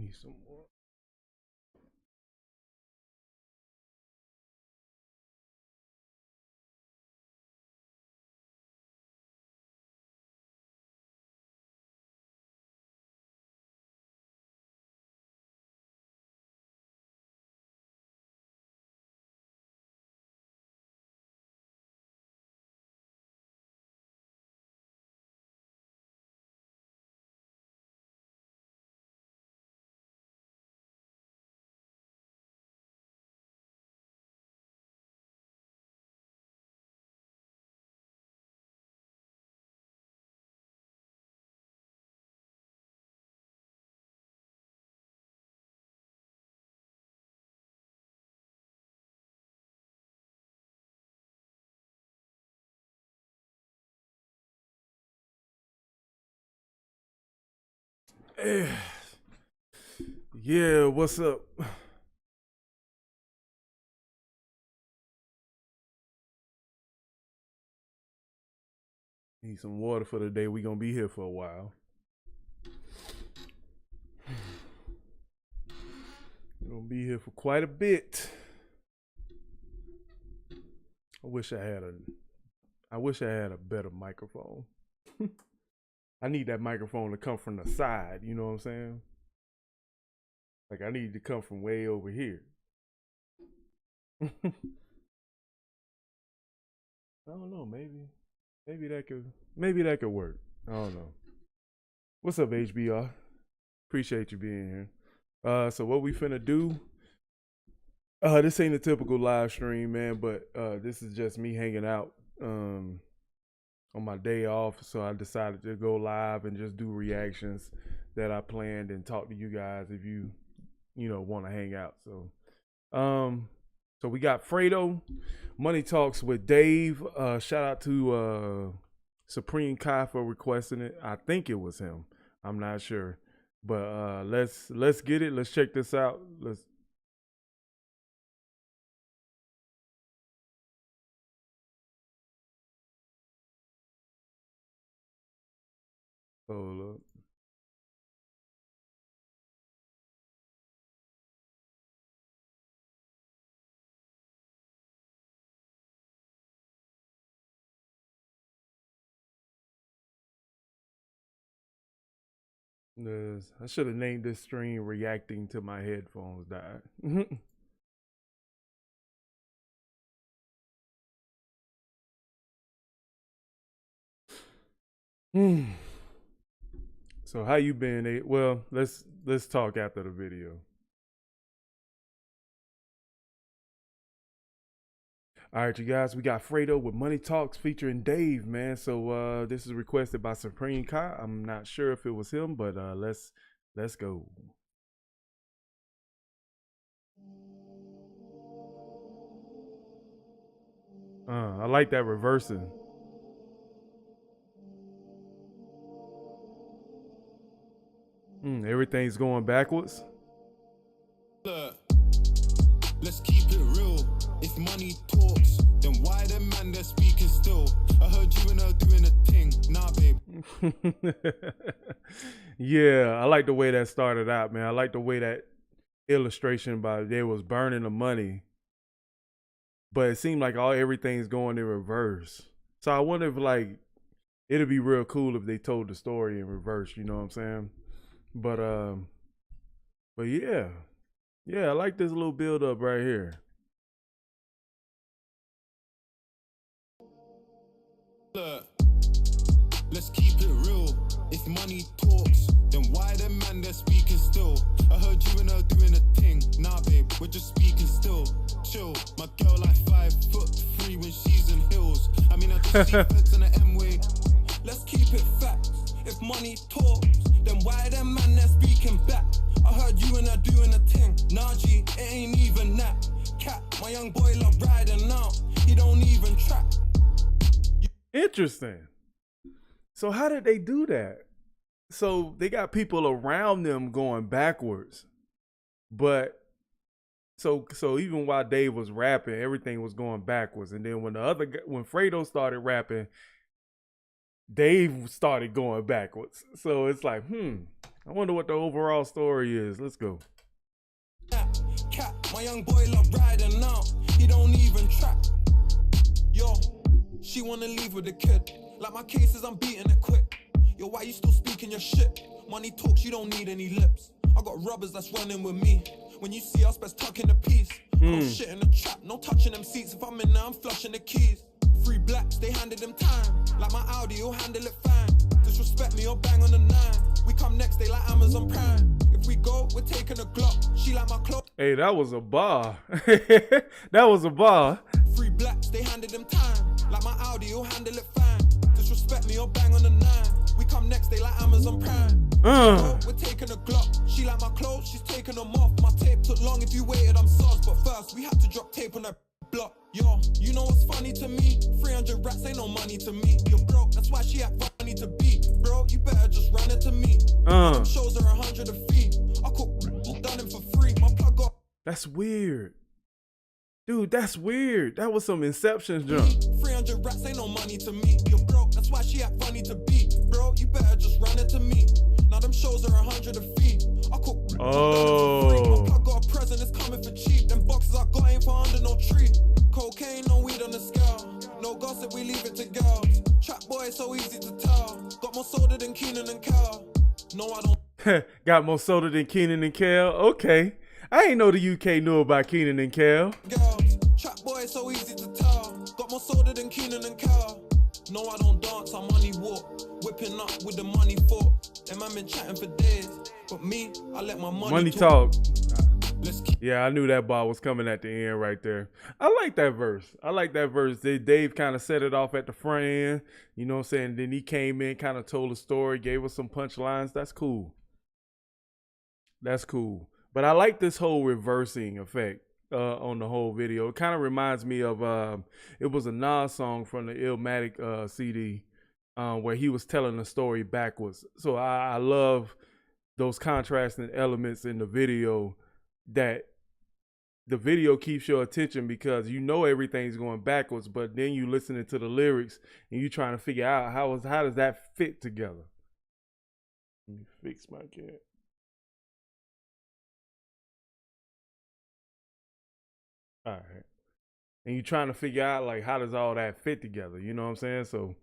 Need some more. Yeah, what's up? Need some water for the day. We gonna be here for a while. We're gonna be here for quite a bit. I wish I had a better microphone. I need that microphone to come from the side, you know what I'm saying? Like I need to come from way over here. I don't know, maybe that could work. I don't know. What's up, HBR? Appreciate you being here. So what we finna do? This ain't a typical live stream, man, but this is just me hanging out on my day off. So I decided to go live and just do reactions that I planned and talk to you guys if you want to hang out. So we got Fredo, Money Talks with Dave. Shout out to Supreme Kai for requesting it. I think it was him. I'm not sure. But let's get it. Let's check this out. Let's hold up. I should have named this stream reacting to my headphones died. So how you been? Well, let's talk after the video. All right, you guys, we got Fredo with Money Talks featuring Dave, man. So this is requested by Supreme Kai. I'm not sure if it was him, but let's go. I like that reversing. Everything's going backwards. Look, let's keep it real. If money talks, then why the man they're speaking still? I heard you and her doing a thing. Nah, babe. Yeah, I like the way that started out, man. I like the way that illustration by they was burning the money, but it seemed like everything's going in reverse. So I wonder if like it'd be real cool if they told the story in reverse. You know what I'm saying? But yeah, I like this little build up right here. Look, let's keep it real. If money talks, then why the man they're speaking still? I heard you and her doing a thing. Nah, babe, we're just speaking still. Chill, my girl like 5'3" when she's in heels. I mean, I just see feds on the M-way. Let's keep it facts. If money talks, then why the man they're speaking back? I heard you and her doing a thing. Nah, G, it ain't even that. Cat, my young boy love riding out. He don't even track. Interesting. So how did they do that? So they got people around them going backwards, but so even while Dave was rapping, everything was going backwards, and then when Fredo started rapping, Dave started going backwards. So it's like, I wonder what the overall story is. Let's go. Cat, my young boy love riding now. He don't even trap. Yo, she wanna leave with the kid. Like my cases, I'm beating it quick. Yo, why you still speaking your shit? Money talks, you don't need any lips. I got robbers that's running with me. When you see us, best tuck in the piece. No shit in the trap, no touching them seats. If I'm in there, I'm flushing the keys. 3 blacks, they handed them time. Like my Audi, you'll handle it fine. Disrespect me or bang on the 9. We come next, they like Amazon Prime. If we go, we're taking a Glock. She like my clothes. Hey, that was a bar. That was a bar. 3 blacks, they handed them time. Like my Audi, you'll handle it fine. Disrespect me or bang on the 9. We come next, they like Amazon Prime. We're taking a Glock. She like my clothes, she's taking them off. My tape took long, if you waited, I'm sauce. But first, we had to drop tape on that block. Yo, you know what's funny to me? 300 rats ain't no money to me. You're broke, that's why she act funny to beat. Bro, you better just run it to me. Some shows are 100 a fee. I cook, done him for free. My plug got. That's weird. Dude, that's weird. That was some Inception jump. 300 rats ain't no money to me. You're broke, that's why she act funny to beat. Bro, you better just run it to me. Now them shows are 100 a fee. I cook, oh. My plug got a present, it's coming for cheap. Them boxes I got ain't for under no tree. Cocaine, no weed on the scale. No gossip, we leave it to girls. Trap boy, so easy to tell. Got more soda than Keenan and Kel. No, I don't. Got more soda than Keenan and Kel. Okay. I ain't know the UK knew about Keenan and Kel. Girls, trap boy, so easy to tell. Got more soda than Keenan and Kel. No, I don't dance, I money walk. Whipping up with the money fork. Them man been chatting for days. But me, I let my money talk. Yeah, I knew that bar was coming at the end right there. I like that verse. Dave kind of set it off at the front end. You know what I'm saying? Then he came in, kind of told a story, gave us some punchlines. That's cool. But I like this whole reversing effect on the whole video. It kind of reminds me of, it was a Nas song from the Illmatic CD where he was telling the story backwards. So I love those contrasting elements in the video, that the video keeps your attention because you know everything's going backwards, but then you listening to the lyrics and you trying to figure out how does that fit together. Let me fix my cat. All right. And you trying to figure out like how does all that fit together, you know what I'm saying? So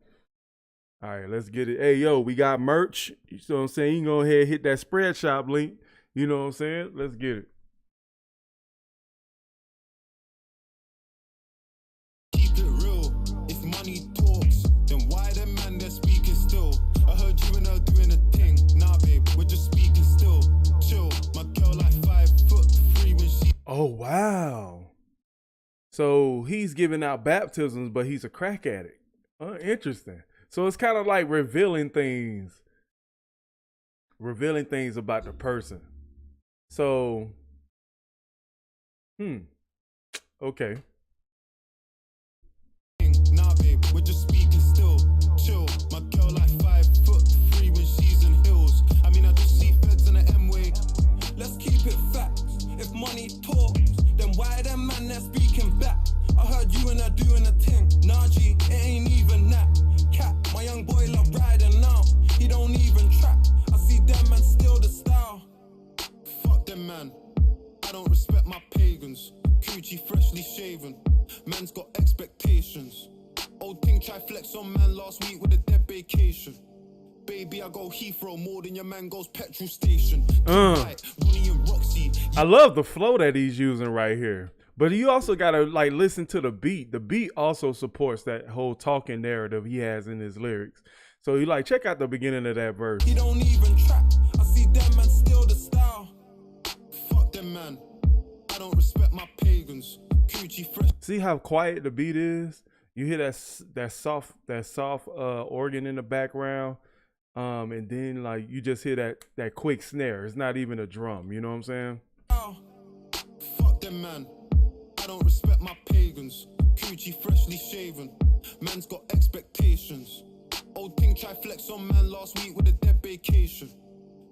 all right, let's get it. Hey yo, we got merch. You know what I'm saying? You can go ahead and hit that spread shop link. You know what I'm saying? Let's get it. Money talks, then why them man they're speaking still? I heard you and her doing a thing. Nah, babe, we're just speaking still. Chill, my girl like 5'3" when she. Oh wow! So he's giving out baptisms, but he's a crack addict. Interesting. So it's kind of like revealing things about the person. So, okay. Nah, babe, we're just speaking still. Chill, my girl like 5'3" when she's in heels. I mean, I just see feds in the M-way. Let's keep it facts. If money talks, then why them man they're speaking back? I heard you and her doing a thing. Nah, G, it ain't even that. Cat, my young boy love riding now. He don't even trap. I see them man steal the style. Fuck them man. I don't respect my pagans. Coochie freshly shaven. Man's got expectations. Old thing try flex on man last week with a dead vacation. Baby, I go Heathrow more than your man goes petrol station. Ronnie and Roxy. I love the flow that he's using right here. But you also gotta like listen to the beat. The beat also supports that whole talking narrative he has in his lyrics. So you like check out the beginning of that verse. He don't even trap. I see them man steal the style. Fuck them man. I don't respect my pagans. Coochie fresh. See how quiet the beat is? You hear that soft organ in the background, and then like you just hear that quick snare. It's not even a drum. You know what I'm saying? Oh, fuck them man. I don't respect my pagans. Coochie freshly shaven. Man's got expectations. Old thing try flex on man last week with a dead vacation.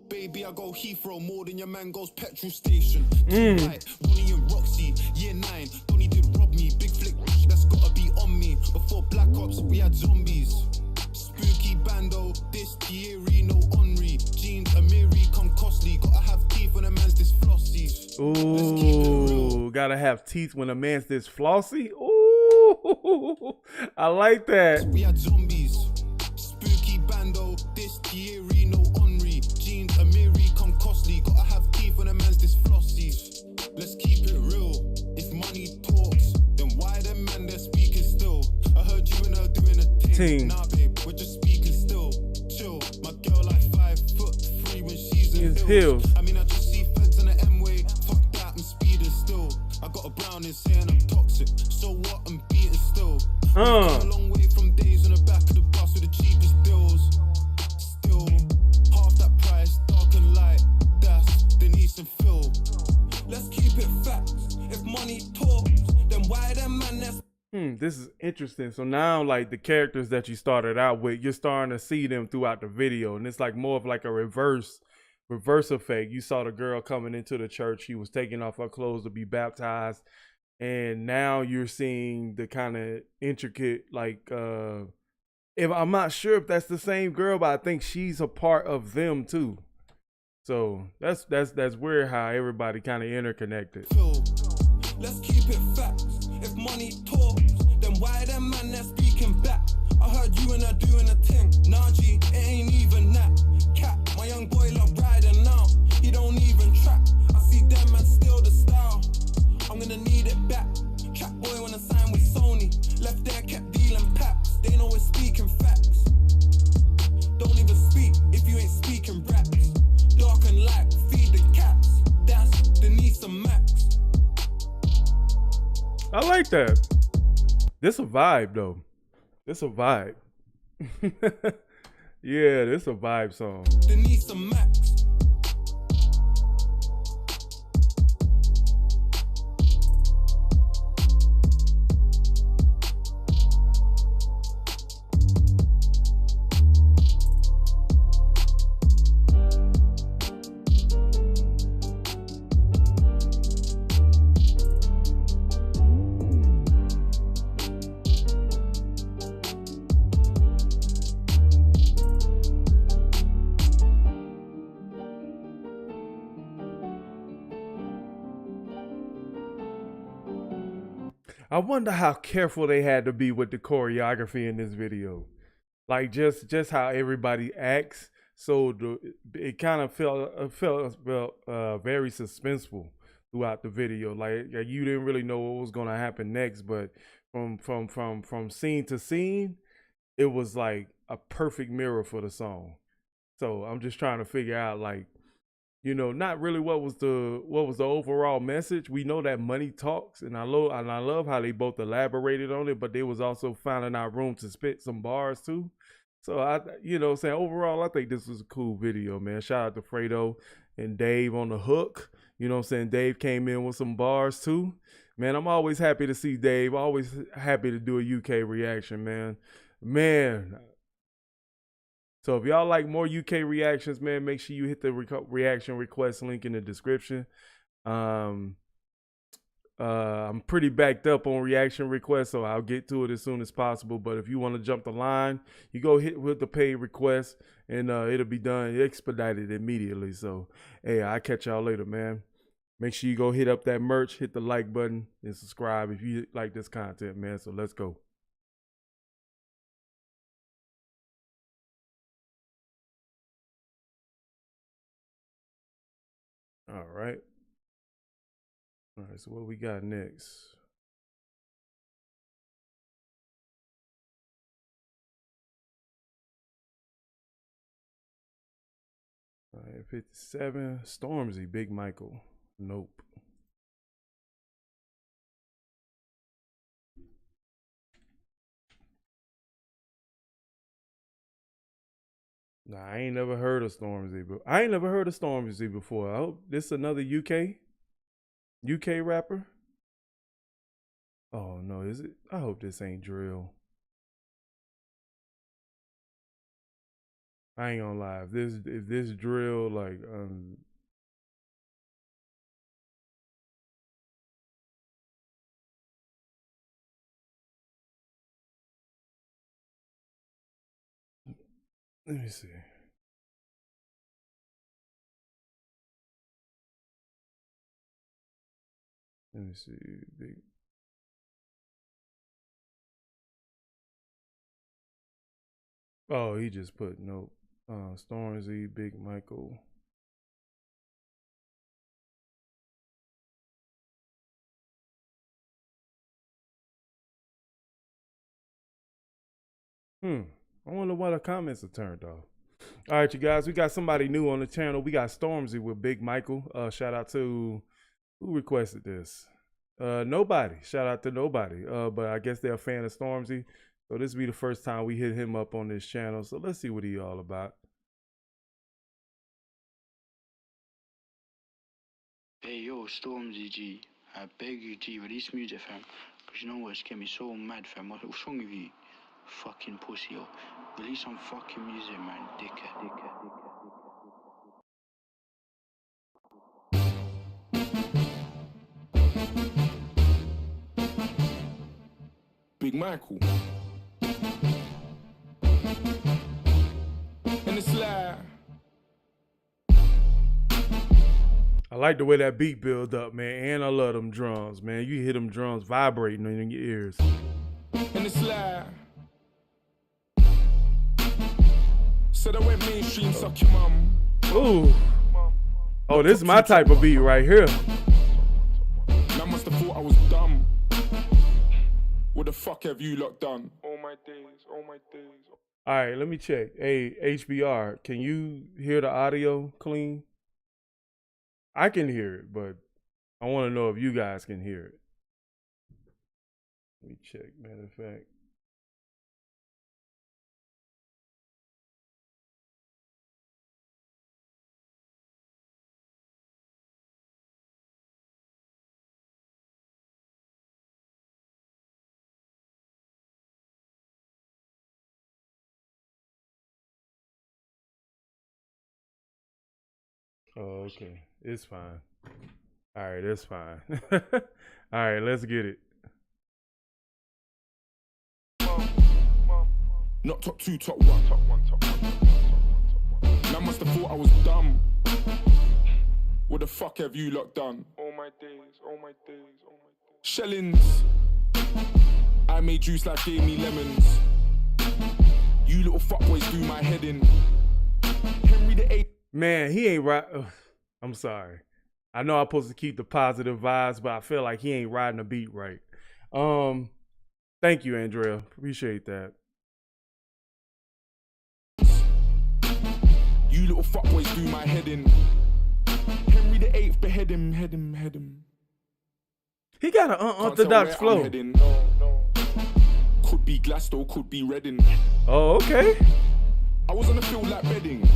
Baby, I go Heathrow more than your man goes petrol station. Right, Ronnie and Roxy, year 9. Donnie did rob me, big flick, that's gotta be on me. Before Black Ops, we had zombies. Spooky band bando, this Thierry, no Henri. Jeans, Amiri, come costly. Gotta have teeth when a man's this flossy. Ooh, gotta have teeth when a man's this flossy. Ooh, I like that. We had zombies, spooky bando, this Thierry, no Henri. Jeans, Amiri, come costly. Gotta have teeth when a man's this flossy. Let's keep it real. If money talks, then why them man they're speaking still? I heard you and her doing a thing. Nah, babe, we're just speaking still. Chill, my girl like 5'3" when she's in hills. I mean, I just see feds on the M-way. Fuck that, I'm speeding still. I got a brown in saying I'm toxic. So what? I'm beating still. A long way from days on the back of the bus with the cheapest deals. Still, half that price, dark and light. That's Denise and Phil. Let's keep it facts. If money talks, then why them man that's This is interesting. So now, like, the characters that you started out with, you're starting to see them throughout the video, and it's like more of like a reverse effect. You saw the girl coming into the church; she was taking off her clothes to be baptized, and now you're seeing the kind of intricate, like, if I'm not sure if that's the same girl, but I think she's a part of them too. So that's weird how everybody kind of interconnected. Let's keep it facts. If money talks, then why them man they're speaking back? I heard you and her doing a thing. Nah, G, it ain't even that. Cat, my young boy love riding now. He don't even track. I see them man steal the style. I'm gonna need it back. Trap boy wanna sign with Sony. Left there, kept dealing packs. They know we're speaking facts. Don't even speak if you ain't speaking raps. Dark and light, feed the cats. That's Denise and Max. I like that. This a vibe though. This a vibe. Yeah, this a vibe song. Denise and Max. I wonder how careful they had to be with the choreography in this video. Like just how everybody acts. So it kind of felt very suspenseful throughout the video. Like you didn't really know what was going to happen next, but from scene to scene, it was like a perfect mirror for the song. So I'm just trying to figure out, like, you know, not really what was the overall message. We know that money talks, and I love how they both elaborated on it, but they was also finding out room to spit some bars too. So overall, I think this was a cool video, man. Shout out to Fredo and Dave on the hook. You know what I'm saying? Dave came in with some bars too. Man, I'm always happy to see Dave. Always happy to do a UK reaction, man. So if y'all like more UK reactions, man, make sure you hit the reaction request link in the description. I'm pretty backed up on reaction requests, so I'll get to it as soon as possible. But if you want to jump the line, you go hit with the paid request, and it'll be done expedited immediately. So, hey, I'll catch y'all later, man. Make sure you go hit up that merch, hit the like button, and subscribe if you like this content, man. So let's go. All right. All right, so what we got next? All right, 57, Stormzy, Big Michael. Nope. Nah, I ain't never heard of Stormzy, but I ain't never heard of Stormzy before. I hope this is another UK rapper. Oh no, is it? I hope this ain't drill. I ain't gonna lie. If this drill, like, Let me see. Let me see. Big. Oh, he just put nope. Stormzy, Big Michael. I wonder why the comments are turned off. All right, you guys, we got somebody new on the channel. We got Stormzy with Big Michael. Shout out to who requested this? Nobody. Shout out to nobody. But I guess they're a fan of Stormzy. So this will be the first time we hit him up on this channel. So let's see what he all about. Hey yo, Stormzy G, I beg you G, release music fam. Cause you know what, it's getting me so mad fam. What's wrong with you? Fucking pussy yo. Release some fucking music man, dickhead. Big Michael. And it's like I like the way that beat build up, man. And I love them drums, man. You hear them drums vibrating in your ears. And it's like said I went mainstream, suck your mum. Ooh. Oh, this is my type of beat right here. I must have thought I was dumb. What the fuck have you lot done? Oh my days, oh my days. All right, let me check. Hey, HBR, can you hear the audio clean? I can hear it, but I want to know if you guys can hear it. Let me check, matter of fact. Oh, okay. It's fine. All right, it's fine. All right, let's get it. Not top two, top one. I must have thought I was dumb. What the fuck have you lot done? Oh my days, oh my days, oh my days. Shellings. I made juice like gave me lemons. You little fuckboys do my head in. Henry the Eighth. Man, he ain't right. I'm sorry. I know I'm supposed to keep the positive vibes, but I feel like he ain't riding the beat right. Thank you, Andrea. Appreciate that. You little fuckboys do my head in. Henry the Eighth, behead him, head him. He got an unorthodox flow. No. Could be Glasgow, could be Reading. Oh, okay. I was on the field like bedding.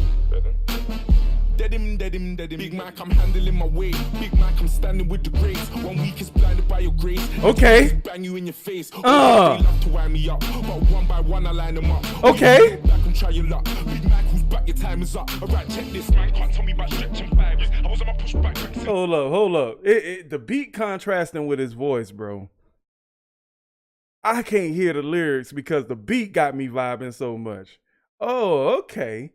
Dead him. Big Mac, I'm handling my weight. Big Mac, I'm standing with the grades. 1 week is blinded by your grades. Okay. Bang you in your face. They love to wind me up, but one by one I line them up. Okay. Go back and try your luck. Big Mac, who's back? Your time is up. Alright, check this. Man can't tell me about stretching vibes. I was on my pushback. Hold up. The beat contrasting with his voice, bro. I can't hear the lyrics because the beat got me vibing so much. Oh, okay.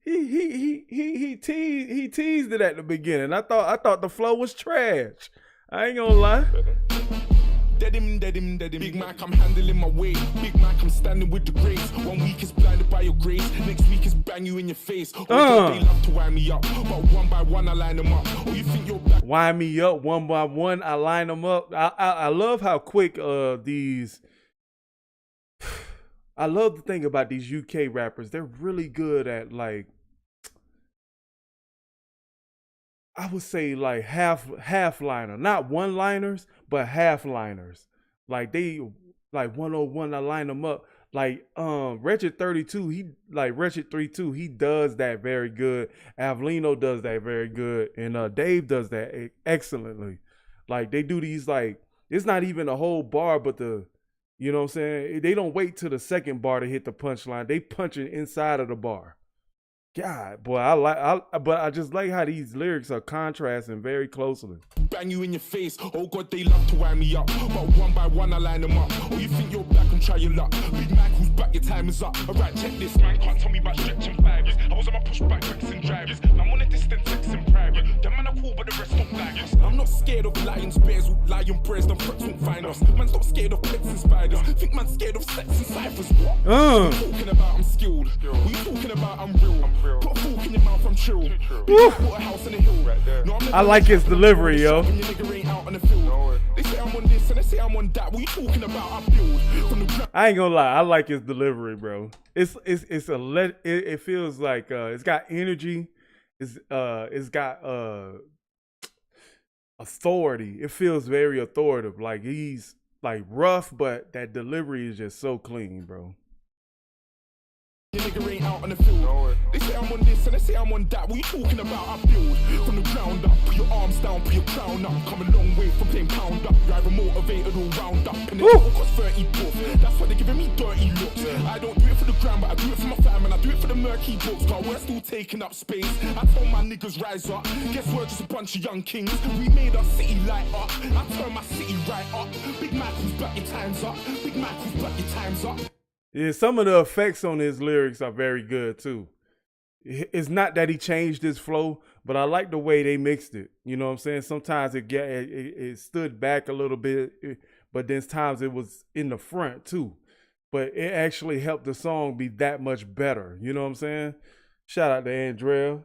He teased it at the beginning. I thought the flow was trash. I ain't gonna lie. Dead him. Big Mac, I'm handling my weight. Big Mac, I'm standing with the grades. 1 week is blinded by your grades. Next week is bang you in your face. They love to wind me up, but one by one I line them up. Oh, you think you're back? Wind me up one by one. I line them up. I love how quick these. I love the thing about these UK rappers. They're really good at, like, I would say like half liner, not one liners, but half liners. Like they like 101, I line them up. Like Wretched 32, Wretched 32, he does that very good. Avlino does that very good, and Dave does that excellently. Like they do these, like, it's not even a whole bar, but you know what I'm saying? They don't wait till the second bar to hit the punchline. They punch it inside of the bar. God, boy, but I just like how these lyrics are contrasting very closely. Bang you in your face, oh God, they love to wind me up. But one by one I line them up. Oh, you think you're back and try your luck. Big Michael's back, your time is up. Alright, check this, man, can't tell me about stretching fibers. I was on my pushback, Rex drivers. I'm on a distant text in private. Them man are cool, but the rest don't like us. I'm not scared of lions, bears, with lion prayers, them threats won't find us. Man's not scared of pets and spiders. Think man's scared of sex and ciphers. What? What you talking about? I'm skilled. What you talking about? I'm real. Put a fork in your mouth, I'm chill. Put a house in the hill. No, I like his delivery, yo. Your nigga ain't out on the field. They say I'm on this and they say I'm on that. What you talking about? I build from the ground. I ain't gonna lie, I like his delivery, bro. It feels like it's got energy. It's got authority. It feels very authoritative. Like he's like rough, but that delivery is just so clean, bro. Your nigga ain't out on the field. They say I'm on this and they say I'm on that. What you talking about? I build from the ground up. Put your arms down, put your crown up. Come a long way from playing pound up. Driver motivated all round up. And the total cost 30 bucks. That's why they giving me dirty looks. I don't do it for the gram, but I do it for my fam and I do it for the murky books. Cause we're still taking up space. I tell my niggas rise up. Guess we're just a bunch of young kings. We made our city light up. I turn my city right up. Big Michael's back, your time's up. Big Michael's back, your time's up. Yeah, some of the effects on his lyrics are very good too. It's not that he changed his flow, but I like the way they mixed it. You know what I'm saying? Sometimes it stood back a little bit, but then times it was in the front too. But it actually helped the song be that much better. You know what I'm saying? Shout out to Andrea.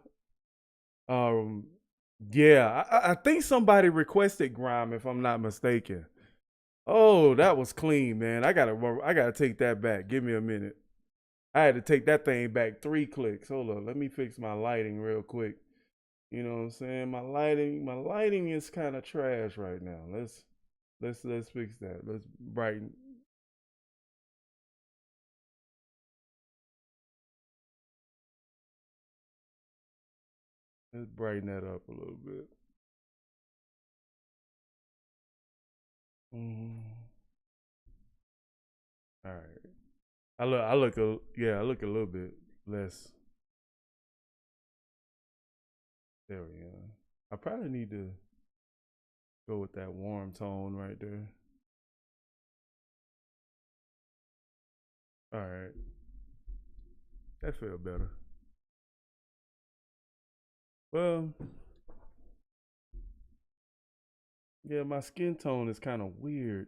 Yeah, I think somebody requested grime, if I'm not mistaken. Oh, that was clean, man. I gotta take that back. Give me a minute. I had to take that thing back 3 clicks. Hold on, let me fix my lighting real quick. You know what I'm saying? My lighting is kind of trash right now. Let's fix that. Let's brighten. Let's brighten that up a little bit. All right. I look a little bit less. There we go. I probably need to go with that warm tone right there. All right. That felt better. Well, yeah, my skin tone is kind of weird.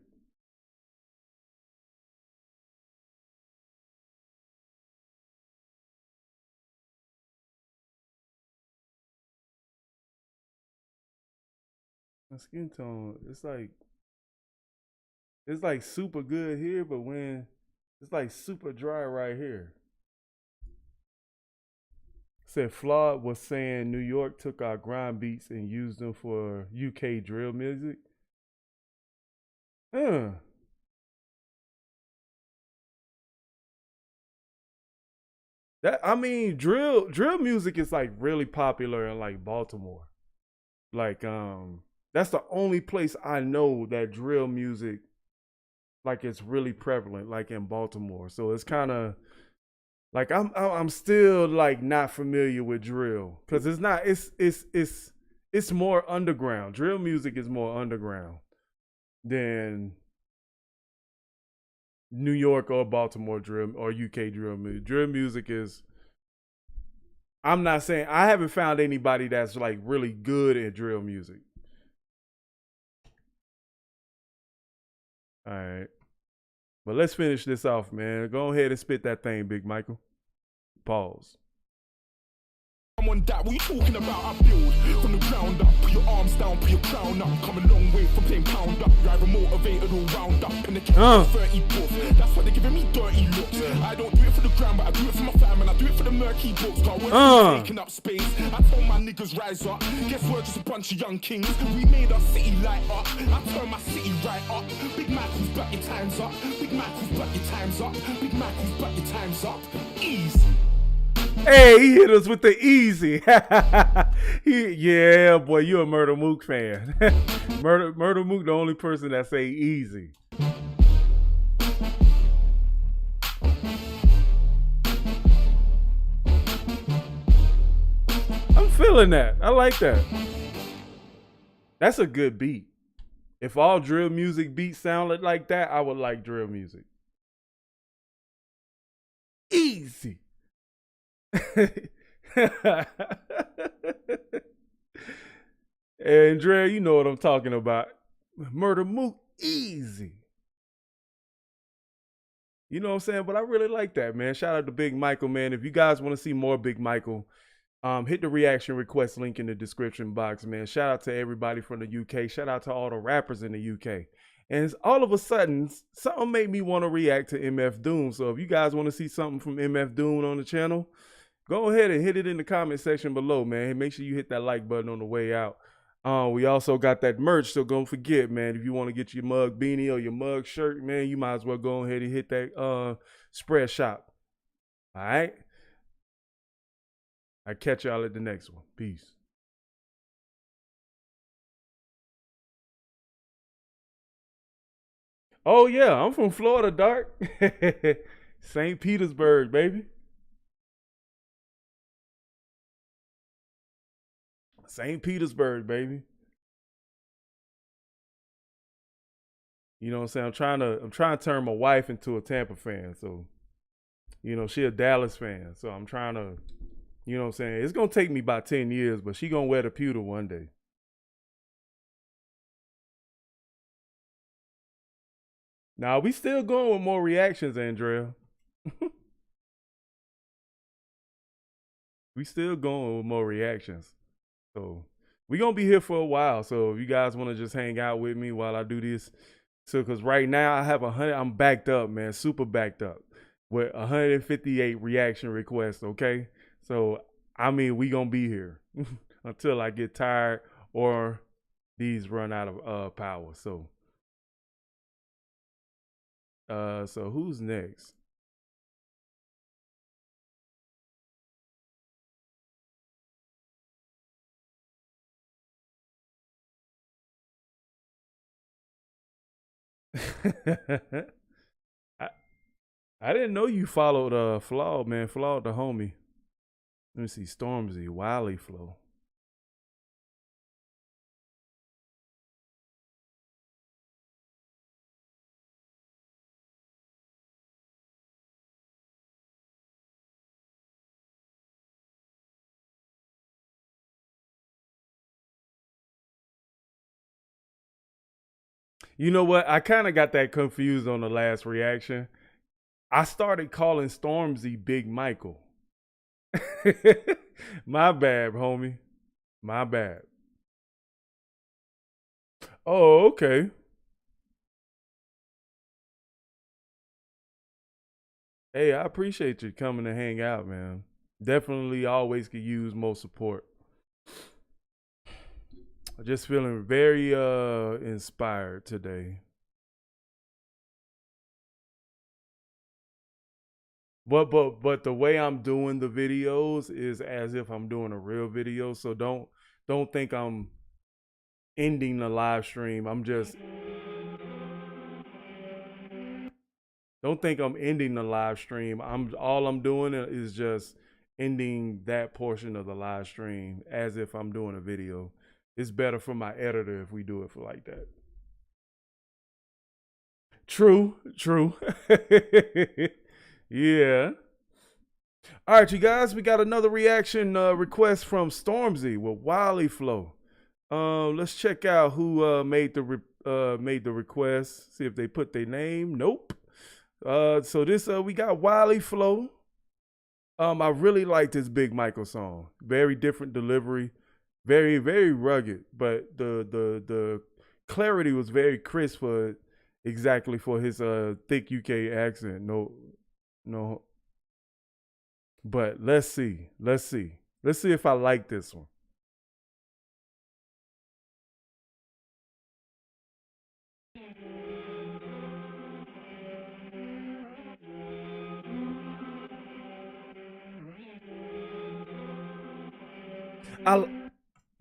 My skin tone, it's like super good here, but when it's like super dry right here. Said Flawed was saying New York took our grind beats and used them for UK drill music. That, I mean, drill music is like really popular in like Baltimore. Like that's the only place I know that drill music like it's really prevalent, like in Baltimore. So it's kind of like I'm still like not familiar with drill because it's not it's more underground. Drill music is more underground than New York or Baltimore drill or UK drill music. Drill music is, I'm not saying, I haven't found anybody that's like really good at drill music. All right. But let's finish this off, man. Go ahead and spit that thing, Big Michael. Pause. I'm on that, what you talking about? I build from the ground up. Put your arms down, put your crown up. Come a long way from playing pound up. Driver motivated all round up. And the camera 30 bucks. That's why they giving me dirty looks. I don't do it for the gram, but I do it for my fam and I do it for the murky books. Cause we're taking up space. I tell my niggas rise up. Guess we're just a bunch of young kings. We made our city light up. I turn my city right up. Big Michael's back, your time's up. Big Michael's back, your time's up. Big Michael's back, your time's up. Easy. Hey, he hit us with the easy. Yeah, boy, you a Murder Mook fan. Murder Mook, the only person that say easy. feeling that. I like that. That's a good beat. If all drill music beats sounded like that, I would like drill music. Easy. And Dre, you know what I'm talking about. Murder Mook, easy. You know what I'm saying? But I really like that, man. Shout out to Big Michael, man. If you guys want to see more Big Michael, hit the reaction request link in the description box, man. Shout out to everybody from the UK. Shout out to all the rappers in the UK. And all of a sudden, something made me want to react to MF Doom. So if you guys want to see something from MF Doom on the channel, go ahead and hit it in the comment section below, man. Make sure you hit that like button on the way out. We also got that merch, so don't forget, man, if you want to get your mug beanie or your mug shirt, man, you might as well go ahead and hit that spread shop. All right? I'll catch y'all at the next one. Peace. Oh, yeah, I'm from Florida, Dark. St. Petersburg, baby. St. Petersburg, baby. You know what I'm saying? I'm trying to turn my wife into a Tampa fan. So, you know, she a Dallas fan. So I'm trying to, you know what I'm saying? It's going to take me about 10 years, but she going to wear the pewter one day. Now, we still going with more reactions, Andrea. We still going with more reactions. So we gonna be here for a while. So if you guys want to just hang out with me while I do this, so because right now I have 100, I'm backed up, man, super backed up with 158 reaction requests. Okay, so I mean we gonna be here until I get tired or these run out of power. So so who's next? I didn't know you followed Flawed, man. Flawed the homie. Let me see. Stormzy, Wiley flow. You know what? I kind of got that confused on the last reaction. I started calling Stormzy Big Michael. My bad, homie. My bad. Oh, okay. Hey, I appreciate you coming to hang out, man. Definitely always could use more support. Just feeling very inspired today. But the way I'm doing the videos is as if I'm doing a real video. So don't think I'm ending the live stream. Don't think I'm ending the live stream. All I'm doing is just ending that portion of the live stream as if I'm doing a video. It's better for my editor if we do it like that. True. Yeah. All right, you guys, we got another reaction request from Stormzy with Wiley flow. Let's check out who made the request. See if they put their name. Nope. So this we got Wiley flow. I really like this Big Michael song. Very different delivery. Very, very rugged, but the clarity was very crisp for exactly for his thick UK accent. No. But let's see if I like this one.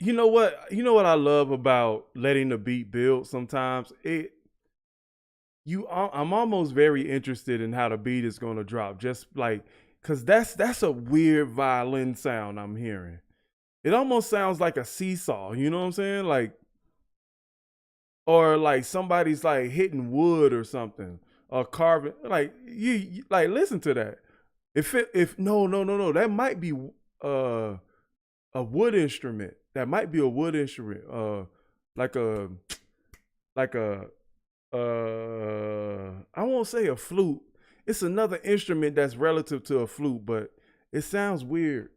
You know what I love about letting the beat build sometimes? I'm almost very interested in how the beat is going to drop, just like, cause that's a weird violin sound I'm hearing. It almost sounds like a seesaw, you know what I'm saying? Like, or like somebody's like hitting wood or something, or carving. Like you like listen to that. If no, that might be a wood instrument. That might be a wood instrument. Like a I won't say a flute. It's another instrument that's relative to a flute, but it sounds weird.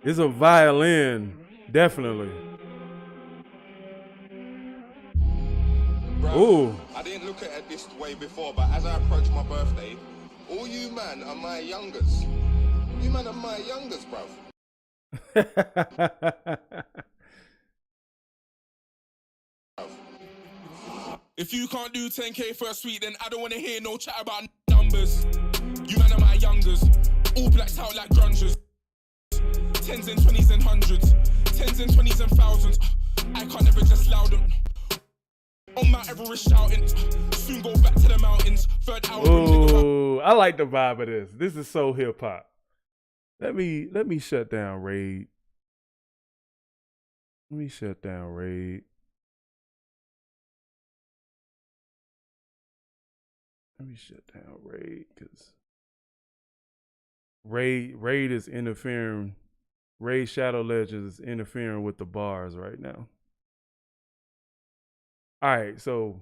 It's a violin, definitely. Ooh. I didn't look at it this way before, but as I approach my birthday, all you man are my youngers. You man are my youngers, bruv. If you can't do 10K first week, then I don't want to hear no chat about numbers. You man are my youngers, all blacked out like grungers. 10s and 20s and 100s, 10s and 20s and thousands. I can't never just loud them. On Mount Everest shouting, soon go back to the mountains. Third album. Ooh, I like the vibe of this. This is so hip hop. Let me shut down Raid. Let me shut down Raid. Let me shut down Raid because Raid is interfering. Raid Shadow Legends is interfering with the bars right now. All right, so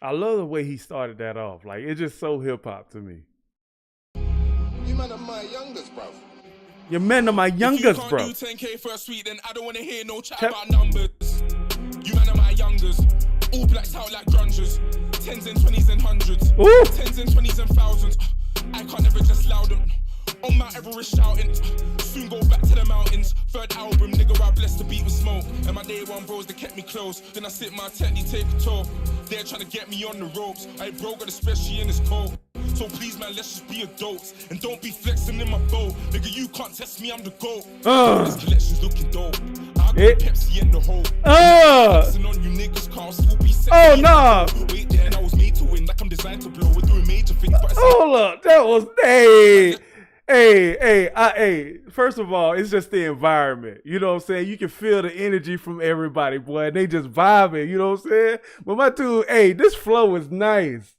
I love the way he started that off. Like it's just so hip hop to me. You man are my youngers, bruv. Your men are my youngest, bro. If you can't do 10K first week, then I don't want to hear no chat about numbers. You man are my youngers, all blacked out like grungers. 10s and 20s and 100s, Ooh. 10s and 20s and thousands. I can't never just loud them. On Mount Everest shouting, soon go back to the mountains. Third album, nigga, I blessed the beat with smoke. And my day one bros, they kept me close. Then I sit my tent, they take a tour. They're trying to get me on the ropes. I bro got especially in his coat. So please, man, let's just be adults. And don't be flexing in my boat. Nigga, you can't test me, I'm the GOAT. This collection's looking dope. I got Pepsi in the hole. Flexing on you niggas, can't still be set. Oh, nah. Wait there, and I was made to win. Like I'm designed to blow. We're doing major things. But Hold up. That was, hey, first of all, it's just the environment. You know what I'm saying? You can feel the energy from everybody, boy. They just vibing, you know what I'm saying? But my dude, hey, this flow is nice.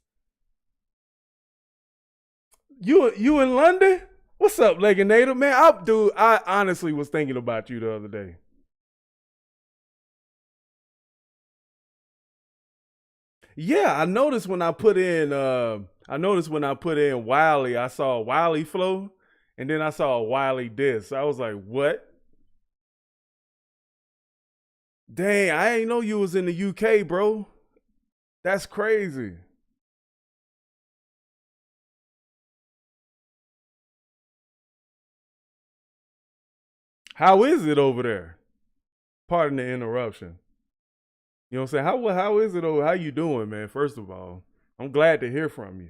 You in London? What's up, Leganator? Man, I honestly was thinking about you the other day. Yeah, I noticed when I put in Wiley, I saw a Wiley flow, and then I saw a Wiley diss. I was like, what? Dang, I ain't know you was in the UK, bro. That's crazy. How is it over there? Pardon the interruption. You know what I'm saying? How is it over? How you doing, man? First of all, I'm glad to hear from you.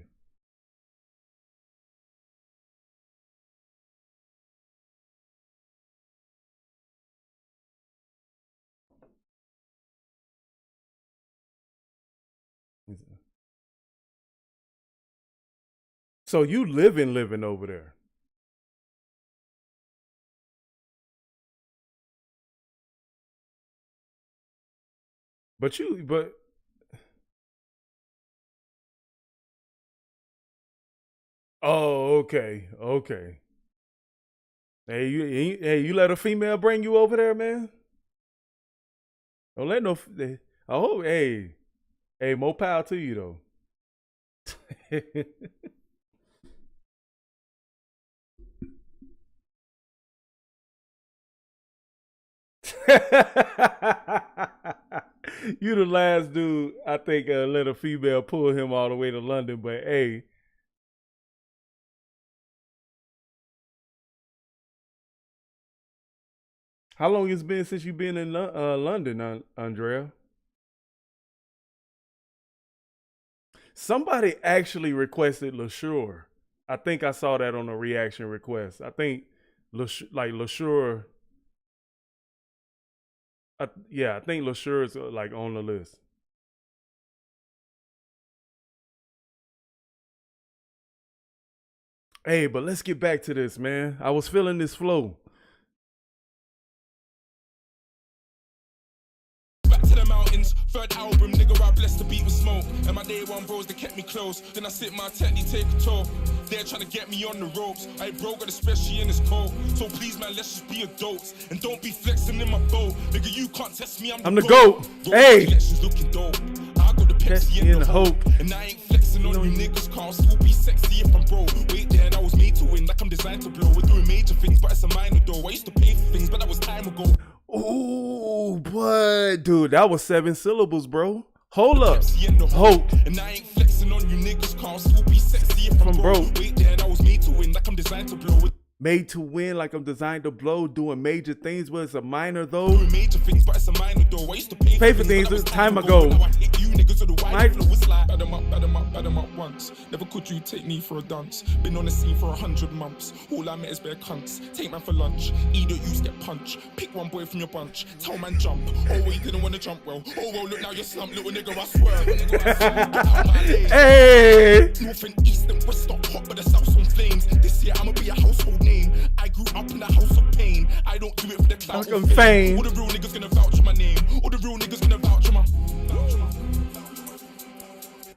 So you living over there? But oh, okay. Hey, you let a female bring you over there, man? Don't let no. Oh, hey, more power to you though. You the last dude I think let a female pull him all the way to London, but hey. How long it's been since you've been in London, Andrea? Somebody actually requested LaSure. I think I saw that on a reaction request. I think LaSure Yeah, I think LaSure is like on the list. Hey, but let's get back to this, man. I was feeling this flow. Back to the mountains, third album, nigga, I blessed the beat with smoke. And my day one bros, they kept me close. Then I sit my technique, take a toll. They're trying to get me on the ropes. I broke it, especially in this cold. So please, man, let's just be adults. And don't be flexing in my boat. Nigga, you can't test me, I'm the GOAT. Hey! Looking dope. I got the Pepsi in the hope. And I ain't flexing on you niggas, can't still be sexy if I'm broke. Wait there, and I was made to win, like I'm designed to blow. We're doing major things, but it's a minor though. I used to pay for things, but that was time ago. Ooh, but dude, that was 7 syllables, bro. Hold up. Hope. And I ain't flexing on you niggas, can't still be sexy if I'm broke. Wait there, and I was made to win, like I'm designed to blow. Made to win, like I'm designed to blow, doing major things, but it's a minor though. Doing major things, but it's a minor though. I used to pay for things a time ago. Now I hit you niggas with the white flow. It's like bad 'em up once. Never could you take me for a dance. Been on the scene for 100 months. All I met is bare cunts. Take man for lunch. Either you get punched. Pick one boy from your bunch. Tell man jump. Oh, well, you didn't want to jump well. Oh, well, look now you're slumped, little nigga, I swear. Hey! North and east and west stop hot, but the south's on flames. This year I'ma be a household name. I grew up in a house of pain. I don't do it for the clout or fame. All the real niggas gonna vouch for my name. All the real niggas gonna vouch for my.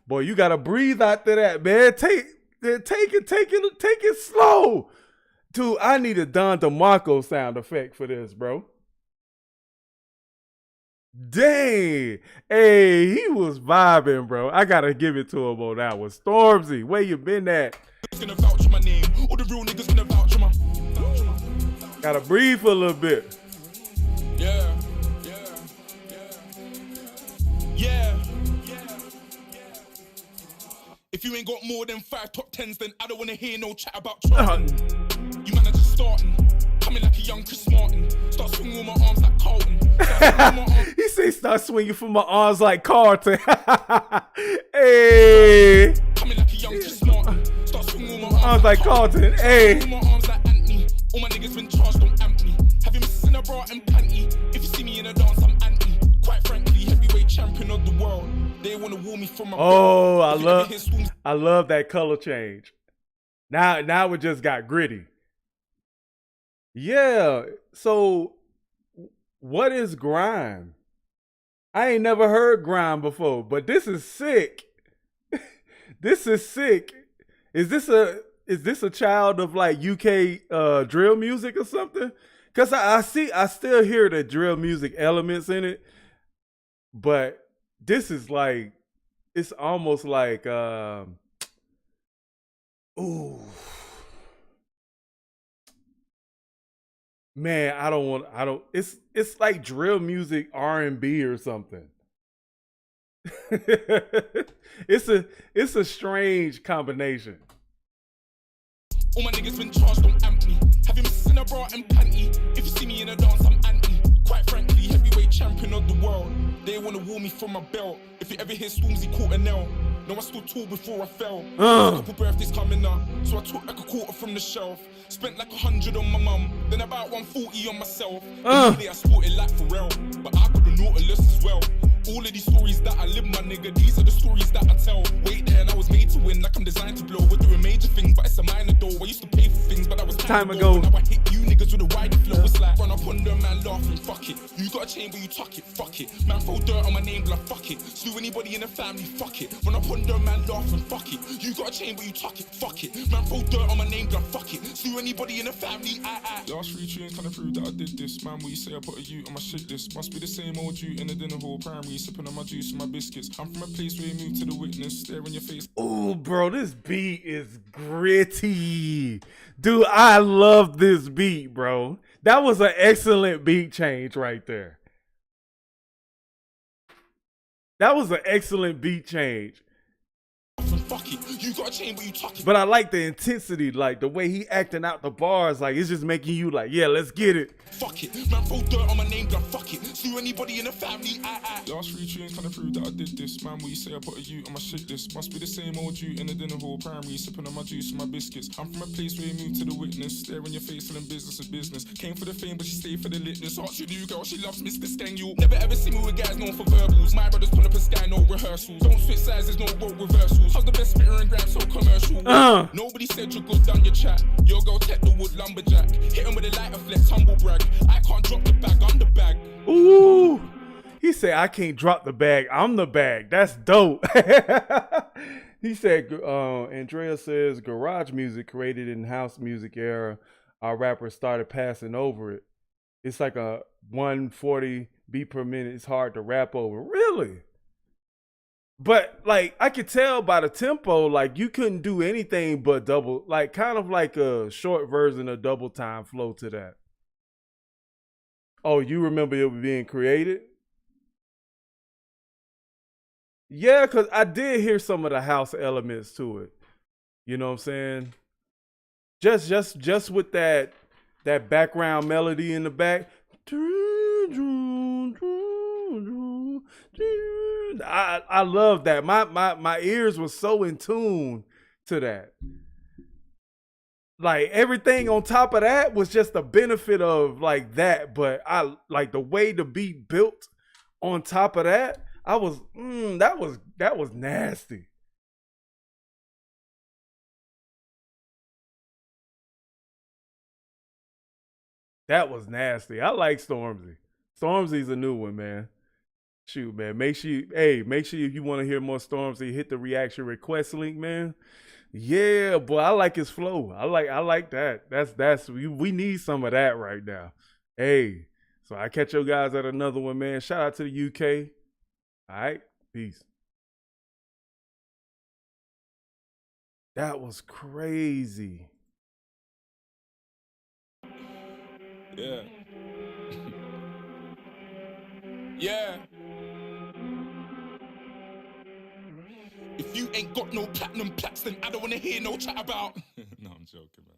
Boy, you gotta breathe after that, man. Take it slow. Dude, I need a Don DeMarco sound effect for this, bro. Dang. Hey, he was vibing, bro. I gotta give it to him on that one. Stormzy, where you been at? Gonna vouch for my name. All the real niggas gonna vouch for my. Gotta breathe for a little bit. Yeah. If you ain't got more than 5 top 10s, then I don't wanna hear no chat about charting. You man are just starting. Coming like a young Chris Martin. Start swinging with my arms like Carlton. He say start swinging from my arms like Carlton. Hey. Coming like a young Chris Martin. Start swinging with my arms like Carlton. Hey. My arms like Anthony. All my niggas been charged, don't amp me. Have you missing a bra and panty? If you see me in a dance, I'm anti. Quite frankly, heavyweight champion of the world. They wanna woo me from my. Oh, I love that color change. Now it just got gritty. Yeah. So, what is grime? I ain't never heard grime before, but this is sick. This is sick. Is this a child of like UK drill music or something? Cause I still hear the drill music elements in it, but this is like, it's almost like, ooh, man, it's like drill music R&B or something. It's a strange combination. All my niggas been charged, don't amp me. Have you missing a bra and panty? If you see me in a dance, I'm anti. Quite frankly, heavyweight champion of the world. They wanna woo me from my belt. If you ever hear Stormzy caught a nail, no, I stood tall before I fell. A couple birthdays coming up, so I took like a quarter from the shelf. Spent like 100 on my mum, then about 140 on myself. I sported like Pharrell, but I got the Nautilus as well. All of these stories that I live, my nigga, these are the stories that I tell. Wait there, and I was made to win, like I'm designed to blow. We're doing major things, but it's a minor though. I used to pay for things, but that was time ago. Now I hit you niggas with a wider flow. It's like run up on them, man, laughing, fuck it. You got a chain, but you tuck it, fuck it. Man, throw dirt on my name, blood, fuck it. Slew anybody in the family, fuck it. Run up on them, man, laughing, fuck it. You got a chain, but you tuck it, fuck it. Man, throw dirt on my name, blood, fuck it. Slew anybody in the family, Last 3 tunes kinda prove that I did this. Man, what you say I put a U on my shit list. Must be the same old you in the dinner hall, primary, sipping on my juice and my biscuits. I'm from a place where you move to the witness, stare in your face. Oh, bro, this beat is gritty. Dude, I love this beat, bro. That was an excellent beat change right there. That was an excellent beat change. fuck it. You got a chain, but you tuck it. But I like the intensity, like the way he acting out the bars, like it's just making you like, yeah, let's get it. Fuck it, man, throw dirt on my name, blood, fuck it. Sue anybody in the family, Last 3 tunes kinda prove that I did this. Man, what you say I put a U on my shit list. Must be the same old you in the dinner hall, primary, sipping on my juice and my biscuits. I'm from a place where you move to the witness, stare in your face, feeling business is business. Came for the fame, but she stayed for the litness. Ask your new girl, she loves Mr. Stengel. Never ever see me with guys known for verbals. My brothers pull up a sky, no rehearsals. Don't spit sizes, no road reversals. How's the best spitter and grab so commercial? Nobody said you're good, done your chat. Your girl tech the wood lumberjack. Hit him with a lighter flex, humble brag. I can't drop the bag, I'm the bag. Ooh, he said, I can't drop the bag, I'm the bag. That's dope. He said, Andrea says, garage music created in house music era, our rappers started passing over it. It's like a 140 beat per minute. It's hard to rap over. Really? But like I could tell by the tempo, like you couldn't do anything but double, like kind of like a short version of double time flow to that. Oh, you remember it being created? Yeah, because I did hear some of the house elements to it. You know what I'm saying? Just with that background melody in the back. I love that. My ears were so in tune to that. Like everything on top of that was just a benefit of like that, but I like the way the beat built on top of that. I was that was nasty. That was nasty. I like Stormzy. Stormzy's a new one, man. Shoot, man. Make sure if you want to hear more Stormzy, hit the reaction request link, man. Yeah, boy, I like his flow. I like that. That's we need some of that right now. Hey, so I catch you guys at another one, man. Shout out to the UK. All right, peace. That was crazy. Yeah. Yeah. If you ain't got no platinum plaques, then I don't want to hear no chat about. No, I'm joking, man.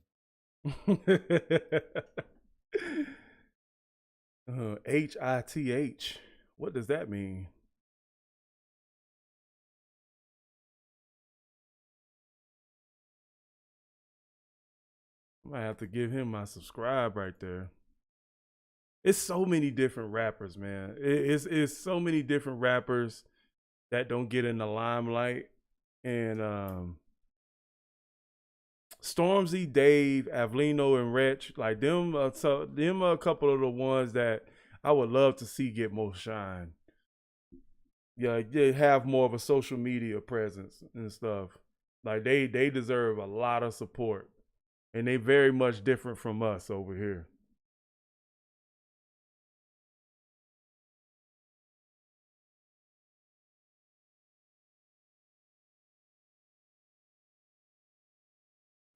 HITH. What does that mean? I might have to give him my subscribe right there. It's so many different rappers, man. It's so many different rappers that don't get in the limelight. And Stormzy, Dave, Avlino, and Wretch, like them are a couple of the ones that I would love to see get more shine. Yeah, they have more of a social media presence and stuff. Like they deserve a lot of support. And they very much different from us over here.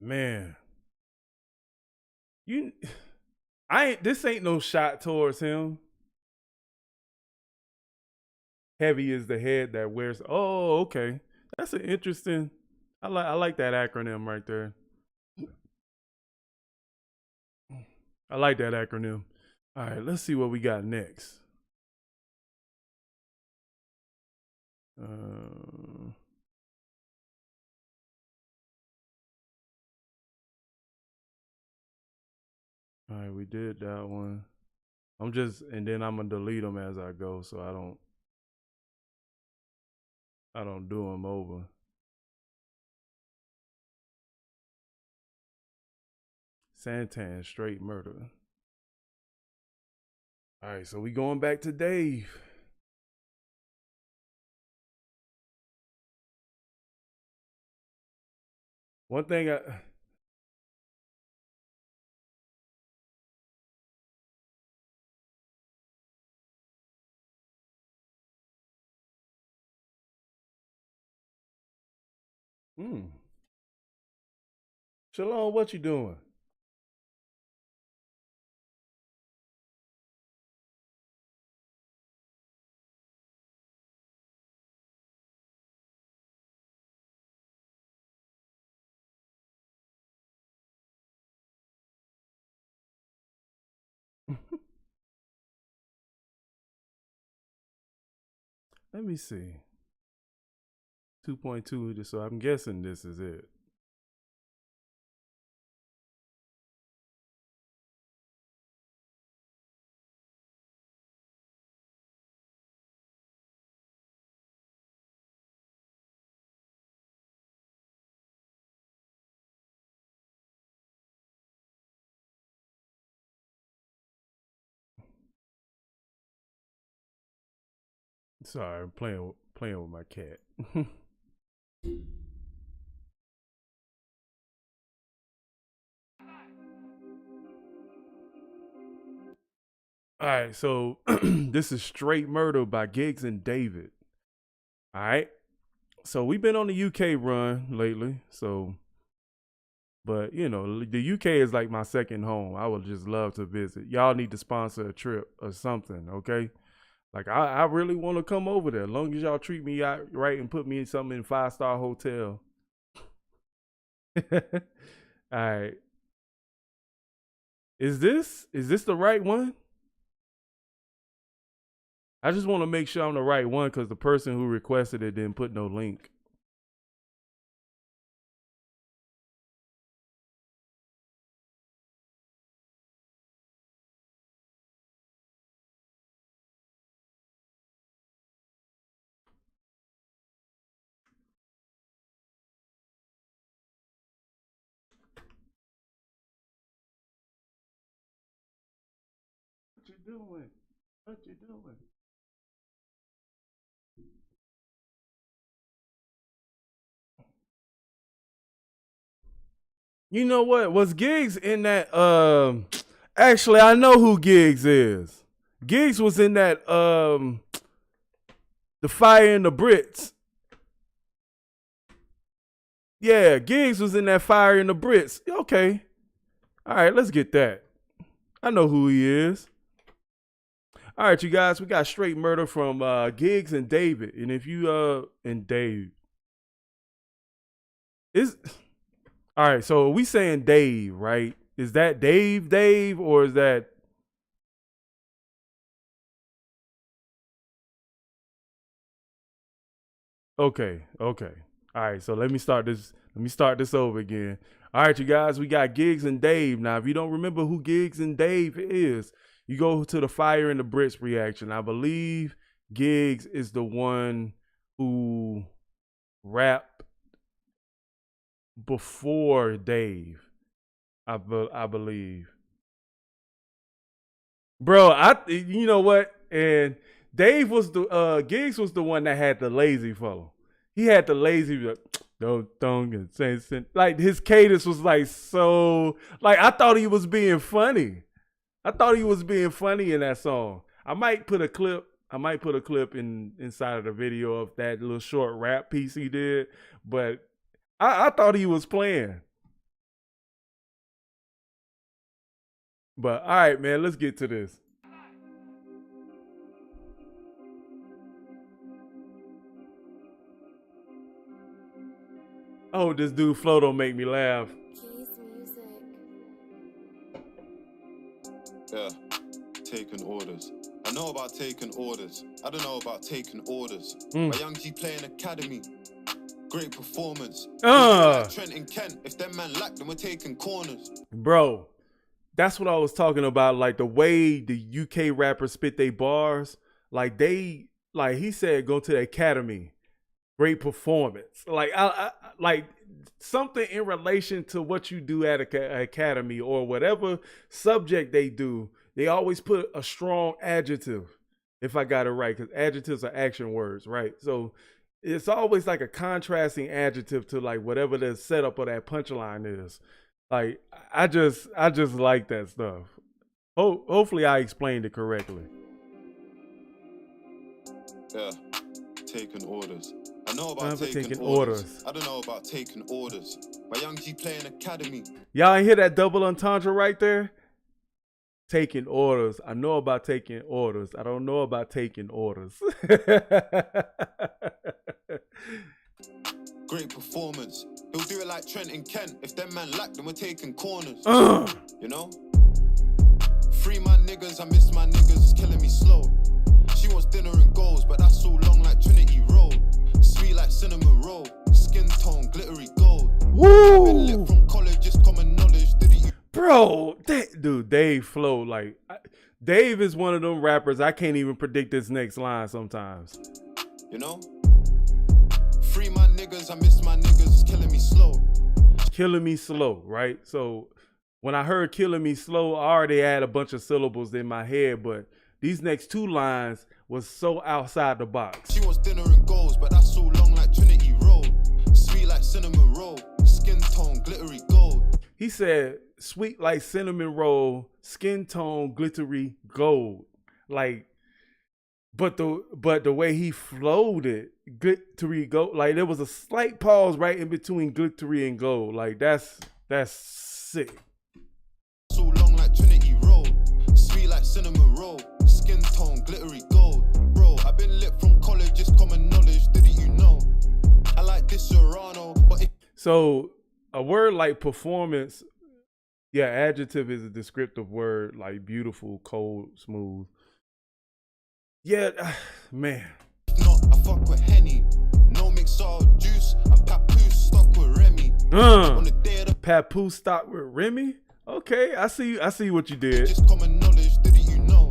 Man. This ain't no shot towards him. Heavy is the head that wears. Oh, okay. That's an interesting. I like that acronym right there. I like that acronym. All right, let's see what we got next. All right, we did that one. And then I'm gonna delete them as I go, so I don't do them over. Santan, straight murder. All right, so we going back to Dave. One thing Shalom, what you doing? Let me see. 2.2, so I'm guessing this is it. Sorry, I'm playing with my cat. All right, so this is Straight Murder by Giggs and David. All right, so we've been on the UK run lately, so, but you know, the UK is like my second home. I would just love to visit. Y'all need to sponsor a trip or something, okay? Like, I really want to come over there. As long as y'all treat me out right and put me in something in 5-star hotel. All right. Is this the right one? I just want to make sure I'm the right one because the person who requested it didn't put no link. What you doing? What you doing? You know what? Was Giggs in that? Actually, I know who Giggs is. Giggs was in that. The Fire in the Brits. Yeah, Giggs was in that Fire in the Brits. Okay. All right, let's get that. I know who he is. All right, you guys, we got Straight Murder from Giggs and David. And if you and Dave. All right, so we saying Dave, right? Is that Dave, or is that? Okay. All right, so let me start this over again. All right, you guys, we got Giggs and Dave. Now, if you don't remember who Giggs and Dave is, you go to the Fire in the Brits reaction. I believe Giggs is the one who rapped before Dave. I believe. Bro, you know what? And Dave was Giggs was the one that had the lazy fellow. He had the lazy don't say like his cadence was like so like I thought he was being funny. I thought he was being funny in that song. I might put a clip inside of the video of that little short rap piece he did, but I thought he was playing. But all right, man, let's get to this. Oh, this dude Flo don't make me laugh. Yeah, taking orders. I know about taking orders. I don't know about taking orders. My young G playing academy. Great performance. Trent and Kent. If them man lack, then we're taking corners. Bro, that's what I was talking about. Like the way the UK rappers spit their bars. Like he said, go to the academy. Great performance. Like I like something in relation to what you do at an academy or whatever subject they do. They always put a strong adjective, if I got it right, because adjectives are action words, right? So it's always like a contrasting adjective to like whatever the setup of that punchline is. Like I just like that stuff. Hopefully I explained it correctly. Yeah, taking orders. I know about taking orders. I don't know about taking orders. My young G playing academy. Y'all ain't hear that double entendre right there? Taking orders. I know about taking orders. I don't know about taking orders. Great performance. He'll do it like Trent and Kent. If them man lack, then we're taking corners. You know? Free my niggas. I miss my niggas. Killing me slow. She wants dinner and goals, but that's so long like Dave flow. Like Dave is one of them rappers I can't even predict his next line sometimes. You know? Free my niggas, I miss my niggas, it's killing me slow. Killing me slow, right? So when I heard killing me slow, I already had a bunch of syllables in my head, but these next two lines was so outside the box. She wants dinner and goals, but that's so long like Trinity Road. Sweet like cinnamon roll, skin tone, glittery gold. He said, sweet like cinnamon roll, skin tone, glittery gold. Like, but the way he flowed it, glittery gold, like there was a slight pause right in between glittery and gold. Like that's sick. So long like Trinity Road, sweet like cinnamon roll, skin tone, glittery gold. Bro, I've been lit from college, it's common knowledge, didn't you know? I like this Serrano, but so a word like performance, yeah, adjective is a descriptive word, like beautiful, cold, smooth. Yeah, man. if not, I fuck with Henny. No mixer juice, I'm papoose stuck with Remy. On the day of the Papoose stock with Remy? Okay, I see what you did. just common knowledge, didn't you know?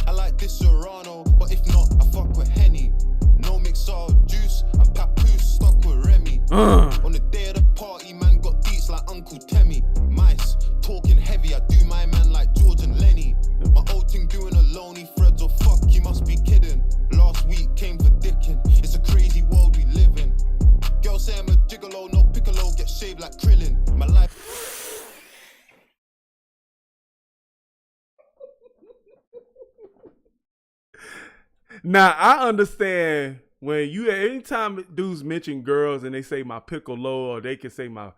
I like this Serrano, but if not, I fuck with Henny. No mixer juice, I'm papoose stuck with Remy. On the day of the party, man got beats like Uncle Temmie. Mice, talking heavy, I do my man like George and Lenny. My old thing doing a lonely Fredo, fuck, you must be kidding. Last week came for dicking, it's a crazy world we live in. Girls say I'm a gigolo, no piccolo, get shaved like Krillin. My life. Now I understand when anytime dudes mention girls and they say my piccolo, or they can say my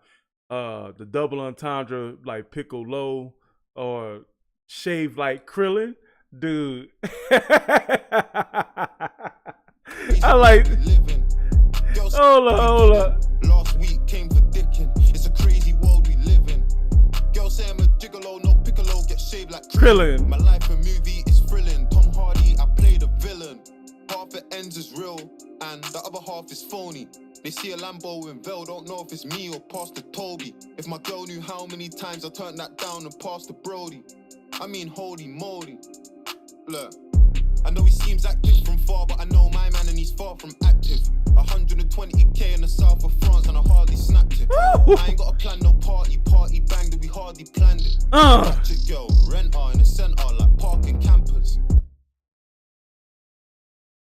the double entendre like piccolo or shave like Krillin, dude. I like. Hold up. Last week came for dicking. It's a crazy world we live in. Girls say I'm a gigolo, no piccolo, get shaved like Krillin. My life a movie is thrilling. Tom Hardy, I play the villain. Half it ends is real, and the other half is phony. They see a Lambo in Vale, don't know if it's me or Pastor Toby. If my girl knew how many times I turned that down and passed to Brody. I mean, holy moly. Look, I know he seems active from far, but I know my man and he's far from active. 120k in the south of France and I hardly snapped it. I ain't got a plan, no party banged, we hardly planned it. Ratchet girl, rent her in the centre like parking campers.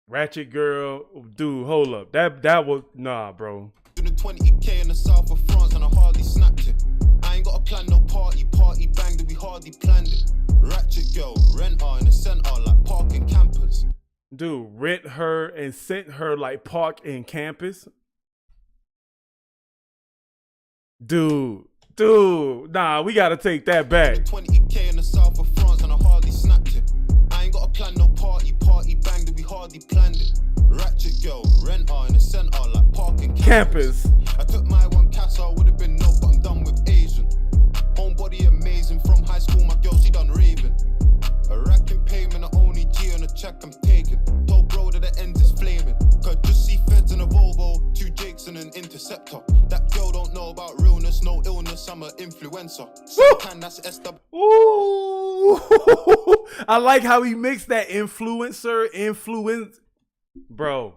Ratchet girl, dude, hold up. That was nah, bro. 120k in the south of France and I hardly snapped it. I ain't got a plan, no party banged, we hardly planned it. Ratchet girl, rent her in the centre like parking campers. Dude, rent her and sent her like park in campus. Dude, nah, we gotta take that back. 20k in the south of France and I hardly snapped it. I ain't got a plan, no party banged, we hardly planned it. Ratchet girl, rent her in the centre like parking campus. I took my one Casa, would've been no, but I'm done with Asian. Homebody amazing, from high school my girl, she done raving. A rack in payment, the only G on a check I'm taking. Told bro that the end is flaming. Could just see feds in a Volvo, 2 Jakes and an Interceptor. That girl don't know about realness, no illness, I'm an influencer. Sometimes that's SW. Ooh, I like how he mixed that influence, bro.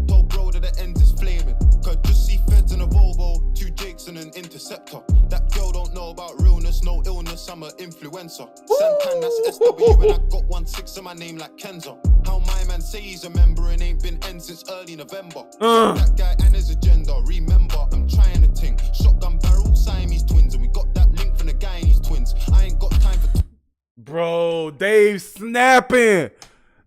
Told bro that the end is flaming. Could just see feds in a Volvo, 2 Jakes and an Interceptor. That girl don't know about realness, no illness, I'm an influencer. Santan, that's SW, and I got 1-6 in my name like Kenzo. How my man say he's a member and ain't been end since early November. That guy and his agenda, remember, I'm trying to ting. Shotgun barrel, Siamese twins, and we got that link from the guy and his twins. I ain't got time for Bro, Dave snapping.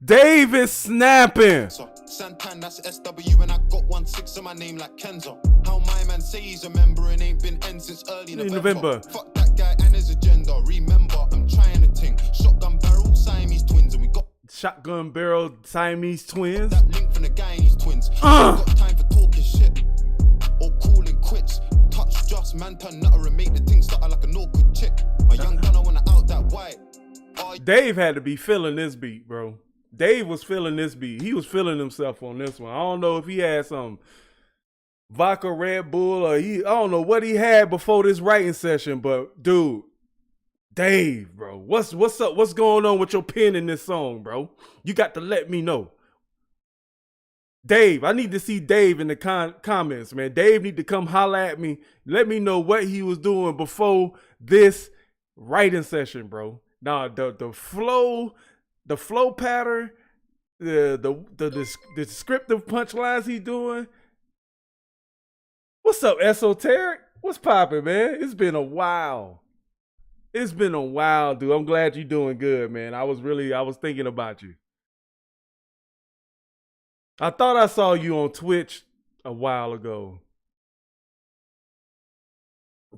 Dave is snapping. Santan, that's SW, and I got 1-6 in my name like Kenzo. How my man say he's a member and ain't been end since early November. Fuck that guy and his agenda. Remember, I'm trying to ting. Shotgun barrel, Siamese twins, and we got shotgun barrel, Siamese twins. That link from the guy and his twins. I ain't got time for talking shit or calling quits. Touch just man turn nutter and make the thing stutter like a no good chick. A young gunner when I out that white. Dave had to be feeling this beat, bro. Dave was feeling this beat. He was feeling himself on this one. I don't know if he had some vodka Red Bull or I don't know what he had before this writing session, but dude, Dave, bro, what's up? What's going on with your pen in this song, bro? You got to let me know. Dave, I need to see Dave in the comments, man. Dave need to come holler at me. Let me know what he was doing before this writing session, bro. Nah, the flow pattern, the descriptive punchlines he doing. What's up, Esoteric? What's poppin', man? It's been a while. It's been a while, dude. I'm glad you're doing good, man. I was thinking about you. I thought I saw you on Twitch a while ago.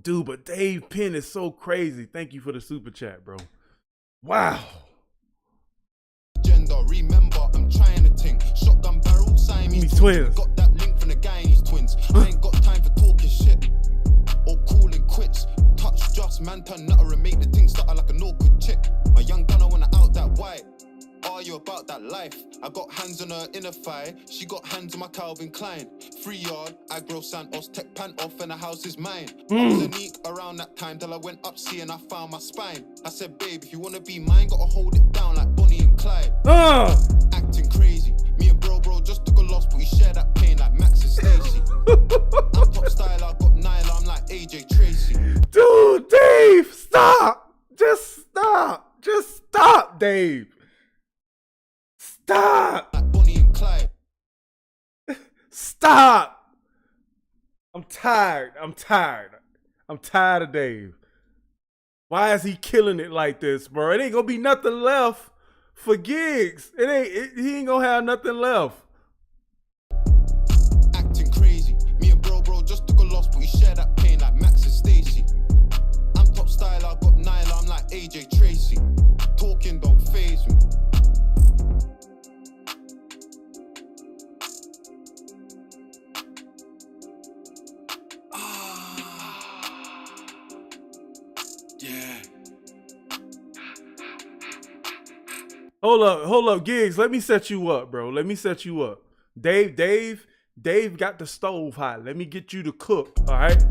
Dude, but Dave Penn is so crazy. Thank you for the super chat, bro. Wow. Gender, remember, I'm trying to think. Shotgun barrel, Siamese twins. Got that link from the guy and his twins. I ain't got time for talking shit or calling quits. Touch just man turn nutter and make the thing stutter like an awkward chick. My young gunner wanna out that white. Are you about that life? I got hands on her inner thigh. She got hands on my Calvin Klein. 3 yard, aggro Santos, tech pant off and the house is mine. I was a neek around that time till I went up see and I found my spine. I said, babe, if you wanna be mine, gotta hold it down like Bonnie and Clyde. Acting crazy. Me and bro just took a loss, but we share that pain like Max and Stacy. I'm top style, I got Nyla, I'm like AJ Tracy. Dude, Dave, stop. Just stop. Just stop, Dave. Stop. Like Bonnie and Clyde. Stop. I'm tired. I'm tired of Dave. Why is he killing it like this, bro? It ain't gonna be nothing left for gigs. He ain't gonna have nothing left. Acting crazy. Me and bro just took a loss, but we share that pain like Max and Stacy. I'm top style, I got Nyla, I'm like AJ Tracy. Talking don't faze me. Yeah. Hold up, Gigs. Let me set you up, bro. Let me set you up. Dave got the stove hot. Let me get you to cook, all right?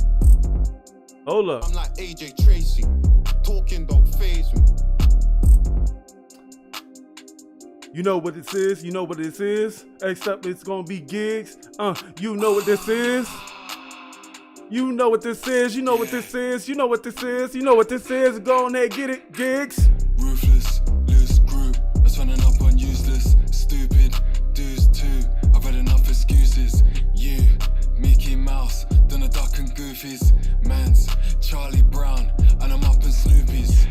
Hold up. I'm like AJ Tracy. Talking don't faze me. You know what this is? You know what this is? Except it's gonna be Gigs. You know what this is? You know what this is. You know what this is. You know what this is. You know what this is. Go on there, get it, Gigs. Ruthless, loose group that's running up on useless, stupid dudes too. I've had enough excuses. You, Mickey Mouse, Donald Duck and Goofies. Mans, Charlie Brown, and I'm up in Snoopy's.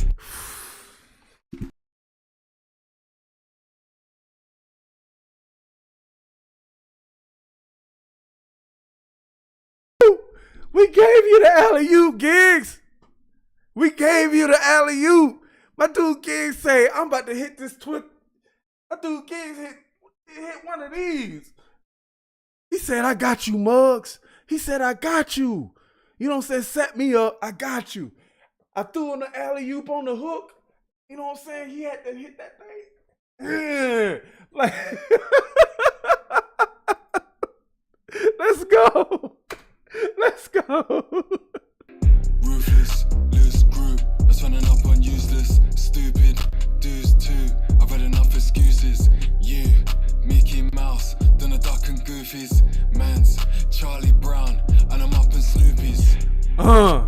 We gave you the alley-oop, Gigs. We gave you the alley-oop. My dude Gigs say, I'm about to hit this twit. My dude Gigs hit one of these. He said, I got you, Muggs. He said, I got you. You know what I'm saying? Set me up. I got you. I threw in the alley-oop on the hook. You know what I'm saying? He had to hit that thing. Yeah. Like, let's go. Let's go. Ruthless, loose group that's running up on useless, stupid dudes too. I've had enough excuses. You, Mickey Mouse, Donald Duck and Goofies. Mans, Charlie Brown, and I'm up in Snoopy's. A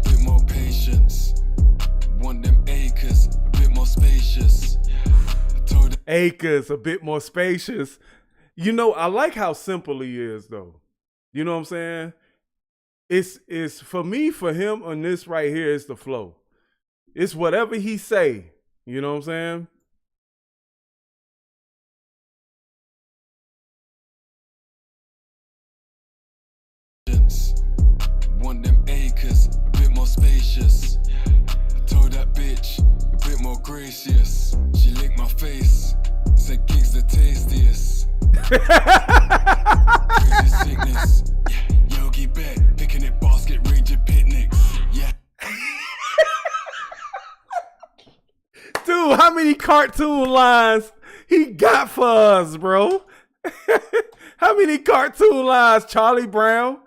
bit more patience. Want them acres, a bit more spacious. Acres, a bit more spacious. You know, I like how simple he is, though. You know what I'm saying? It's for me, for him on this right here is the flow. It's whatever he say. You know what I'm saying? Want them acres, a bit more spacious. I told that bitch, a bit more gracious. She licked my face, said Gigs the tastiest. Crazy sickness, yeah. Yogi Bear, picnic basket, ranger picnics, yeah. Dude, how many cartoon lines he got for us, bro? How many cartoon lines, Charlie Brown?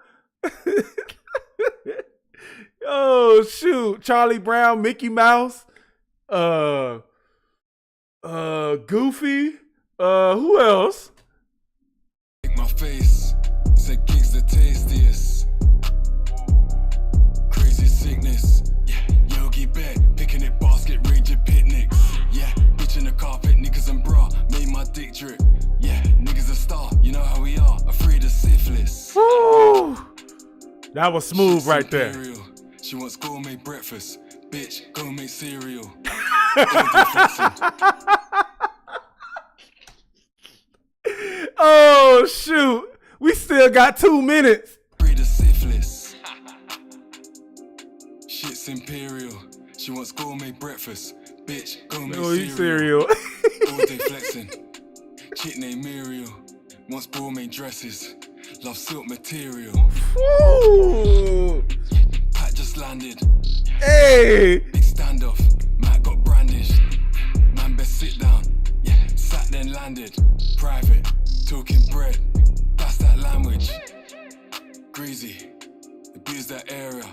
Oh shoot, Charlie Brown, Mickey Mouse, Goofy, who else? My face said gigs the tastiest. Crazy sickness, yeah. Yogi Bear picking it basket ranger picnics, yeah. Bitch in the carpet, niggas and bra made my dick drip, yeah. Niggas a star, you know how we are. Afraid of syphilis. Woo! That was smooth She's right there. imperial. She wants gourmet breakfast, bitch. Go make cereal. Oh shoot, we still got 2 minutes. Afraid of syphilis. Shit's imperial. She wants gourmet breakfast, bitch. Go make Oh, eat cereal. cereal. All day flexing. Chick named Muriel wants gourmet dresses. Love silk material. Woo! Pat just landed. Hey. Big standoff. Matt got brandished. Man best sit down. Yeah. Sat then landed. Private. Talking bread. That's that language. Greasy. Abuse that area.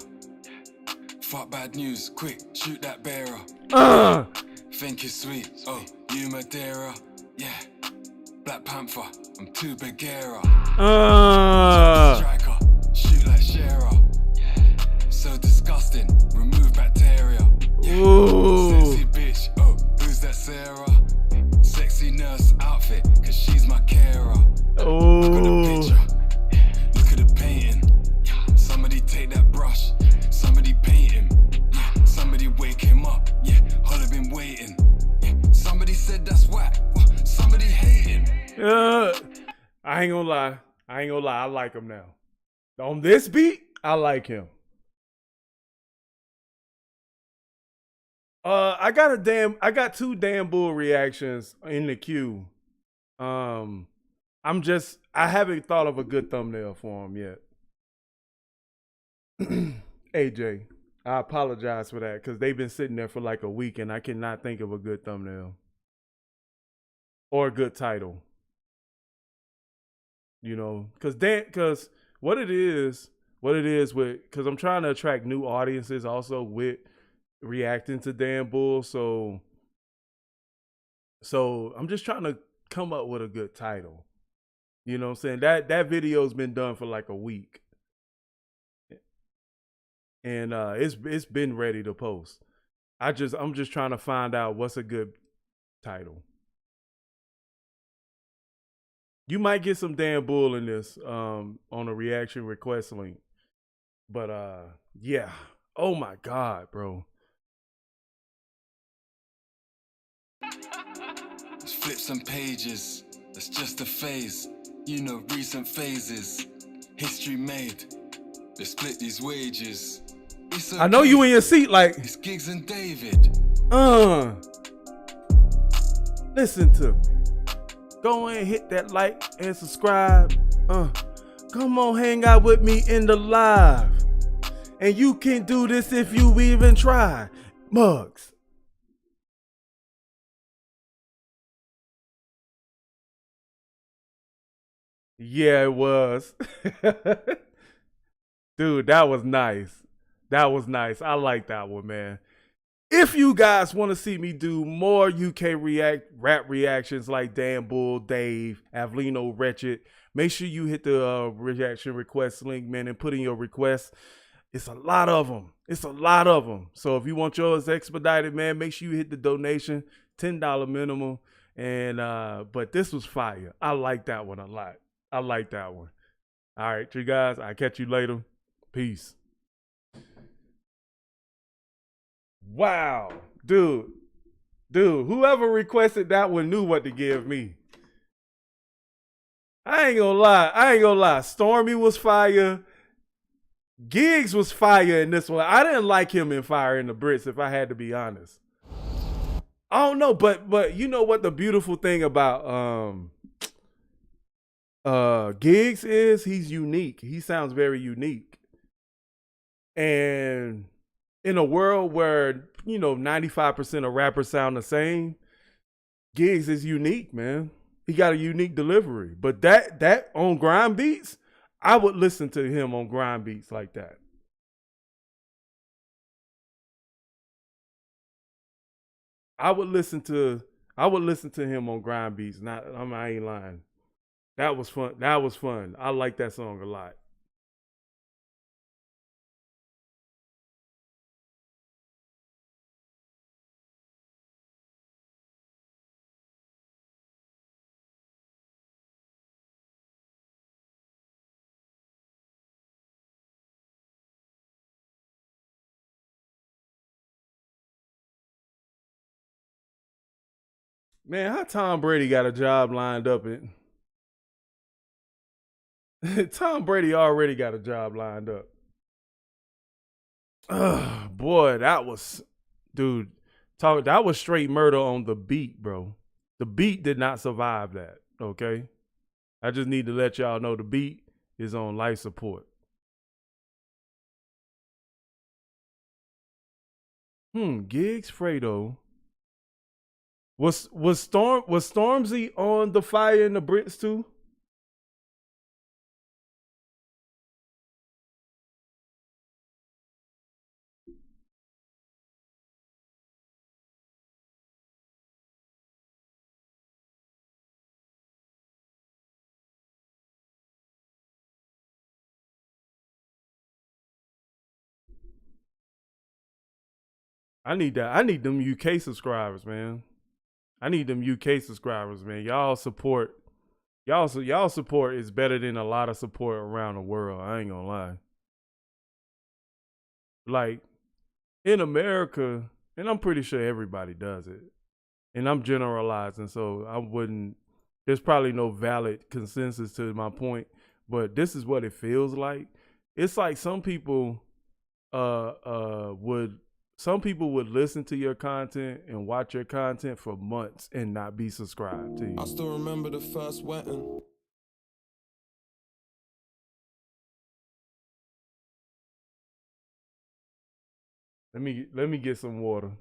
Fuck bad news. Quick. Shoot that bearer. Think it's sweet. Oh, you Madeira. Yeah. Black Panther. I'm too Bagheera. Striker. Shoot like Shearer. So disgusting. Remove bacteria. Yeah. Ooh. Sexy bitch. Oh, who's that Sarah? Sexy nurse outfit. Cause she's my carer. Look at the Oh. picture. Look at the painting. Somebody take that brush. Somebody paint him. Yeah. Somebody wake him up. Yeah. Holly been waiting. Yeah. Somebody said that's whack. Somebody hate him. I ain't gonna lie. I like him now. On this beat, I like him. I got 2 damn bull reactions in the queue. I haven't thought of a good thumbnail for him yet. AJ, I apologize for that because they've been sitting there for like a week and I cannot think of a good thumbnail or a good title. You know, because what it is with, because I'm trying to attract new audiences also with reacting to Dan Bull. So I'm just trying to come up with a good title. You know what I'm saying? That video's been done for like a week. And it's been ready to post. I'm just trying to find out what's a good title. You might get some Dan Bull in this on a reaction request link. But yeah. Oh my God, bro. Let's flip some pages. That's just a phase. You know, recent phases. History made. Let's split these wages. It's okay. I know you in your seat like It's Giggs and David. listen to me. Go and hit that like and subscribe. Come on, hang out with me in the live. And you can do this if you even try. Mugs. Yeah, it was. Dude, that was nice. That was nice. I like that one, man. If you guys want to see me do more UK rap reactions like Dan Bull, Dave, Avlino, Wretched, make sure you hit the reaction request link, man, and put in your requests. It's a lot of them. So if you want yours expedited, man, make sure you hit the donation, $10 minimum. And but this was fire. I like that one a lot. I like that one. All right, you guys. I'll catch you later. Peace. Wow, dude, whoever requested that one knew what to give me. I ain't gonna lie. Stormy was fire. Giggs was fire in this one. I didn't like him in Fire in the Brits, if I had to be honest. I don't know, but you know what the beautiful thing about Giggs is? He's unique. He sounds very unique. And in a world where, 95% of rappers sound the same, Giggs is unique, man. He got a unique delivery. But that on grind beats, I would listen to him on grind beats like that. I would listen to him on grind beats. I ain't lying. That was fun. That was fun. I like that song a lot. Man, how Tom Brady got a job lined up? Tom Brady already got a job lined up. Boy, that was, dude. That was straight murder on the beat, bro. The beat did not survive that. Okay, I just need to let y'all know the beat is on life support. Gigs Fredo. Was Stormzy on the Fire in the Brits too? I need that. I need them UK subscribers, man. I need them UK subscribers, man. Y'all support is better than a lot of support around the world. I ain't gonna lie. Like in America, and I'm pretty sure everybody does it. And I'm generalizing, so I wouldn't. There's probably no valid consensus to my point, but this is what it feels like. It's like some people would listen to your content and watch your content for months and not be subscribed to you. I still remember the first wetting. Let me get some water.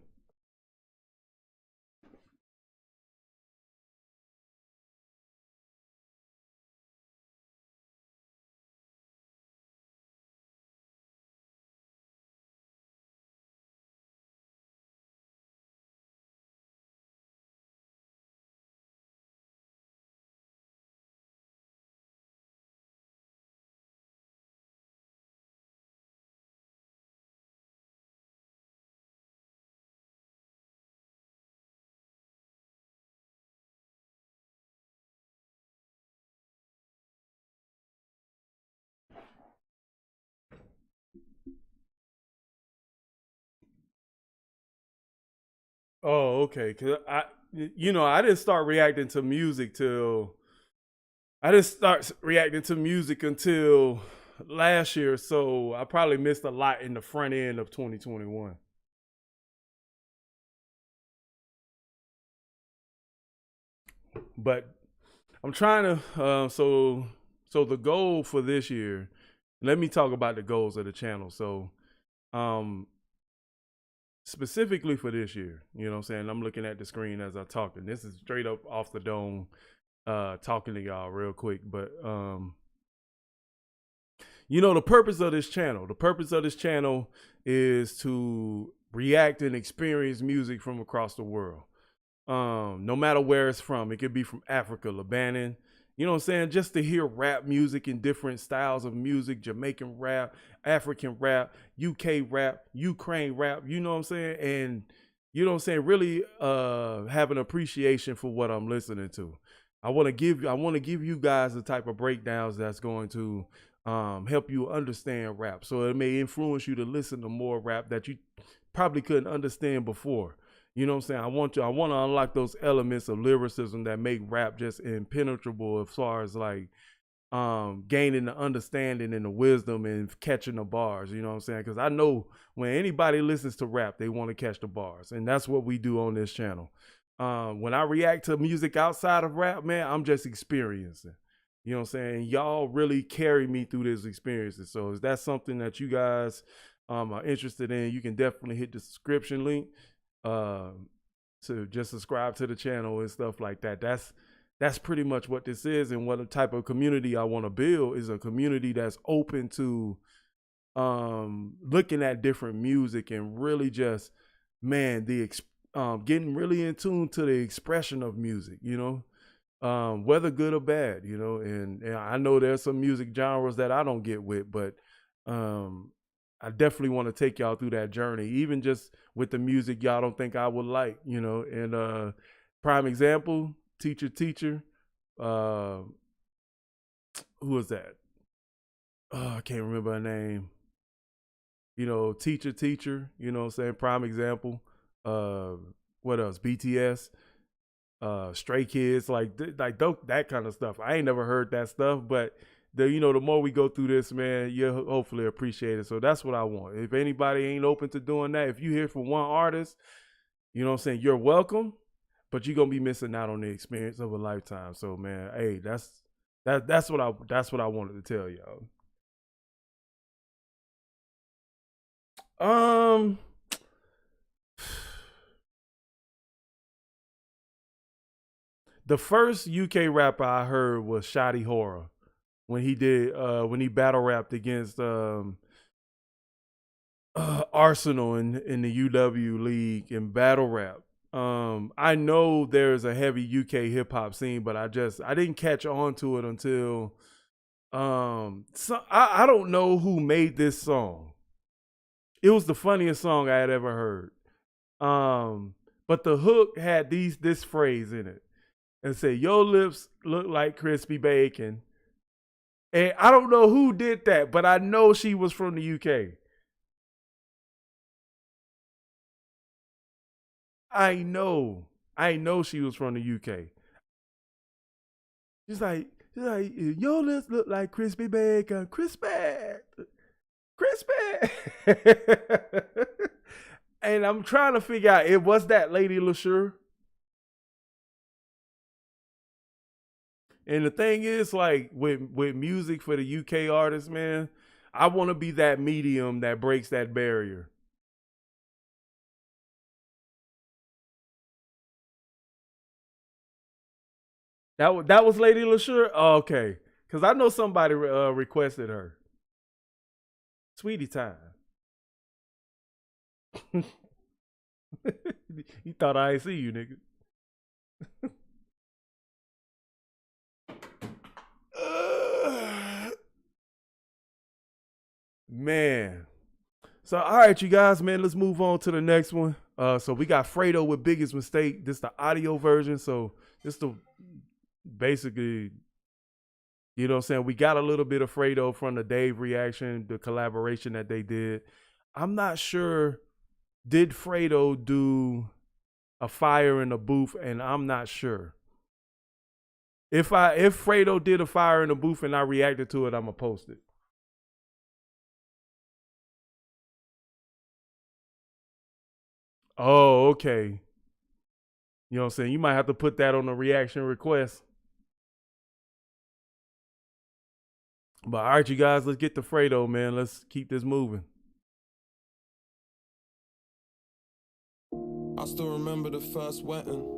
Oh, okay. Cause I didn't start reacting to music until last year. So I probably missed a lot in the front end of 2021. But I'm trying to, so the goal for this year, let me talk about the goals of the channel. So, specifically for this year, you know what I'm saying? I'm looking at the screen as I talk, and this is straight up off the dome, talking to y'all real quick. But, the purpose of this channel is to react and experience music from across the world. No matter where it's from. It could be from Africa, Lebanon, you know what I'm saying? Just to hear rap music in different styles of music, Jamaican rap, African rap, UK rap, Ukraine rap, you know what I'm saying? And you know what I'm saying, really have an appreciation for what I'm listening to. I want to give you guys the type of breakdowns that's going to help you understand rap. So it may influence you to listen to more rap that you probably couldn't understand before. You know what I'm saying? I want to unlock those elements of lyricism that make rap just impenetrable as far as like gaining the understanding and the wisdom and catching the bars, you know what I'm saying? Because I know when anybody listens to rap, they want to catch the bars. And that's what we do on this channel. When I react to music outside of rap, man, I'm just experiencing. You know what I'm saying? Y'all really carry me through these experiences. So if that's something that you guys are interested in, you can definitely hit the subscription link to just subscribe to the channel and stuff like that. That's pretty much what this is, and what type of community I want to build is a community that's open to looking at different music and really just, man, getting really in tune to the expression of music, you know, whether good or bad, you know, and I know there's some music genres that I don't get with, but I definitely want to take y'all through that journey, even just with the music y'all don't think I would like, you know. And prime example, Teacher. Who was that? Oh, I can't remember her name. You know, Teacher, you know what I'm saying? Prime example. What else? BTS, Stray Kids, like that kind of stuff. I ain't never heard that stuff, but the more we go through this, man, you'll hopefully appreciate it. So that's what I want. If anybody ain't open to doing that, if you hear from one artist, you know what I'm saying, you're welcome, but you're gonna be missing out on the experience of a lifetime. So man, hey, that's what I wanted to tell y'all. The first UK rapper I heard was Shoddy Horror when he battle rapped against Arsenal in the UW League in battle rap. I know there's a heavy UK hip hop scene, but I didn't catch on to it until I don't know who made this song. It was the funniest song I had ever heard. But the hook had this phrase in it. And say, your lips look like crispy bacon. And I don't know who did that, but I know she was from the UK. I know she was from the UK. She's like, your lips look like crispy bacon. Crispy. And I'm trying to figure out, it was that Lady LaSure. And the thing is, like, with music for the UK artists, man, I want to be that medium that breaks that barrier. That was Lady LaSure? Oh, okay. Because I know somebody requested her. Sweetie time. You thought I ain't see you, nigga. Man. So, all right, you guys, man, let's move on to the next one. So we got Fredo with Biggest Mistake. This is the audio version. So this the basically, you know what I'm saying? We got a little bit of Fredo from the Dave reaction, the collaboration that they did. I'm not sure, did Fredo do a fire in the booth? And I'm not sure. If Fredo did a fire in the booth and I reacted to it, I'm gonna post it. Oh, okay. You know what I'm saying? You might have to put that on the reaction request. But all right, you guys, let's get to Fredo, man. Let's keep this moving. I still remember the first wetting.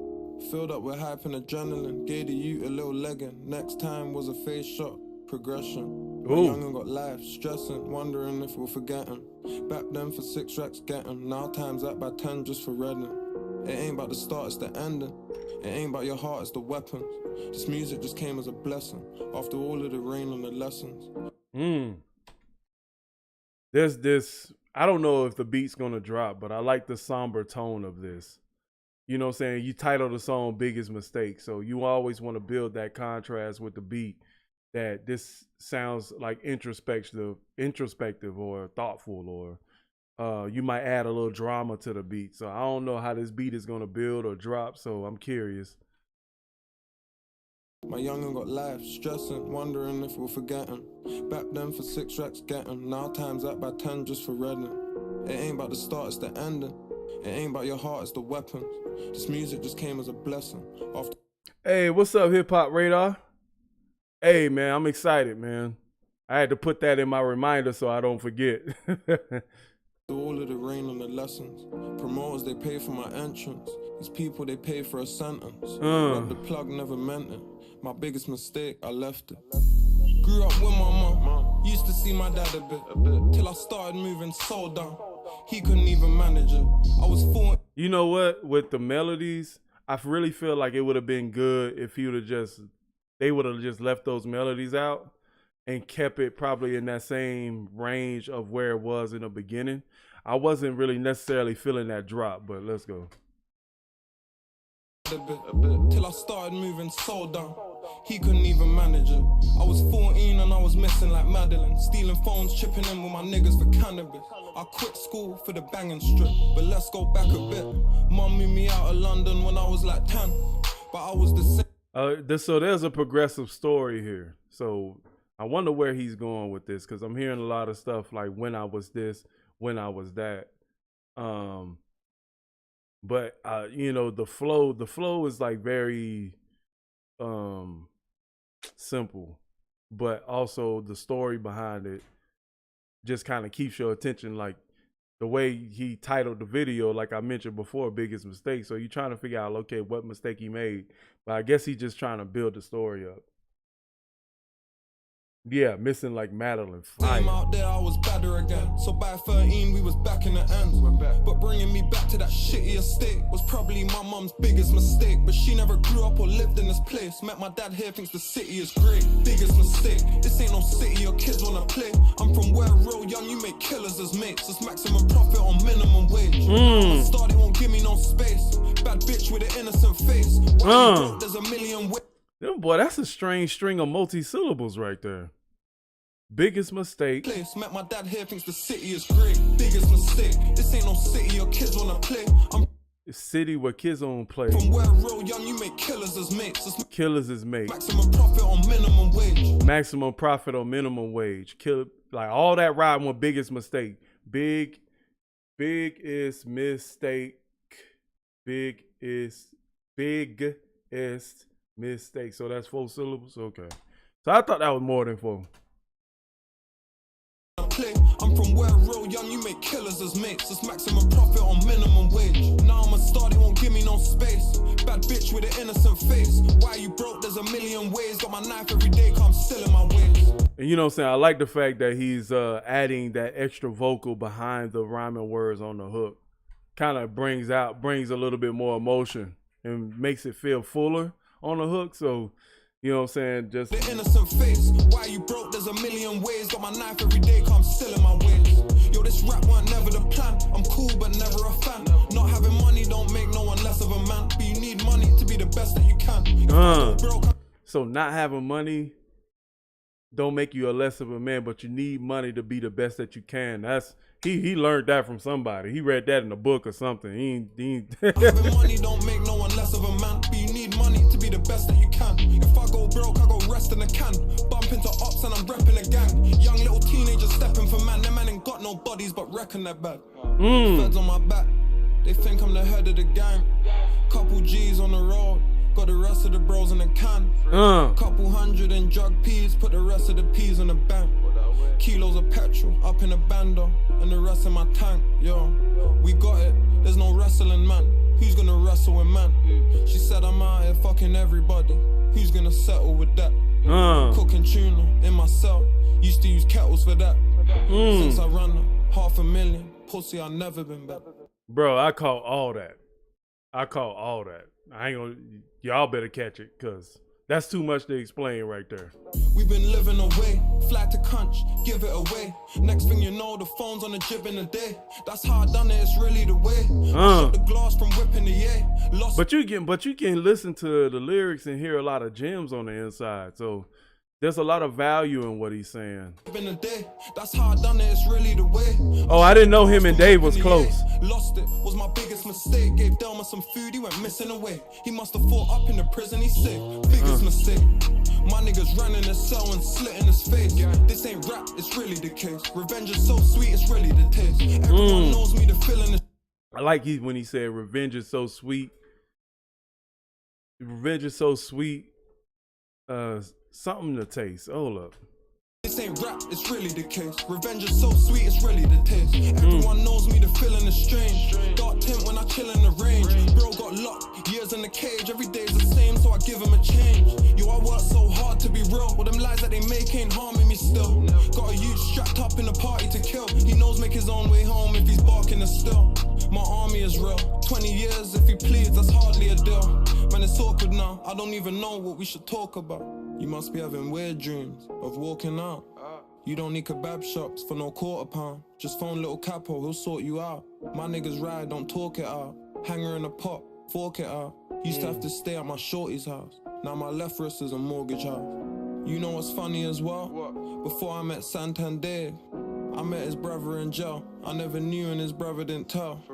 Filled up with hype and adrenaline. Gave the youth a little legging. Next time was a face shot. Progression. My youngin' got life. Stressing. Wondering if we're forgetting. Back then for 6 racks getting. Now times that by 10 just for reading. It ain't about the start, it's the ending. It ain't about your heart, it's the weapons. This music just came as a blessing. After all of the rain and the lessons. There's this, I don't know if the beat's gonna drop, but I like the somber tone of this. You know what I'm saying? You titled the song Biggest Mistake, so you always want to build that contrast with the beat, that this sounds like introspective or thoughtful, or you might add a little drama to the beat. So I don't know how this beat is gonna build or drop, so I'm curious. My youngin' got life, stressing, wondering if we're forgetting. Back then for 6 racks getting. Now times that by 10 just for reading. It ain't about the start, it's the ending. It ain't about your heart, it's the weapons. This music just came as a blessing. Hey, what's up, Hip Hop Radar? Hey, man, I'm excited, man. I had to put that in my reminder so I don't forget. All of the rain and the lessons. Promoters, they pay for my entrance. These people, they pay for a sentence. But the plug never meant it. My biggest mistake, I left it. Grew up with my mom. Used to see my dad a bit. Till I started moving so down. He couldn't even manage it. I was 4. You know what? With the melodies, I really feel like it would have been good if he would have they would have just left those melodies out and kept it probably in that same range of where it was in the beginning. I wasn't really necessarily feeling that drop, but let's go. A bit, till I started moving so down. He couldn't even manage it. I was 14 and I was missing like Madeline. Stealing phones, chipping in with my niggas for cannabis. I quit school for the banging strip, but let's go back a bit. Mum moved me out of London when I was like 10, but I was the same. So there's a progressive story here. So I wonder where he's going with this, because I'm hearing a lot of stuff like when I was this, when I was that. But you know, the flow is like very simple, but also the story behind it just kind of keeps your attention. Like the way he titled the video, like I mentioned before, biggest mistake. So you're trying to figure out, okay, what mistake he made. But I guess he's just trying to build the story up. Yeah, missing like Madeline. Time out there, I was better again. So by 13, we was back in the ends. But bringing me back to that shitty estate was probably my mum's biggest mistake. But she never grew up or lived in this place. Met my dad here, thinks the city is great. Biggest mistake. This ain't no city your kids wanna play. I'm from where real young, you make killers as mates. It's maximum profit on minimum wage. Started won't give me no space. Bad bitch with an innocent face. There's a million ways. Yeah, boy, that's a strange string of multi-syllables right there. Biggest mistake. Place. Met my dad here, thinks the city is great. Biggest mistake. This ain't no city your kids wanna play. I'm city where kids don't play. From where real young, you make killers as mates. Killers as mates. Maximum profit on minimum wage. Maximum profit on minimum wage. Kill, like all that riding with biggest mistake. Biggest mistake. Biggest mistake. So that's 4 syllables. Okay. So I thought that was more than 4. I'm from where real young, you make killers as mates. It's maximum profit on minimum wage. Now I'm a star, they won't give me no space. Bad bitch with an innocent face. Why you broke? There's a million ways. Got my knife every day, come still in my ways. And you know what I'm saying? I like the fact that he's adding that extra vocal behind the rhyming words on the hook. Kind of brings a little bit more emotion and makes it feel fuller on the hook. So, you know what I'm saying? Just the innocent face. Why you broke? There's a million ways. Got my knife every day, come still in my ways. Yo, this rap weren't never the plan. I'm cool, but never a fan. Not having money don't make no one less of a man. But you need money to be the best that you can. So not having money don't make you a less of a man, but you need money to be the best that you can. That's he learned that from somebody. He read that in a book or something. He having money don't make no one less of a man. But you need money to be the best that you can. If I go broke, I go rest in the can. Bump into ops and I'm repping a gang. Young little teenagers stepping for man. Them man ain't got no bodies but reckon they're bad. Feds on my back. They think I'm the head of the gang. Couple G's on the road. Got the rest of the bros in the can. Couple hundred in drug peas. Put the rest of the peas in the bank. Kilos of petrol up in a bando. And the rest in my tank. Yo, we got it. There's no wrestling, man. Who's gonna wrestle with man? She said I'm out here fucking everybody. Who's gonna settle with that? Cooking tuna in my cell. Used to use kettles for that. Since I ran up 500,000. Pussy, I've never been back. Bro, I caught all that. I ain't gonna, y'all better catch it, cause that's too much to explain right there. We've been living away, fly to Conch, give it away. Next thing you know, the phone's on the jib in a day. That's how I done it, it's really the way. I shot the glass from whipping the Lost. But you can listen to the lyrics and hear a lot of gems on the inside. So there's a lot of value in what he's saying. That's how I done it, it's really the way. Oh, I didn't know him and Dave was close. Lost it, was my biggest mistake. Gave Delma some food, he went missing away. He must have fought up in the prison, he's sick. Biggest mistake. My niggas ran in his cell and slit in his face. This ain't rap, it's really the case. Revenge is so sweet, it's really the taste. Everyone knows me, the feeling is. I like when he said revenge is so sweet. Revenge is so sweet. Something to taste. Hold up. This ain't rap, it's really the case. Revenge is so sweet, it's really the taste. Everyone knows me, the feeling is strange. Dark tint when I chill in the range. Bro got locked, years in the cage. Every day's the same, so I give him a change. Yo, I work so hard to be real. All them lies that they make ain't harming me. me still. Got a youth strapped up in a party to kill. He knows make his own way home if he's barking a still. My army is real. 20 years if he pleads, that's hardly a deal. Man, it's awkward now. I don't even know what we should talk about. You must be having weird dreams of walking out. You don't need kebab shops for no quarter pound. Just phone little Capo, he'll sort you out. My niggas ride, don't talk it out. Hanger in a pot, fork it out. Used to have to stay at my shorty's house. Now my left wrist is a mortgage house. You know what's funny as well? What? Before I met Santander, I met his brother in jail. I never knew and his brother didn't tell.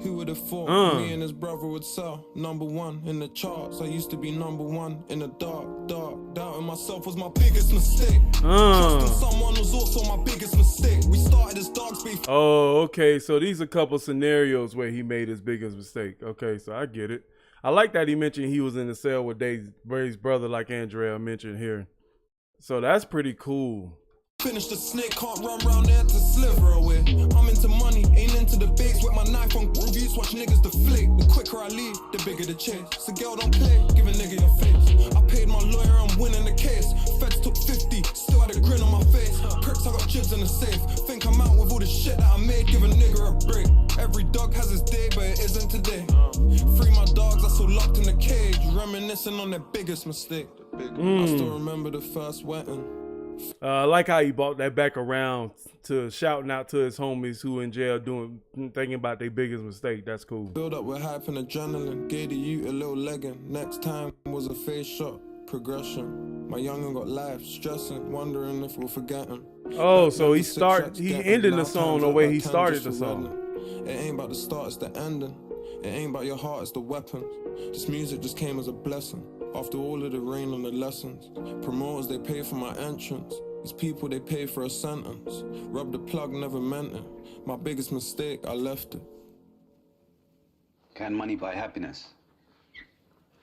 Who would have thought me and his brother would sell? #1 in the charts. I used to be #1 in the dark. Doubting myself was my biggest mistake. Trusting someone was also my biggest mistake. We started as dogs beef. Oh, okay. So these are a couple scenarios where he made his biggest mistake. Okay, so I get it. I like that he mentioned he was in the cell with Dave's brother, like Andrea mentioned here. So that's pretty cool. Finish the snake, can't run round there to sliver away. I'm into money, ain't into the base. With my knife on reviews, watch niggas deflate. The quicker I leave, the bigger the chase. So girl, don't play, give a nigga your face. I paid my lawyer, I'm winning the case. Feds took 50, still had a grin on my face. Perks, I got jibs in the safe. Think I'm out with all the shit that I made, give a nigga a break. Every dog has his day, but it isn't today. Free my dogs, I still locked in the cage. Reminiscing on their biggest mistake. I still remember the first wetting. I like how he brought that back around to shouting out to his homies who in jail thinking about their biggest mistake. That's cool. Build up with hype and adrenaline. Gave the youth a little legging. Next time was a face shot. Progression. My youngin' got life. Stressing. Wondering if we'll forget him. Oh, so he ended the song the way he started the song. It ain't about the start, it's the ending. It ain't about your heart, it's the weapons. This music just came as a blessing. After all of the rain and the lessons, promoters, they pay for my entrance. These people, they pay for a sentence. Rub the plug, never meant it. My biggest mistake, I left it. Can money buy happiness?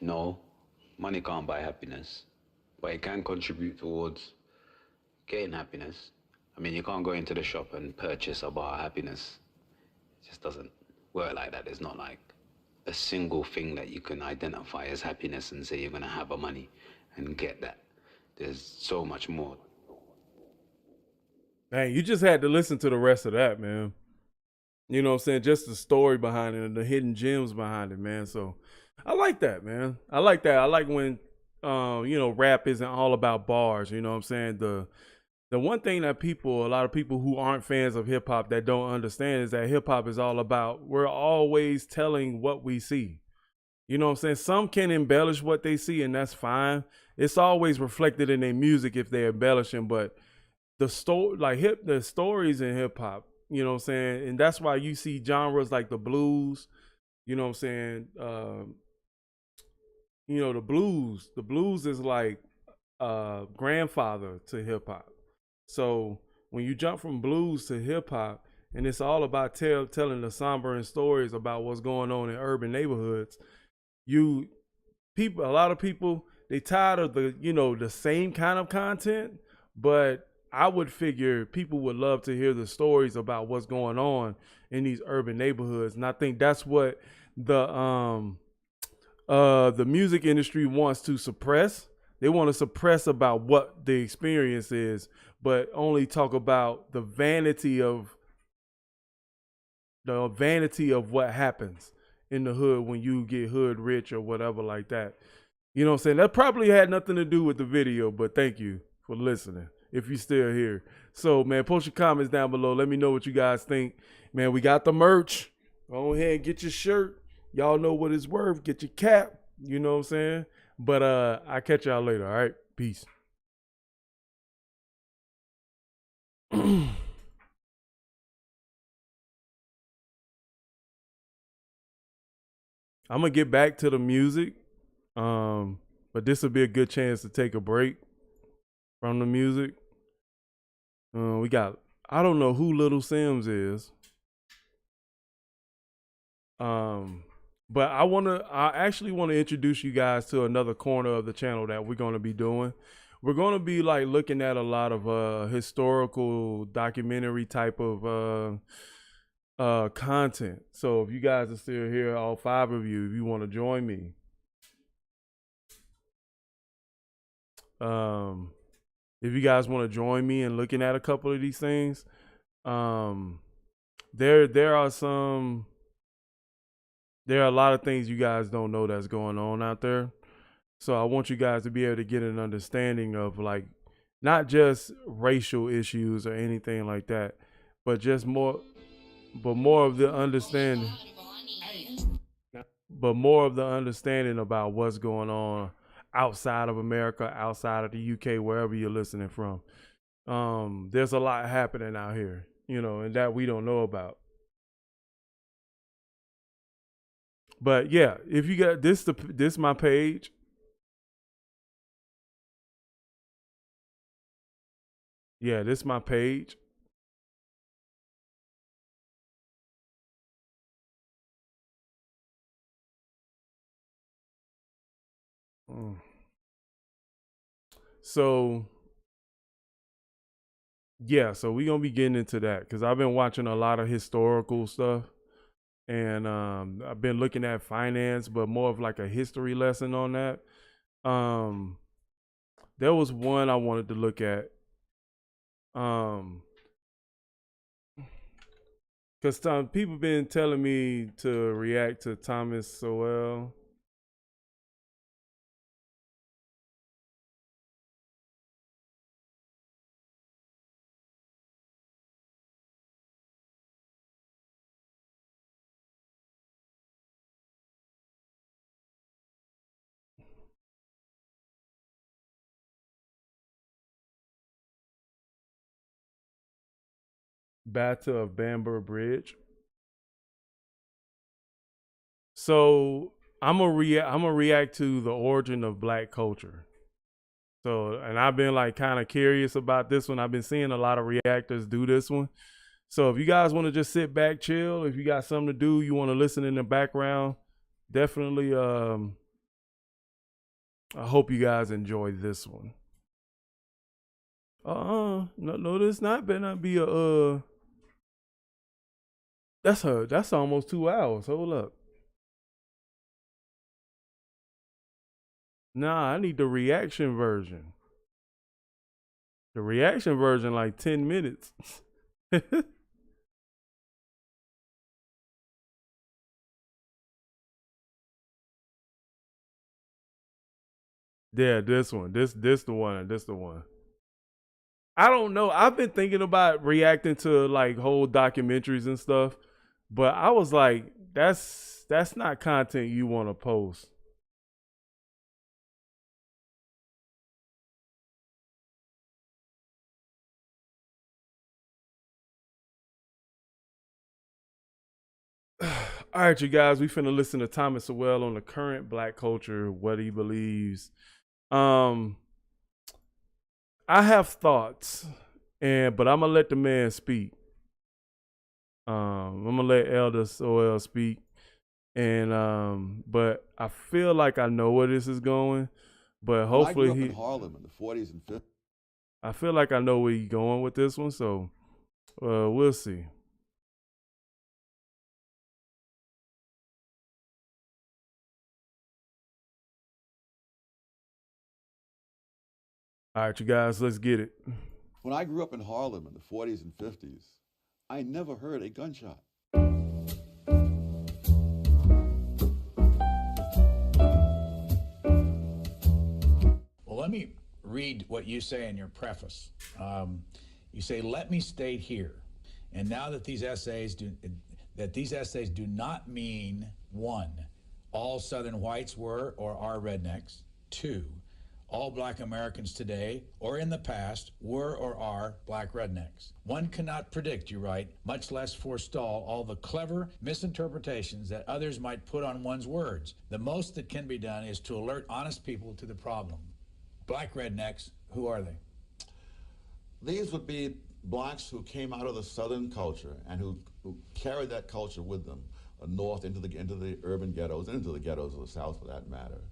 No, money can't buy happiness. But it can contribute towards getting happiness. I mean, you can't go into the shop and purchase a bar of happiness. It just doesn't work like that. It's not like a single thing that you can identify as happiness and say you're gonna have a money and get that. There's so much more. Man, you just had to listen to the rest of that, man. You know what I'm saying? Just the story behind it and the hidden gems behind it, man. So I like that, man. I like that. I like when, rap isn't all about bars. You know what I'm saying? The one thing that a lot of people who aren't fans of hip hop that don't understand is that hip hop is all about, we're always telling what we see. You know what I'm saying? Some can embellish what they see, and that's fine. It's always reflected in their music if they're embellishing, but the stories in hip hop, you know what I'm saying? And that's why you see genres like the blues, you know what I'm saying? The blues is like grandfather to hip hop. So when you jump from blues to hip hop, and it's all about telling the sombering stories about what's going on in urban neighborhoods, a lot of people, they tired of the same kind of content, but I would figure people would love to hear the stories about what's going on in these urban neighborhoods. And I think that's what the music industry wants to suppress. They want to suppress about what the experience is, but only talk about the vanity of what happens in the hood when you get hood rich or whatever like that. You know what I'm saying? That probably had nothing to do with the video, but thank you for listening if you're still here. So, man, post your comments down below. Let me know what you guys think. Man, we got the merch. Go ahead and get your shirt. Y'all know what it's worth. Get your cap. You know what I'm saying? But I'll catch y'all later. All right? Peace. I'm going to get back to the music. But this will be a good chance to take a break from the music. We got, I don't know who Little Sims is. But I actually want to introduce you guys to another corner of the channel that we're going to be doing. We're going to be like looking at a lot of historical documentary type of content. So if you guys are still here, all 5 of you, if you want to join me, if you guys want to join me in looking at a couple of these things, there are a lot of things you guys don't know that's going on out there. So I want you guys to be able to get an understanding of like not just racial issues or anything like that, but just more of the understanding. But more of the understanding about what's going on outside of America, outside of the UK, wherever you're listening from. There's a lot happening out here, you know, and that we don't know about. But yeah, if you got this my page. Yeah, this is my page. So yeah, so we're gonna be getting into that because I've been watching a lot of historical stuff, and I've been looking at finance, but more of like a history lesson on that. There was one I wanted to look at. Because people been telling me to react to Thomas Sowell. Battle of Bamber Bridge. So I'm gonna react to the origin of black culture. So, and I've been like kind of curious about this one. I've been seeing a lot of reactors do this one. So if you guys want to just sit back, chill, if you got something to do, you want to listen in the background, definitely I hope you guys enjoy this one. No, this better not be a that's almost 2 hours. Hold up. Nah, I need the reaction version. The reaction version like 10 minutes. Yeah, this one. This the one. This the one. I don't know. I've been thinking about reacting to like whole documentaries and stuff, but I was like, that's not content you want to post. All right, you guys, we finna listen to Thomas Sowell on the current black culture, what he believes. I have thoughts, but I'm gonna let the man speak. I'm gonna let Elder Sowell speak, and but I feel like I know where this is going, but hopefully I grew up in Harlem in the 40s and 50s. I feel like I know where he's going with this one, so we'll see. All right, you guys, let's get it. When I grew up in Harlem in the 40s and 50s, I never heard a gunshot. Well, let me read what you say in your preface. You say, "Let me state here, and now that these essays do not mean, 1, all Southern whites were or are rednecks; 2, all black Americans today or in the past were or are black rednecks. One cannot predict," you write, "much less forestall all the clever misinterpretations that others might put on one's words. The most that can be done is to alert honest people to the problem." Black rednecks, who are they? These would be blacks who came out of the Southern culture and who carried that culture with them north into the urban ghettos, and into the ghettos of the South for that matter.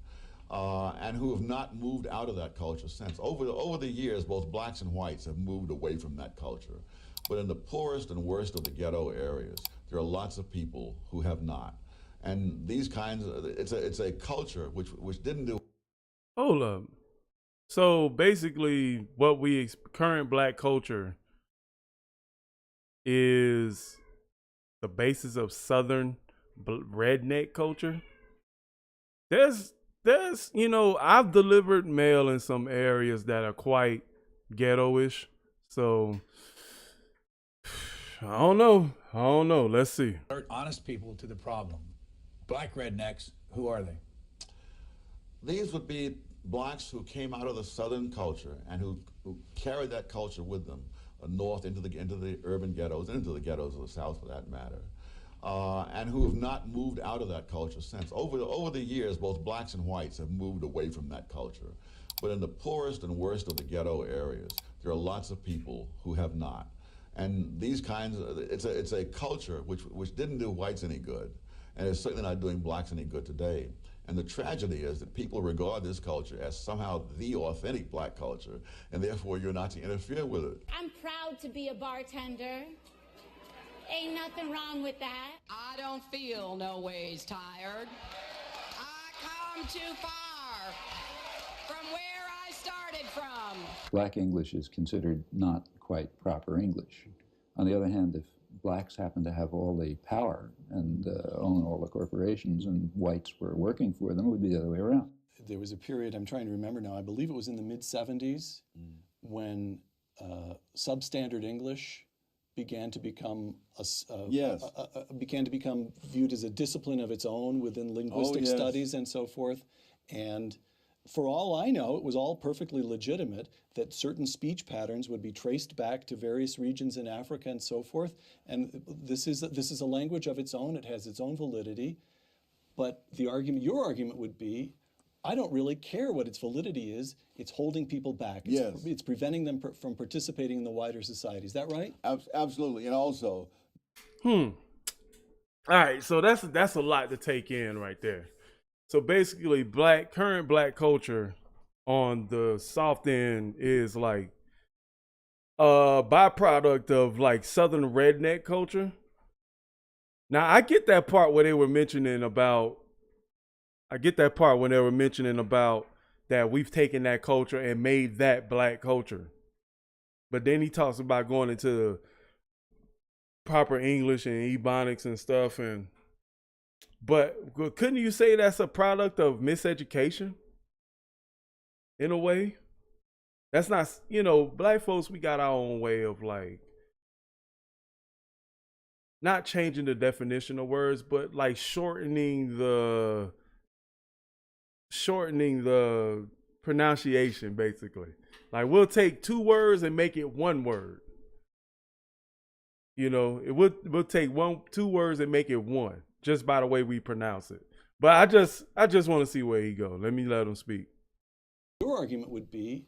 And who have not moved out of that culture since. Over the years, both blacks and whites have moved away from that culture. But in the poorest and worst of the ghetto areas, there are lots of people who have not. And these kinds of, it's a culture which didn't do. Hold up. So basically, what current black culture is the basis of Southern redneck culture. There's, I've delivered mail in some areas that are quite ghetto-ish. So I don't know. Let's see. Honest people to the problem. Black rednecks, who are they? These would be blacks who came out of the Southern culture and who carried that culture with them north into the urban ghettos, and into the ghettos of the South for that matter, and who have not moved out of that culture since. Over the years, both blacks and whites have moved away from that culture. But in the poorest and worst of the ghetto areas, there are lots of people who have not. And these kinds of, it's a culture which didn't do whites any good, and it's certainly not doing blacks any good today. And the tragedy is that people regard this culture as somehow the authentic black culture, and therefore you're not to interfere with it. I'm proud to be a bartender. Ain't nothing wrong with that. I don't feel no ways tired. I come too far from where I started from. Black English is considered not quite proper English. On the other hand, if blacks happen to have all the power and own all the corporations and whites were working for them, it would be the other way around. There was a period, I'm trying to remember now, I believe it was in the mid-70s when substandard English began to become viewed as a discipline of its own within linguistic studies and so forth. And for all I know, it was all perfectly legitimate that certain speech patterns would be traced back to various regions in Africa and so forth. And this is a language of its own. It has its own validity. But your argument would be, I don't really care what its validity is. It's holding people back. It's preventing them from participating in the wider society. Is that right? Absolutely. And also, All right, so that's a lot to take in right there. So basically, current black culture on the soft end is like a byproduct of like Southern redneck culture. Now I get that part where they were mentioning about. I get that part when they were mentioning about that we've taken that culture and made that black culture. But then he talks about going into proper English and Ebonics and stuff, but couldn't you say that's a product of miseducation? In a way? That's not, black folks, we got our own way of like, not changing the definition of words, but like shortening the pronunciation, basically. Like we'll take two words and make it one word. We'll take two words and make it one, just by the way we pronounce it. But I just want to see where he goes. Let him speak. Your argument would be,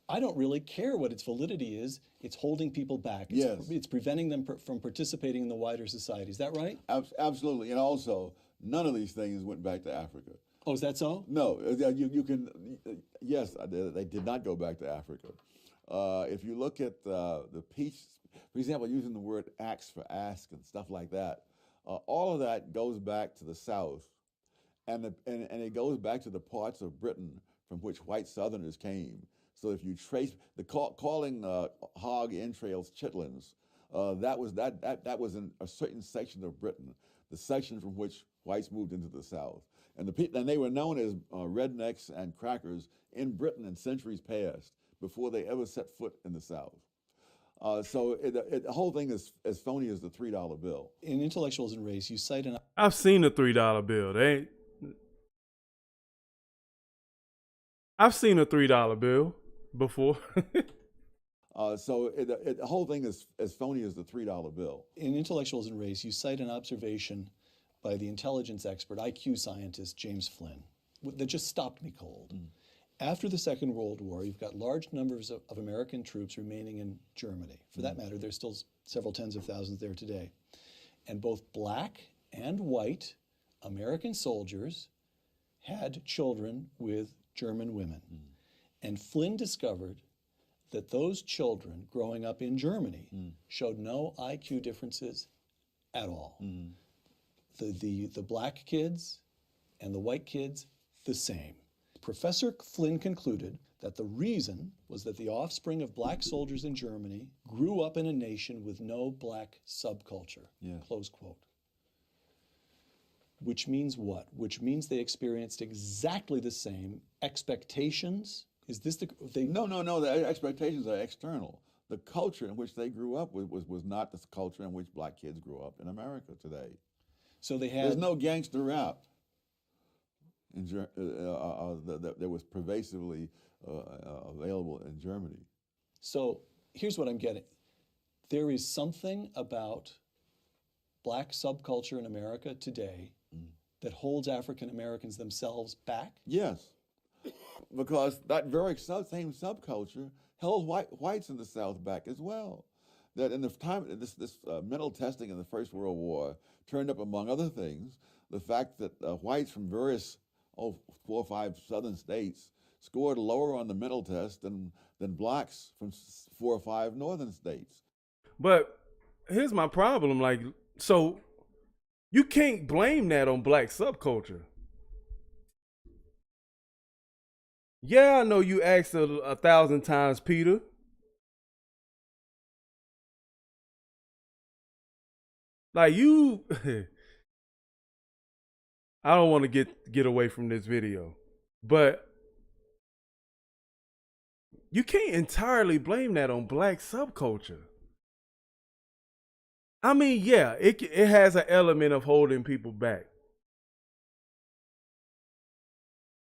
I don't really care what its validity is. It's holding people back. It's preventing them from participating in the wider society. Is that right? Absolutely. And also, none of these things went back to Africa. Oh, is that so? No, you can. Yes, they did not go back to Africa. If you look at the peach, for example, using the word axe for ask and stuff like that, all of that goes back to the South, and it goes back to the parts of Britain from which white Southerners came. So if you trace calling hog entrails chitlins, that was in a certain section of Britain, the section from which whites moved into the South. And they were known as rednecks and crackers in Britain in centuries past, before they ever set foot in the South. So the whole thing is as phony as the $3 bill. In Intellectuals and Race, you cite an... I've seen the $3 bill. I've seen a $3 bill before. So the whole thing is as phony as the $3 bill. In Intellectuals and Race, you cite an observation by the intelligence expert, IQ scientist James Flynn, that just stopped me cold. After the Second World War, you've got large numbers of American troops remaining in Germany. For that matter, there's still several tens of thousands there today. And both black and white American soldiers had children with German women. And Flynn discovered that those children growing up in Germany showed no IQ differences at all. The black kids and the white kids, the same. Professor Flynn concluded that the reason was that the offspring of black soldiers in Germany grew up in a nation with no black subculture, close quote. Which means what? Which means they experienced exactly the same expectations. Is this the... No, the expectations are external. The culture in which they grew up was not the culture in which black kids grew up in America today. So they had... There's no gangster rap that was pervasively available in Germany. So here's what I'm getting. There is something about black subculture in America today that holds African Americans themselves back? Yes, because that very same subculture held whites in the South back as well. That in the time, this mental testing in the First World War turned up, among other things, the fact that whites from various 4 or 5 southern states scored lower on the mental test than blacks from 4 or 5 northern states. But here's my problem, like, so you can't blame that on black subculture. Yeah, I know you asked 1,000 times, Peter. Like you, I don't want to get away from this video, but you can't entirely blame that on black subculture. I mean, yeah, it has an element of holding people back.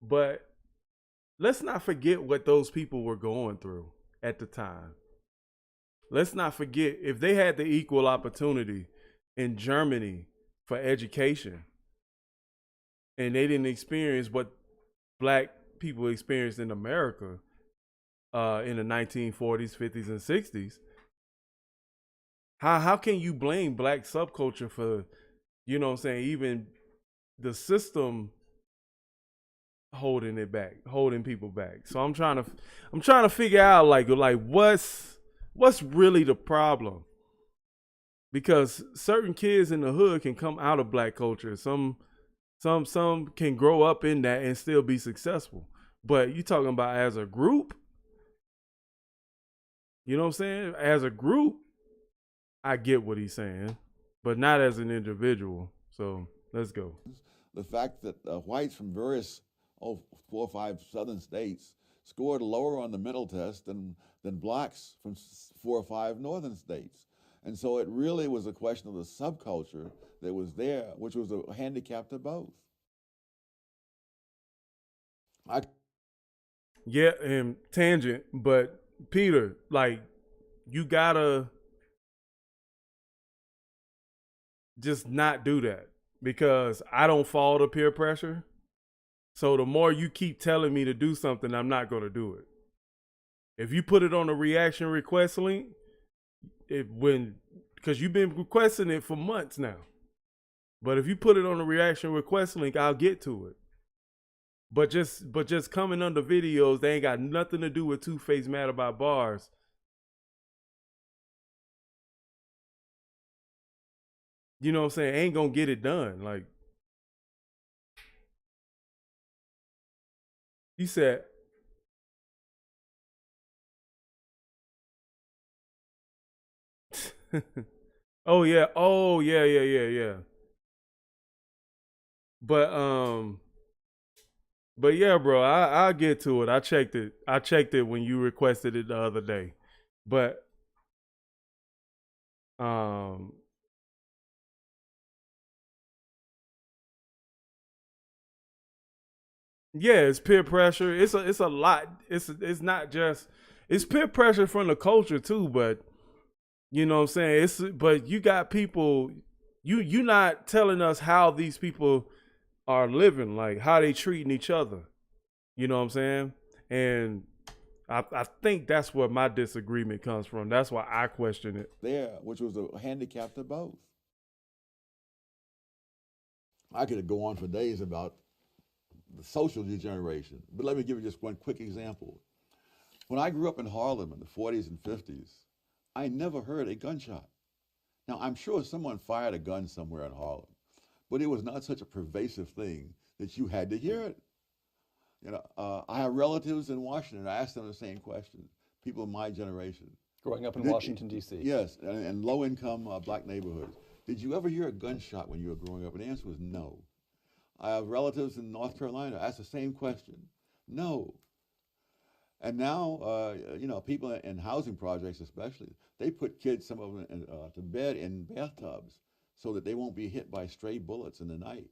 But let's not forget what those people were going through at the time. Let's not forget, if they had the equal opportunity in Germany for education and they didn't experience what black people experienced in America in the 1940s, 50s, and 60s, how can you blame black subculture for, you know what I'm saying, even the system holding it back, holding people back? So I'm trying to figure out like what's really the problem? Because certain kids in the hood can come out of black culture. Some can grow up in that and still be successful. But you talking about as a group? You know what I'm saying? As a group, I get what he's saying, but not as an individual. So let's go. The fact that whites from various 4 or 5 southern states scored lower on the mental test than blacks from 4 or 5 northern states. And so it really was a question of the subculture that was there, which was a handicap to both. Yeah, and tangent, but Peter, like, you gotta just not do that, because I don't fall to peer pressure. So the more you keep telling me to do something, I'm not gonna do it. If you put it on a reaction request link, because you've been requesting it for months now. But if you put it on a reaction request link, I'll get to it. But just coming under videos, they ain't got nothing to do with Two-Face Mad About Bars. You know what I'm saying? Ain't gonna get it done. Like, he said, oh yeah, yeah. But yeah, bro, I'll get to it. I checked it when you requested it the other day. But yeah, it's peer pressure. It's a lot. It's not just, it's peer pressure from the culture too, but you know what I'm saying? But you got people, you not telling us how these people are living, like how they treating each other. You know what I'm saying? And I think that's where my disagreement comes from. That's why I question it. There, which was a handicap to both. I could go on for days about the social degeneration, but let me give you just one quick example. When I grew up in Harlem in the 40s and 50s, I never heard a gunshot. Now, I'm sure someone fired a gun somewhere in Harlem, but it was not such a pervasive thing that you had to hear it. You know, I have relatives in Washington. I asked them the same question. People in my generation. Growing up in Washington, D.C. Yes, and low-income black neighborhoods. Did you ever hear a gunshot when you were growing up? And the answer was no. I have relatives in North Carolina. I asked the same question. No. And now, you know, people in housing projects especially, they put kids, some of them, to bed in bathtubs so that they won't be hit by stray bullets in the night.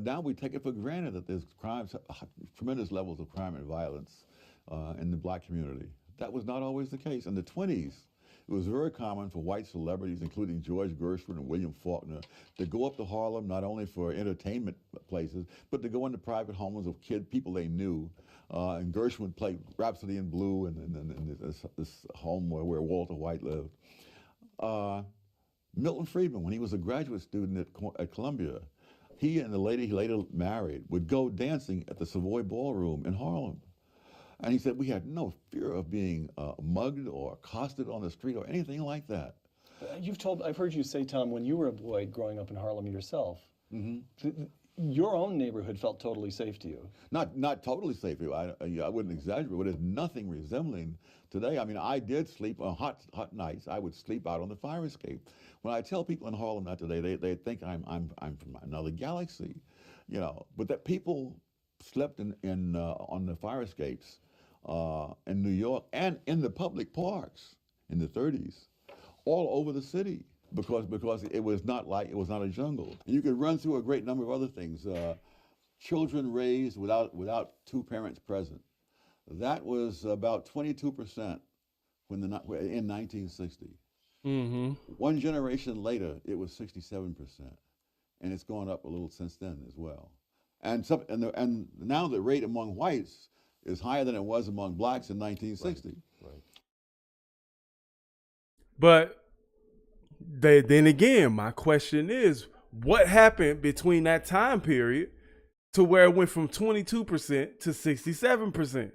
Now we take it for granted that there's crimes, tremendous levels of crime and violence in the black community. That was not always the case. In the 20s, it was very common for white celebrities, including George Gershwin and William Faulkner, to go up to Harlem not only for entertainment places, but to go into private homes of people they knew. And Gershwin played Rhapsody in Blue in this home where Walter White lived. Milton Friedman, when he was a graduate student at Columbia, he and the lady he later married would go dancing at the Savoy Ballroom in Harlem. And he said, we had no fear of being mugged or accosted on the street or anything like that. I've heard you say, Tom, when you were a boy growing up in Harlem yourself, your own neighborhood felt totally safe to you. Not totally safe. I wouldn't exaggerate, but there's nothing resembling today. I mean, I did sleep on hot nights. I would sleep out on the fire escape. When I tell people in Harlem that today, they think I'm from another galaxy, you know. But that people slept on the fire escapes in New York and in the public parks in the 30s, all over the city, because it was not a jungle. And you could run through a great number of other things. Children raised without two parents present. That was about 22% in 1960. Mm-hmm. One generation later, it was 67%, and it's gone up a little since then as well. And now the rate among whites is higher than it was among blacks in 1960. Right. But then again, my question is, what happened between that time period to where it went from 22% to 67%?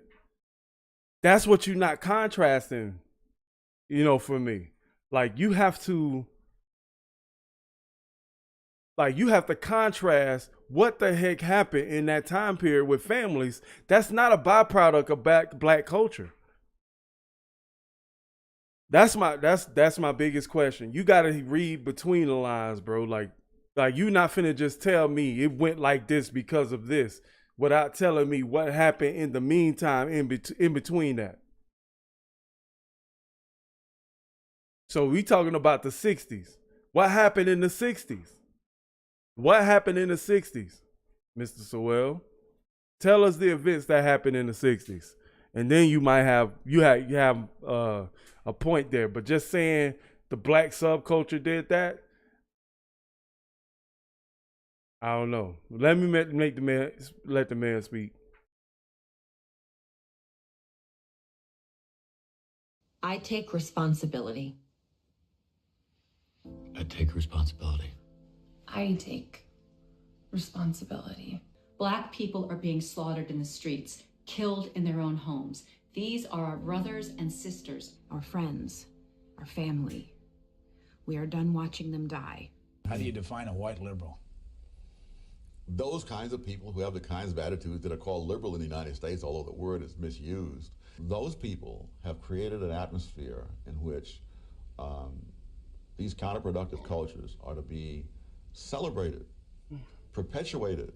That's what you're not contrasting, you know, for me. Like, you have to contrast what the heck happened in that time period with families. That's not a byproduct of black culture. That's my biggest question. You got to read between the lines, bro. Like you not finna just tell me it went like this because of this without telling me what happened in the meantime in between that. So we talking about the 60s. What happened in the 60s? What happened in the 60s, Mr. Sowell? Tell us the events that happened in the 60s. And then you might have a point there. But just saying the black subculture did that, I don't know. Let me let the man speak. I take responsibility. I take responsibility. I take responsibility. Black people are being slaughtered in the streets, killed in their own homes. These are our brothers and sisters. Our friends, our family. We are done watching them die. How do you define a white liberal? Those kinds of people who have the kinds of attitudes that are called liberal in the United States, although the word is misused, those people have created an atmosphere in which these counterproductive cultures are to be celebrated, perpetuated,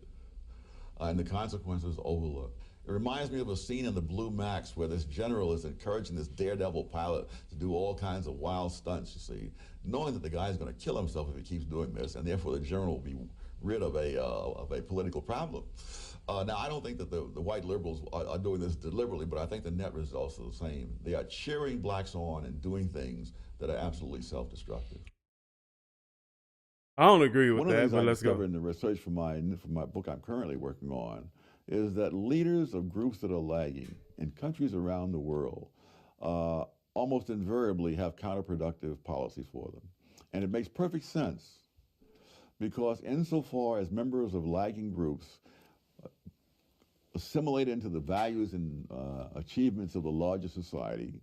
and the consequences overlooked. It reminds me of a scene in the Blue Max where this general is encouraging this daredevil pilot to do all kinds of wild stunts, you see, knowing that the guy's going to kill himself if he keeps doing this, and therefore the general will be rid of a political problem. Now, I don't think that the white liberals are doing this deliberately, but I think the net results are the same. They are cheering blacks on and doing things that are absolutely self-destructive. I don't agree with One that, of the but things I let's go. discovered in the research for my book I'm currently working on is that leaders of groups that are lagging in countries around the world almost invariably have counterproductive policies for them. And it makes perfect sense because insofar as members of lagging groups assimilate into the values and achievements of the larger society,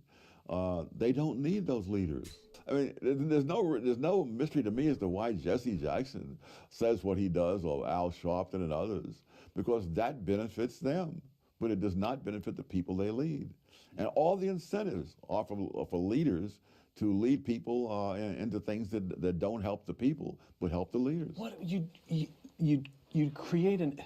they don't need those leaders. I mean, there's no mystery to me as to why Jesse Jackson says what he does, or Al Sharpton and others, because that benefits them. but it does not benefit the people they lead. And all the incentives are for leaders to lead people into things that don't help the people, but help the leaders. What you create an.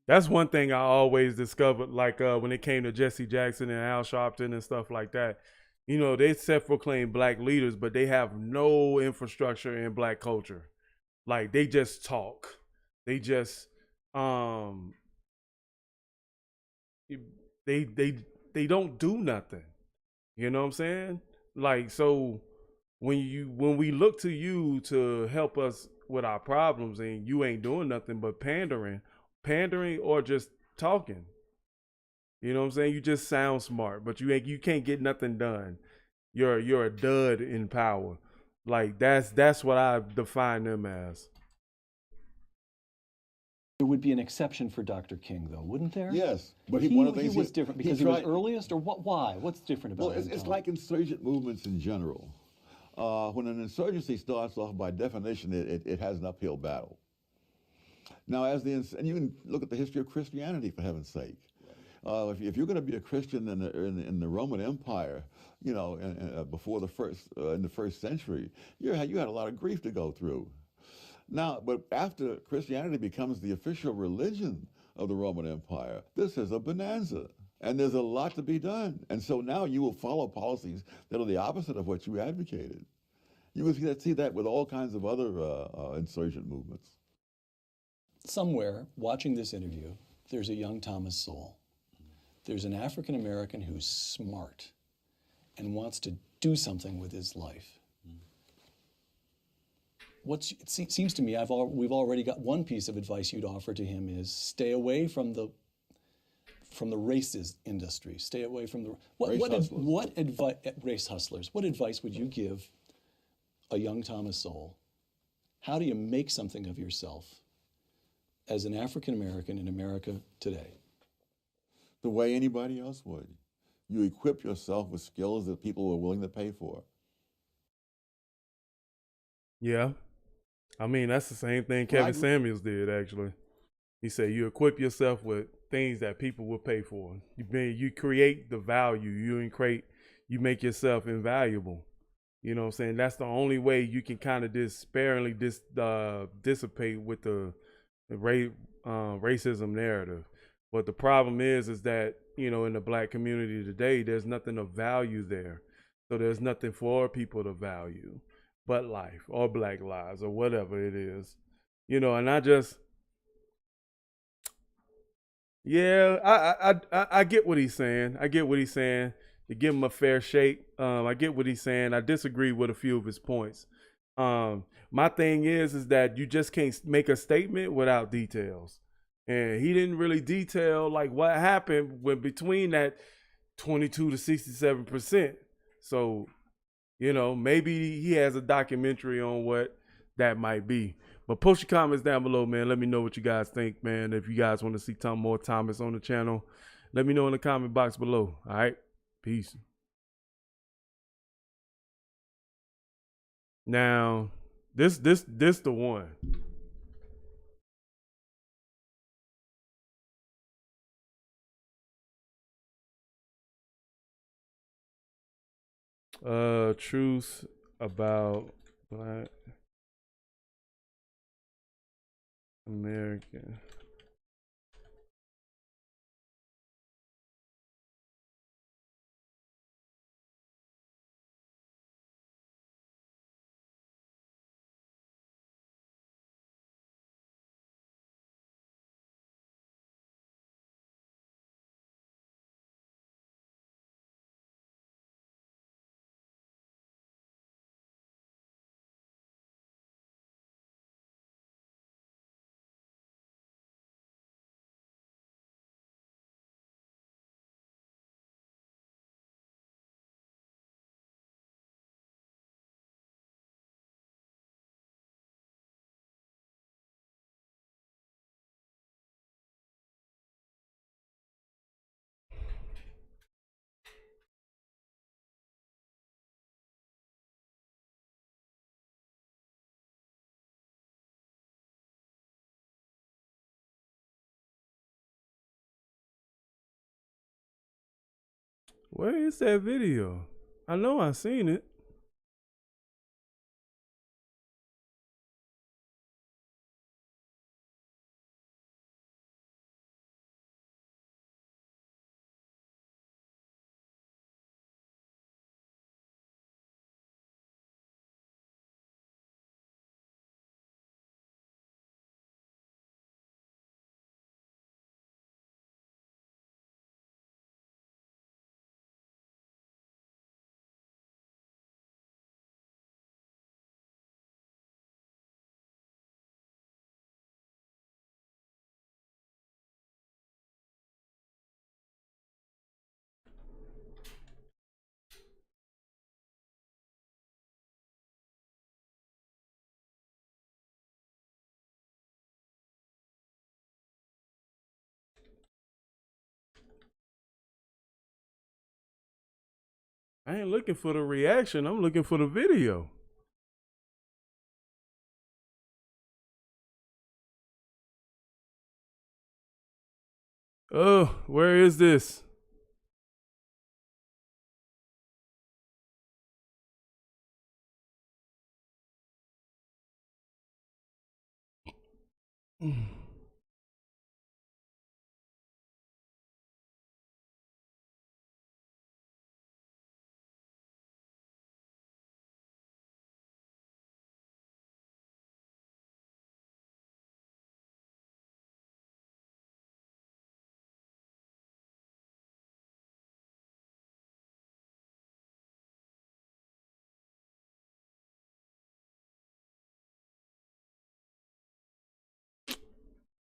That's one thing I always discovered, like when it came to Jesse Jackson and Al Sharpton and stuff like that. You know, they self-proclaim black leaders, but they have no infrastructure in black culture. Like, they just talk. They just they don't do nothing. You know what I'm saying? Like, so when we look to you to help us with our problems and you ain't doing nothing but pandering or just talking. You know what I'm saying? You just sound smart, but you can't get nothing done. You're a dud in power. Like, that's what I define them as. There would be an exception for Dr. King, though, wouldn't there? Yes, but he was different because he was earliest, or what? Why? What's different about him? Well, it's like insurgent movements in general. When an insurgency starts off, by definition, it has an uphill battle. Now, and you can look at the history of Christianity, for heaven's sake. If you're going to be a Christian in the Roman Empire, you know, before in the first century, you had a lot of grief to go through. Now, but after Christianity becomes the official religion of the Roman Empire, this is a bonanza, and there's a lot to be done. And so now you will follow policies that are the opposite of what you advocated. You will see that with all kinds of other insurgent movements. Somewhere, watching this interview, there's a young Thomas Sowell. There's an African American who's smart and wants to do something with his life. It seems to me we've already got one piece of advice you'd offer to him is stay away from the racist industry. Stay away from the race hustlers. What advice would you give a young Thomas Sowell? How do you make something of yourself as an African American in America today? The way anybody else would. You equip yourself with skills that people are willing to pay for. Yeah. I mean, that's the same thing Kevin Samuels did, actually. He said you equip yourself with things that people will pay for. You create the value. You make yourself invaluable. You know what I'm saying? That's the only way you can kind of sparingly dissipate with the racism narrative. But the problem is that, you know, in the black community today, there's nothing of value there. So there's nothing for people to value but life or black lives or whatever it is. You know, and I get what he's saying. I get what he's saying. To give him a fair shake. I get what he's saying. I disagree with a few of his points. My thing is that you just can't make a statement without details. And he didn't really detail like what happened between that 22 to 67%. So, you know, maybe he has a documentary on what that might be. But post your comments down below, man. Let me know what you guys think, man. If you guys want to see more Thomas on the channel, let me know in the comment box below. All right? Peace. Now, this the one. Truth about Black American. Where is that video? I know I seen it. I ain't looking for the reaction. I'm looking for the video. Oh, where is this?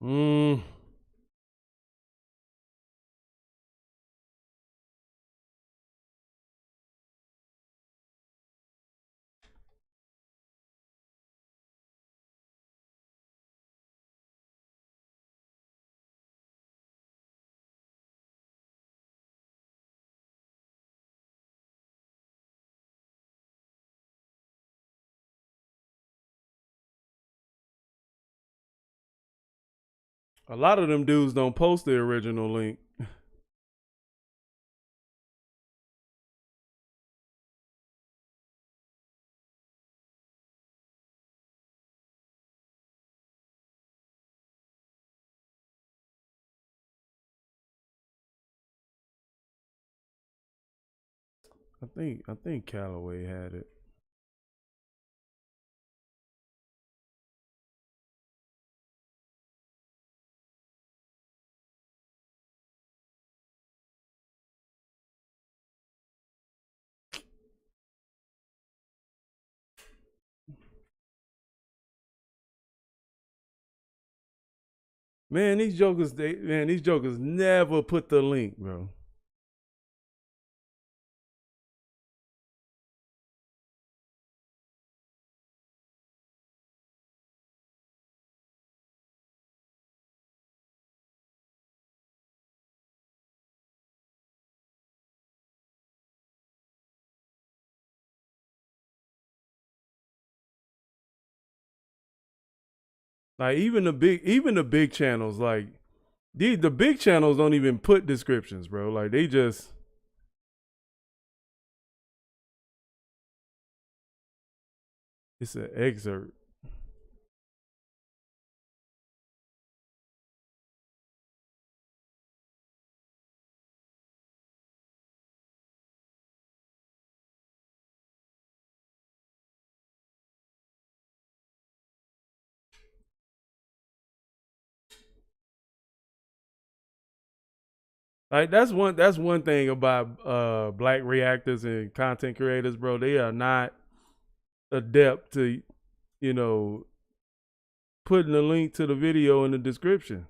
Mm. A lot of them dudes don't post the original link. I think Callaway had it. Man, these jokers never put the link, bro. Like even the big channels, like the big channels don't even put descriptions, bro. Like they just it's an excerpt. Like that's one thing about black reactors and content creators, bro. They are not adept to, you know, putting a link to the video in the description.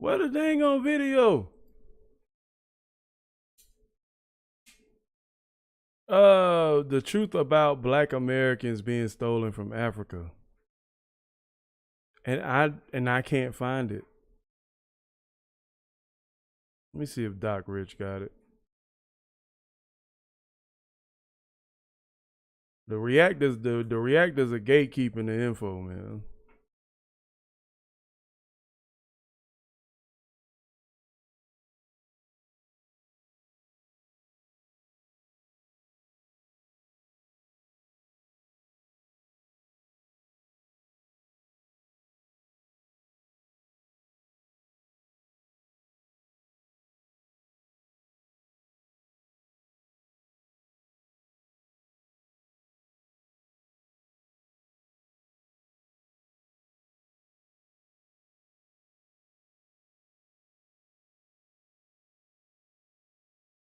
What a dang on video. The truth about Black Americans being stolen from Africa. And I can't find it. Let me see if Doc Rich got it. The reactors are gatekeeping the info, man.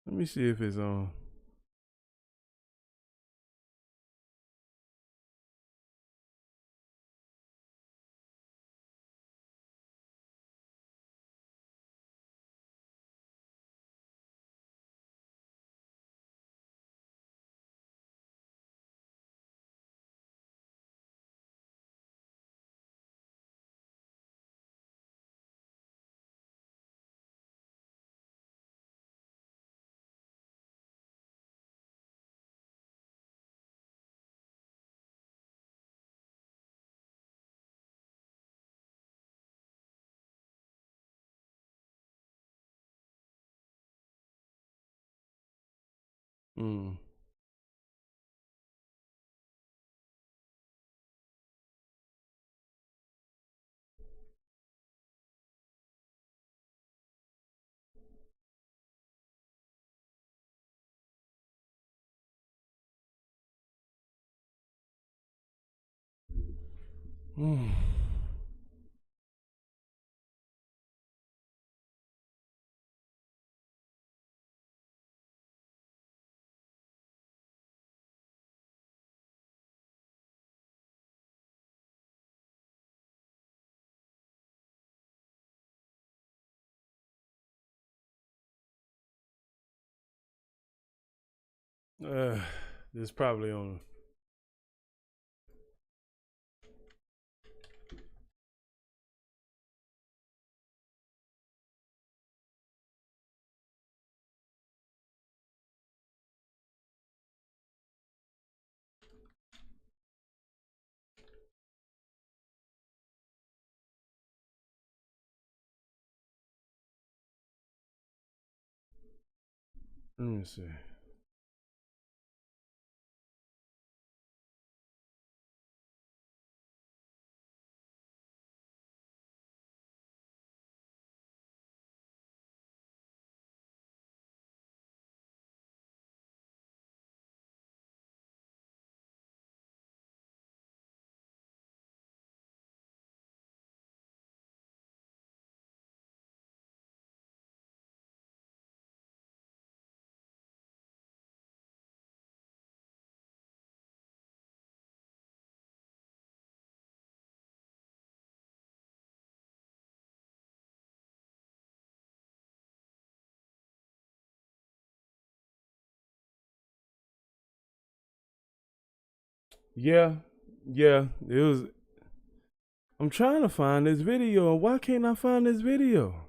Let me see if it's on. Mm. Mm. It's probably on. Let me see. Yeah, it was. I'm trying to find this video, and why can't I find this video?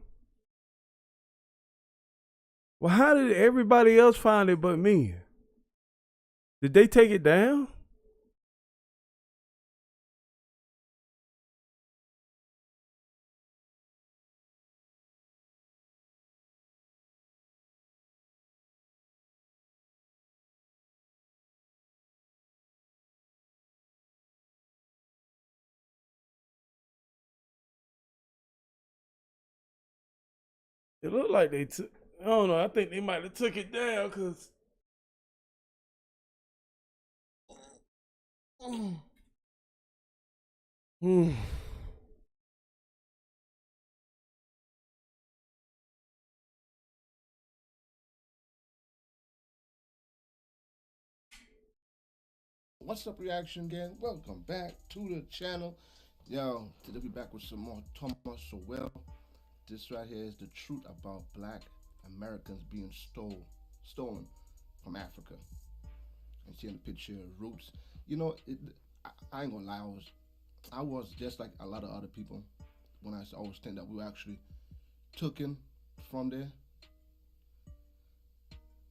Well, how did everybody else find it but me? Did they take it down? It looked like they took. I don't know. I think they might have took it down because. What's up, reaction gang? Welcome back to the channel. Yo, today we back with some more Thomas Sowell. This right here is the truth about black Americans being stolen from Africa. And see in the picture, roots. You know, I ain't gonna lie, I was just like a lot of other people when I always think that we were actually taken from there.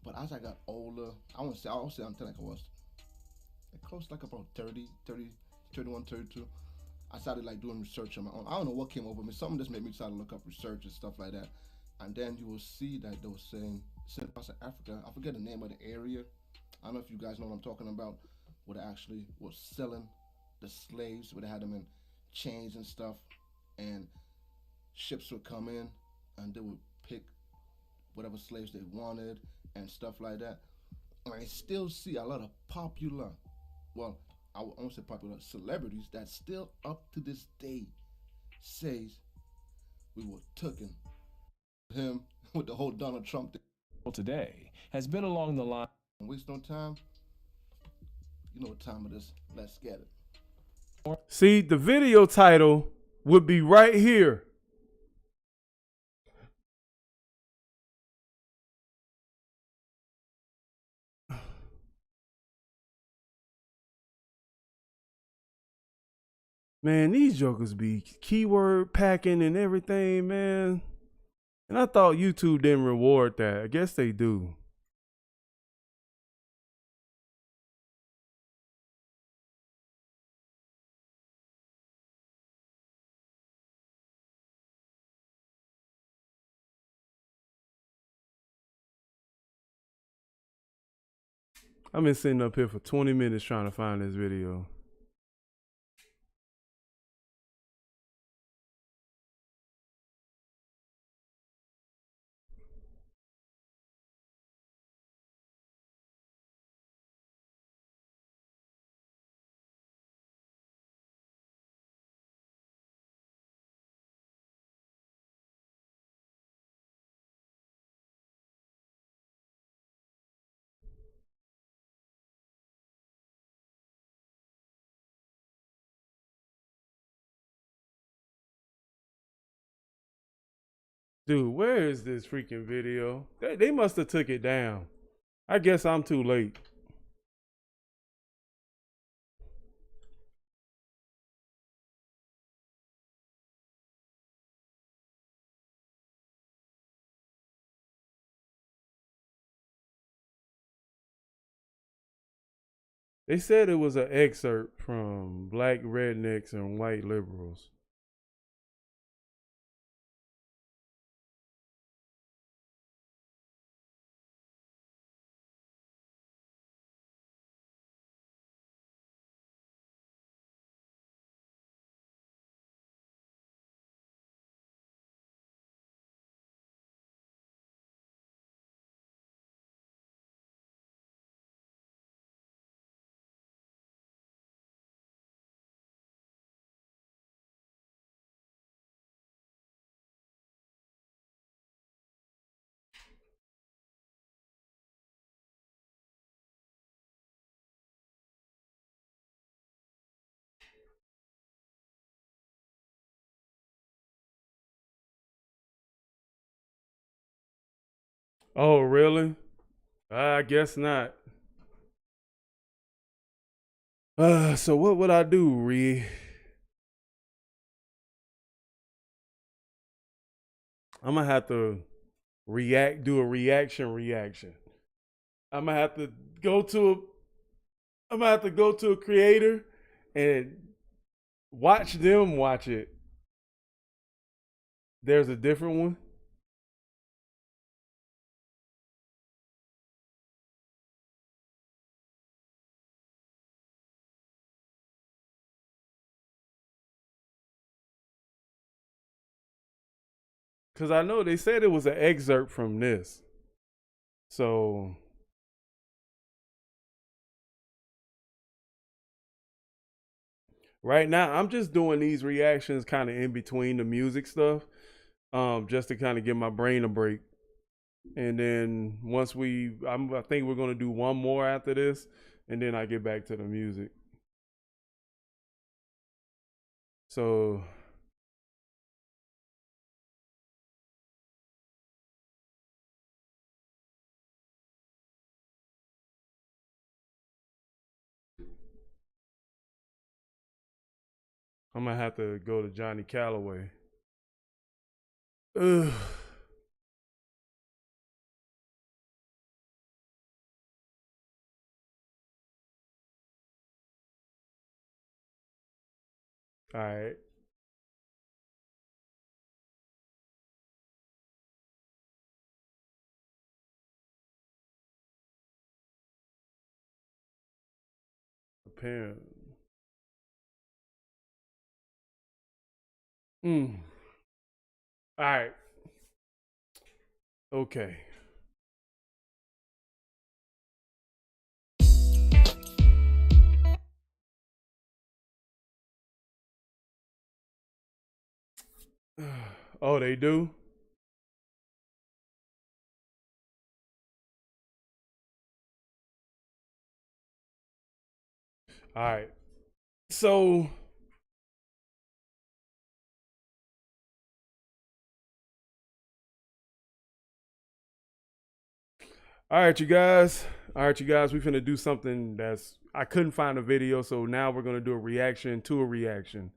But as I got older, I won't say until like I was close, like about 30, 31, 32. I started like doing research on my own. I don't know what came over me. Something just made me try to look up research and stuff like that. And then you will see that they were saying parts of Africa. I forget the name of the area. I don't know if you guys know what I'm talking about. Where they actually was selling the slaves, where they had them in chains and stuff, and ships would come in and they would pick whatever slaves they wanted and stuff like that. And I still see a lot of popular, well, I won't say popular, celebrities that still up to this day says we were taken. Him with the whole Donald Trump thing. Today has been along the line. Don't waste no time. You know what time it is. Let's get it. See, the video title would be right here. Man, these jokers be keyword packing and everything, man. And I thought YouTube didn't reward that. I guess they do. I've been sitting up here for 20 minutes trying to find this video. Dude, where is this freaking video? They must have took it down. I guess I'm too late. They said it was an excerpt from Black Rednecks and White Liberals. Oh, really? I guess not. So what would I do, Ree? I'm gonna have to do a reaction. I'm gonna have to go to a creator and watch them watch it. There's a different one. Because I know they said it was an excerpt from this. So right now, I'm just doing these reactions kind of in between the music stuff, just to kind of give my brain a break. And then once I think we're going to do one more after this, and then I get back to the music. So I'm gonna have to go to Johnny Calloway. Ugh. All right. Apparently. All right. Okay. Oh, they do? All right. So all right, you guys. All right, you guys. We're finna do something that's I couldn't find a video, so now we're gonna do a reaction to a reaction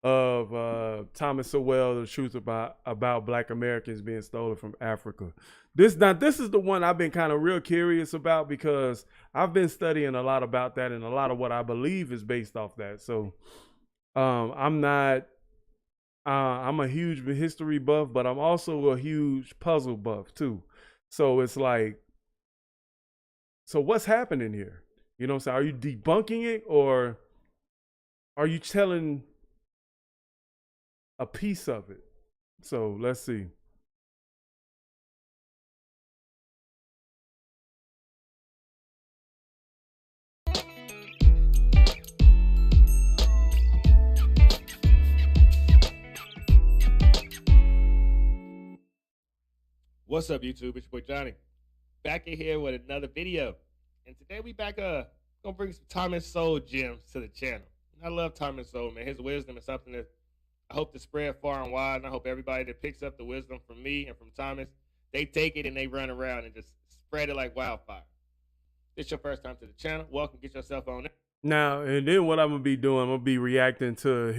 of Thomas Sowell, the truth about Black Americans being stolen from Africa. This is the one I've been kind of real curious about because I've been studying a lot about that, and a lot of what I believe is based off that. So I'm not I'm a huge history buff, but I'm also a huge puzzle buff too. So it's like, so what's happening here? You know what I'm saying? Are you debunking it, or are you telling a piece of it? So let's see. What's up, YouTube? It's your boy Johnny, back in here with another video. And today we back gonna bring some Thomas Sowell gems to the channel. And I love Thomas Sowell, man. His wisdom is something that I hope to spread far and wide, and I hope everybody that picks up the wisdom from me and from Thomas, they take it and they run around and just spread it like wildfire. If it's your first time to the channel, welcome. Get yourself on it. Now, and then what I'm gonna be doing, I'm gonna be reacting to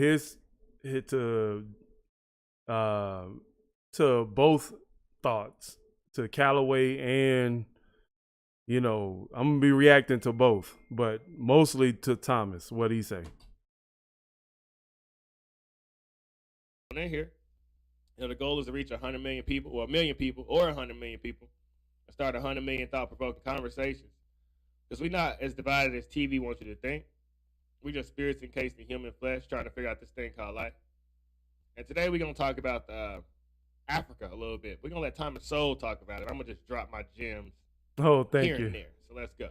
to both thoughts, to Calloway and, you know, I'm gonna be reacting to both, but mostly to Thomas. What he say? In here, you know, the goal is to reach 100 million people, or 1 million people, or 100 million people, and start 100 million thought-provoking conversations. Because we're not as divided as TV wants you to think. We're just spirits encased in human flesh, trying to figure out this thing called life. And today we're gonna talk about Africa a little bit. We're gonna let Thomas Sowell talk about it. I'm gonna just drop my gems. Oh, thank here you. And there. So let's go.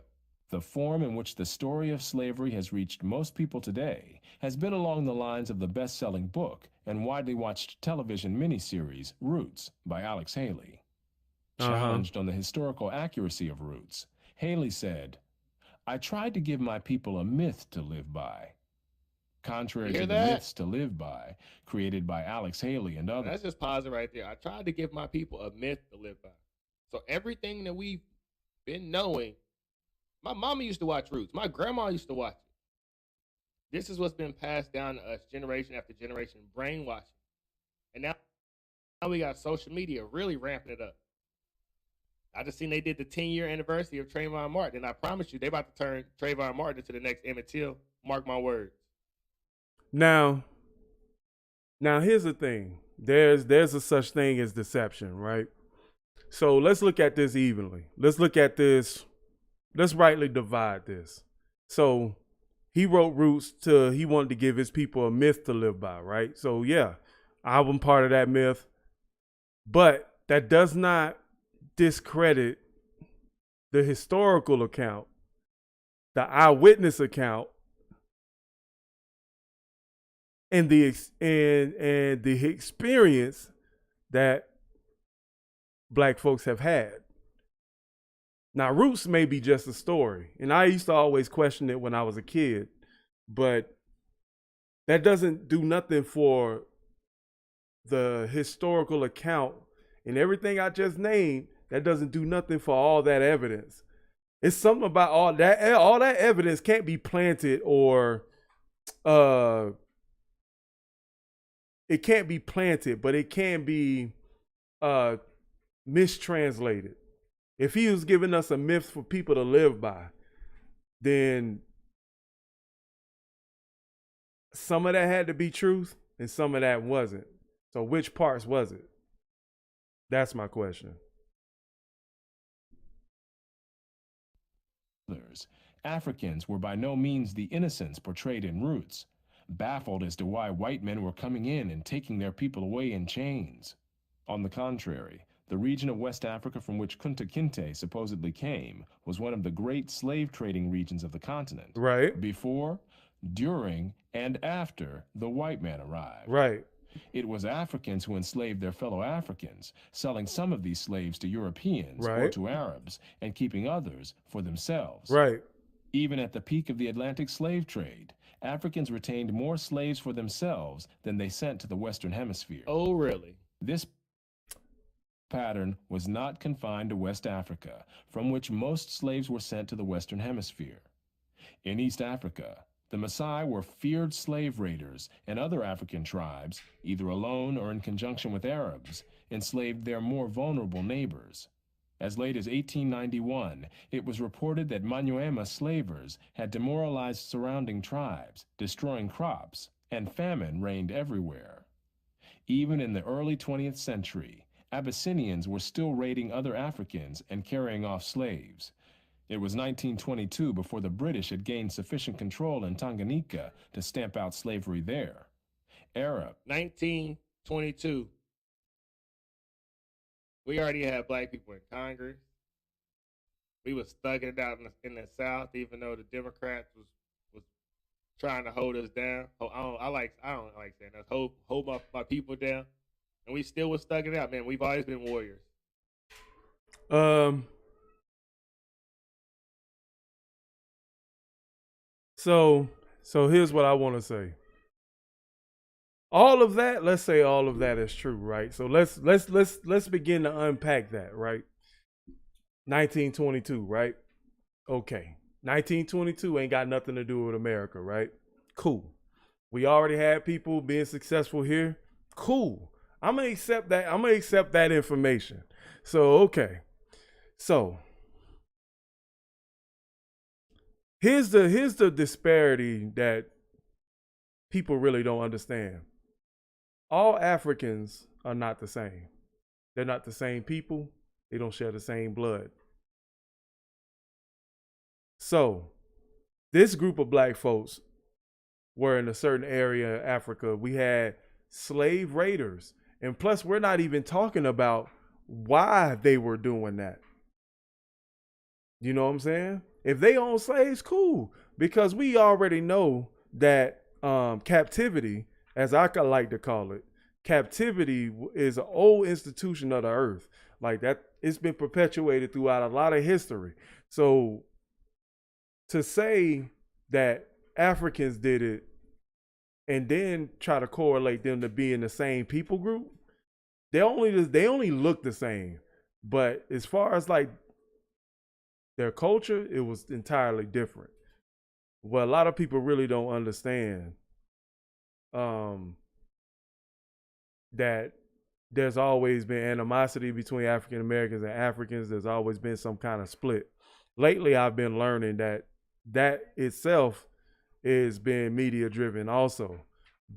The form in which the story of slavery has reached most people today has been along the lines of the best-selling book and widely watched television miniseries Roots by Alex Haley. Challenged on the historical accuracy of Roots, Haley said, "I tried to give my people a myth to live by." Contrary to the myths to live by, created by Alex Haley and others. Let's just pause it right there. I tried to give my people a myth to live by. So everything that we've been knowing, my mama used to watch Roots. My grandma used to watch it. This is what's been passed down to us generation after generation, brainwashing. And now we got social media really ramping it up. I just seen they did the 10-year anniversary of Trayvon Martin, and I promise you, they about to turn Trayvon Martin into the next Emmett Till. Mark my words. Now here's the thing. There's a such thing as deception, right? So let's look at this evenly. Let's look at this. Let's rightly divide this. So he wrote Roots he wanted to give his people a myth to live by, right? So yeah, I'm part of that myth. But that does not discredit the historical account, the eyewitness account, and the experience that Black folks have had. Now, Roots may be just a story, and I used to always question it when I was a kid, but that doesn't do nothing for the historical account and everything I just named. That doesn't do nothing for all that evidence. It's something about all that evidence can't be planted or it can't be planted, but it can be mistranslated. If he was giving us a myth for people to live by, then some of that had to be truth and some of that wasn't. So which parts was it? That's my question. Africans were by no means the innocents portrayed in Roots, baffled as to why white men were coming in and taking their people away in chains. On the contrary, the region of West Africa from which Kunta Kinte supposedly came was one of the great slave trading regions of the continent. Right. Before, during, and after the white man arrived. Right. It was Africans who enslaved their fellow Africans, selling some of these slaves to Europeans or Right. to Arabs, and keeping others for themselves. Right. Even at the peak of the Atlantic slave trade, Africans retained more slaves for themselves than they sent to the Western Hemisphere. Oh, really? This pattern was not confined to West Africa, from which most slaves were sent to the Western Hemisphere. In East Africa, the Maasai were feared slave raiders, and other African tribes, either alone or in conjunction with Arabs, enslaved their more vulnerable neighbors. As late as 1891, it was reported that Manyuema slavers had demoralized surrounding tribes, destroying crops, and famine reigned everywhere. Even in the early 20th century, Abyssinians were still raiding other Africans and carrying off slaves. It was 1922 before the British had gained sufficient control in Tanganyika to stamp out slavery there. 1922. We already had black people in Congress. We was thugging it out in the South, even though the Democrats was trying to hold us down. I don't like saying that. Hold my people down, and we still was thugging it out, man. We've always been warriors. So here's what I want to say. All of that, let's say all of that is true, right? So let's begin to unpack that, right? 1922, right? Okay. 1922 ain't got nothing to do with America, right? Cool. We already had people being successful here. Cool. I'm gonna accept that. I'm gonna accept that information. So okay. So here's the disparity that people really don't understand. All Africans are not the same. They're not the same people. They don't share the same blood. So this group of black folks were in a certain area of Africa. We had slave raiders. And plus, we're not even talking about why they were doing that. You know what I'm saying? If they own slaves, cool. Because we already know that captivity, as I like to call it, captivity is an old institution of the earth. Like that, it's been perpetuated throughout a lot of history. So to say that Africans did it and then try to correlate them to being the same people group, they only look the same. But as far as like their culture, it was entirely different. What a lot of people really don't understand, that there's always been animosity between African Americans and Africans. There's always been some kind of split. Lately, I've been learning that itself is being media driven also.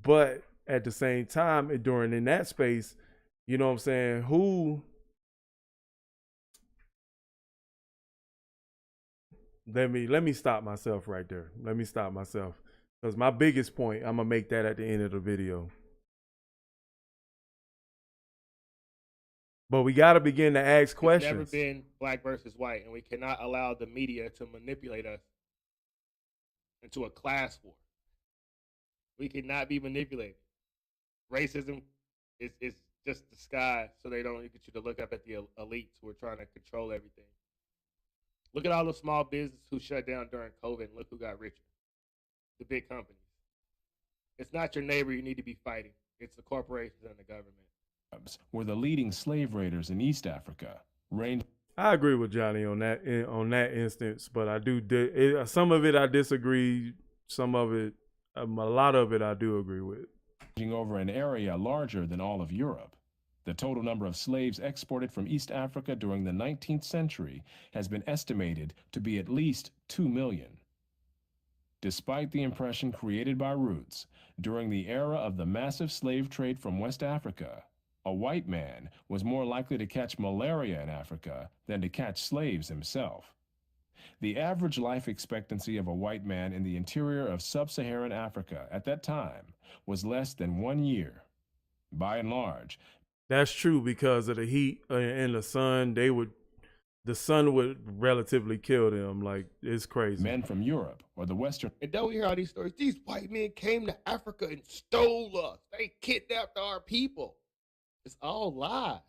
But at the same time, during in that space, you know what I'm saying, let me stop myself right there. Let me stop myself. Because my biggest point, I'm going to make that at the end of the video. But we got to begin to ask questions. It's never been black versus white, and we cannot allow the media to manipulate us into a class war. We cannot be manipulated. Racism is just disguised so they don't get you to look up at the elites who are trying to control everything. Look at all the small businesses who shut down during COVID, and look who got richer. The big companies. It's not your neighbor you need to be fighting. It's the corporations and the government. Were the leading slave raiders in East Africa. I agree with Johnny on that instance, but I some of it I disagree. Some of it, a lot of it I do agree with. over an area larger than all of Europe. The total number of slaves exported from East Africa during the 19th century has been estimated to be at least 2 million. Despite the impression created by Roots, during the era of the massive slave trade from West Africa, a white man was more likely to catch malaria in Africa than to catch slaves himself. The average life expectancy of a white man in the interior of sub-Saharan Africa at that time was less than 1 year. By and large, that's true because of the heat and the sun. The sun would relatively kill them. Like, it's crazy. Men from Europe or the Western. And don't we hear all these stories? These white men came to Africa and stole us. They kidnapped our people. It's all lies.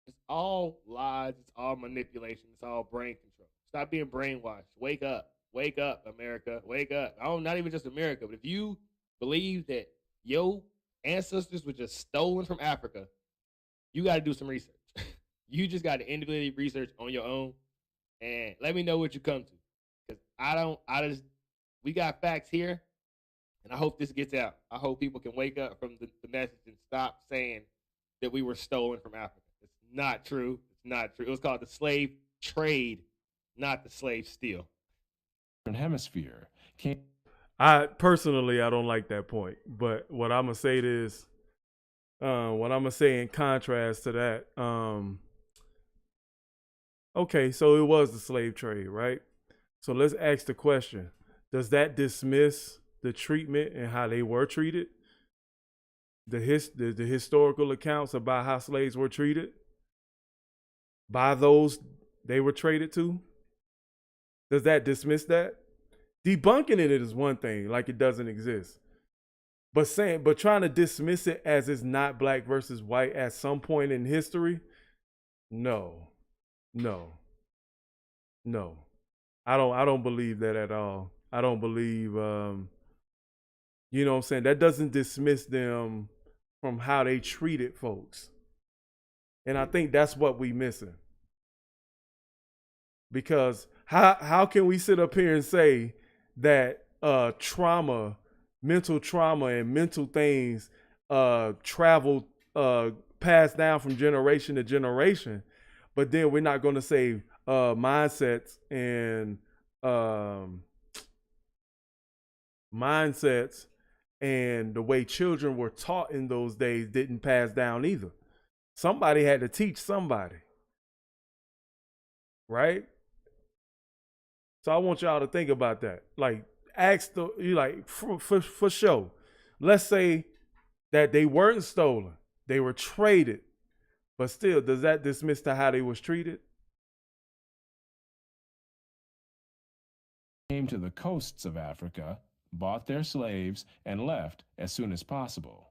It's all lies. It's all manipulation. It's all brain control. Stop being brainwashed. Wake up. Wake up, America. Wake up. Not even just America, but if you believe that your ancestors were just stolen from Africa, you got to do some research. You just got to individually research on your own and let me know what you come to. Because we got facts here, and I hope this gets out. I hope people can wake up from the message and stop saying that we were stolen from Africa. It's not true. It's not true. It was called the slave trade, not the slave steal. Hemisphere came. I don't like that point, but what I'm gonna say is, what I'm gonna say in contrast to that, okay, so it was the slave trade, right? So let's ask the question: does that dismiss the treatment and how they were treated? The historical accounts about how slaves were treated by those they were traded to. Does that dismiss that? Debunking it is one thing, like it doesn't exist. But trying to dismiss it as it's not black versus white at some point in history, no. I don't believe that at all. I don't believe, you know what I'm saying? That doesn't dismiss them from how they treated folks. And I think that's what we missing. Because how can we sit up here and say that trauma, mental trauma and mental things travel, passed down from generation to generation, but then we're not going to say mindsets and the way children were taught in those days didn't pass down either. Somebody had to teach somebody, right? So I want y'all to think about that. Like, for sure. Let's say that they weren't stolen, they were traded, but still, does that dismiss to how they was treated? Came to the coasts of Africa, bought their slaves, and left as soon as possible.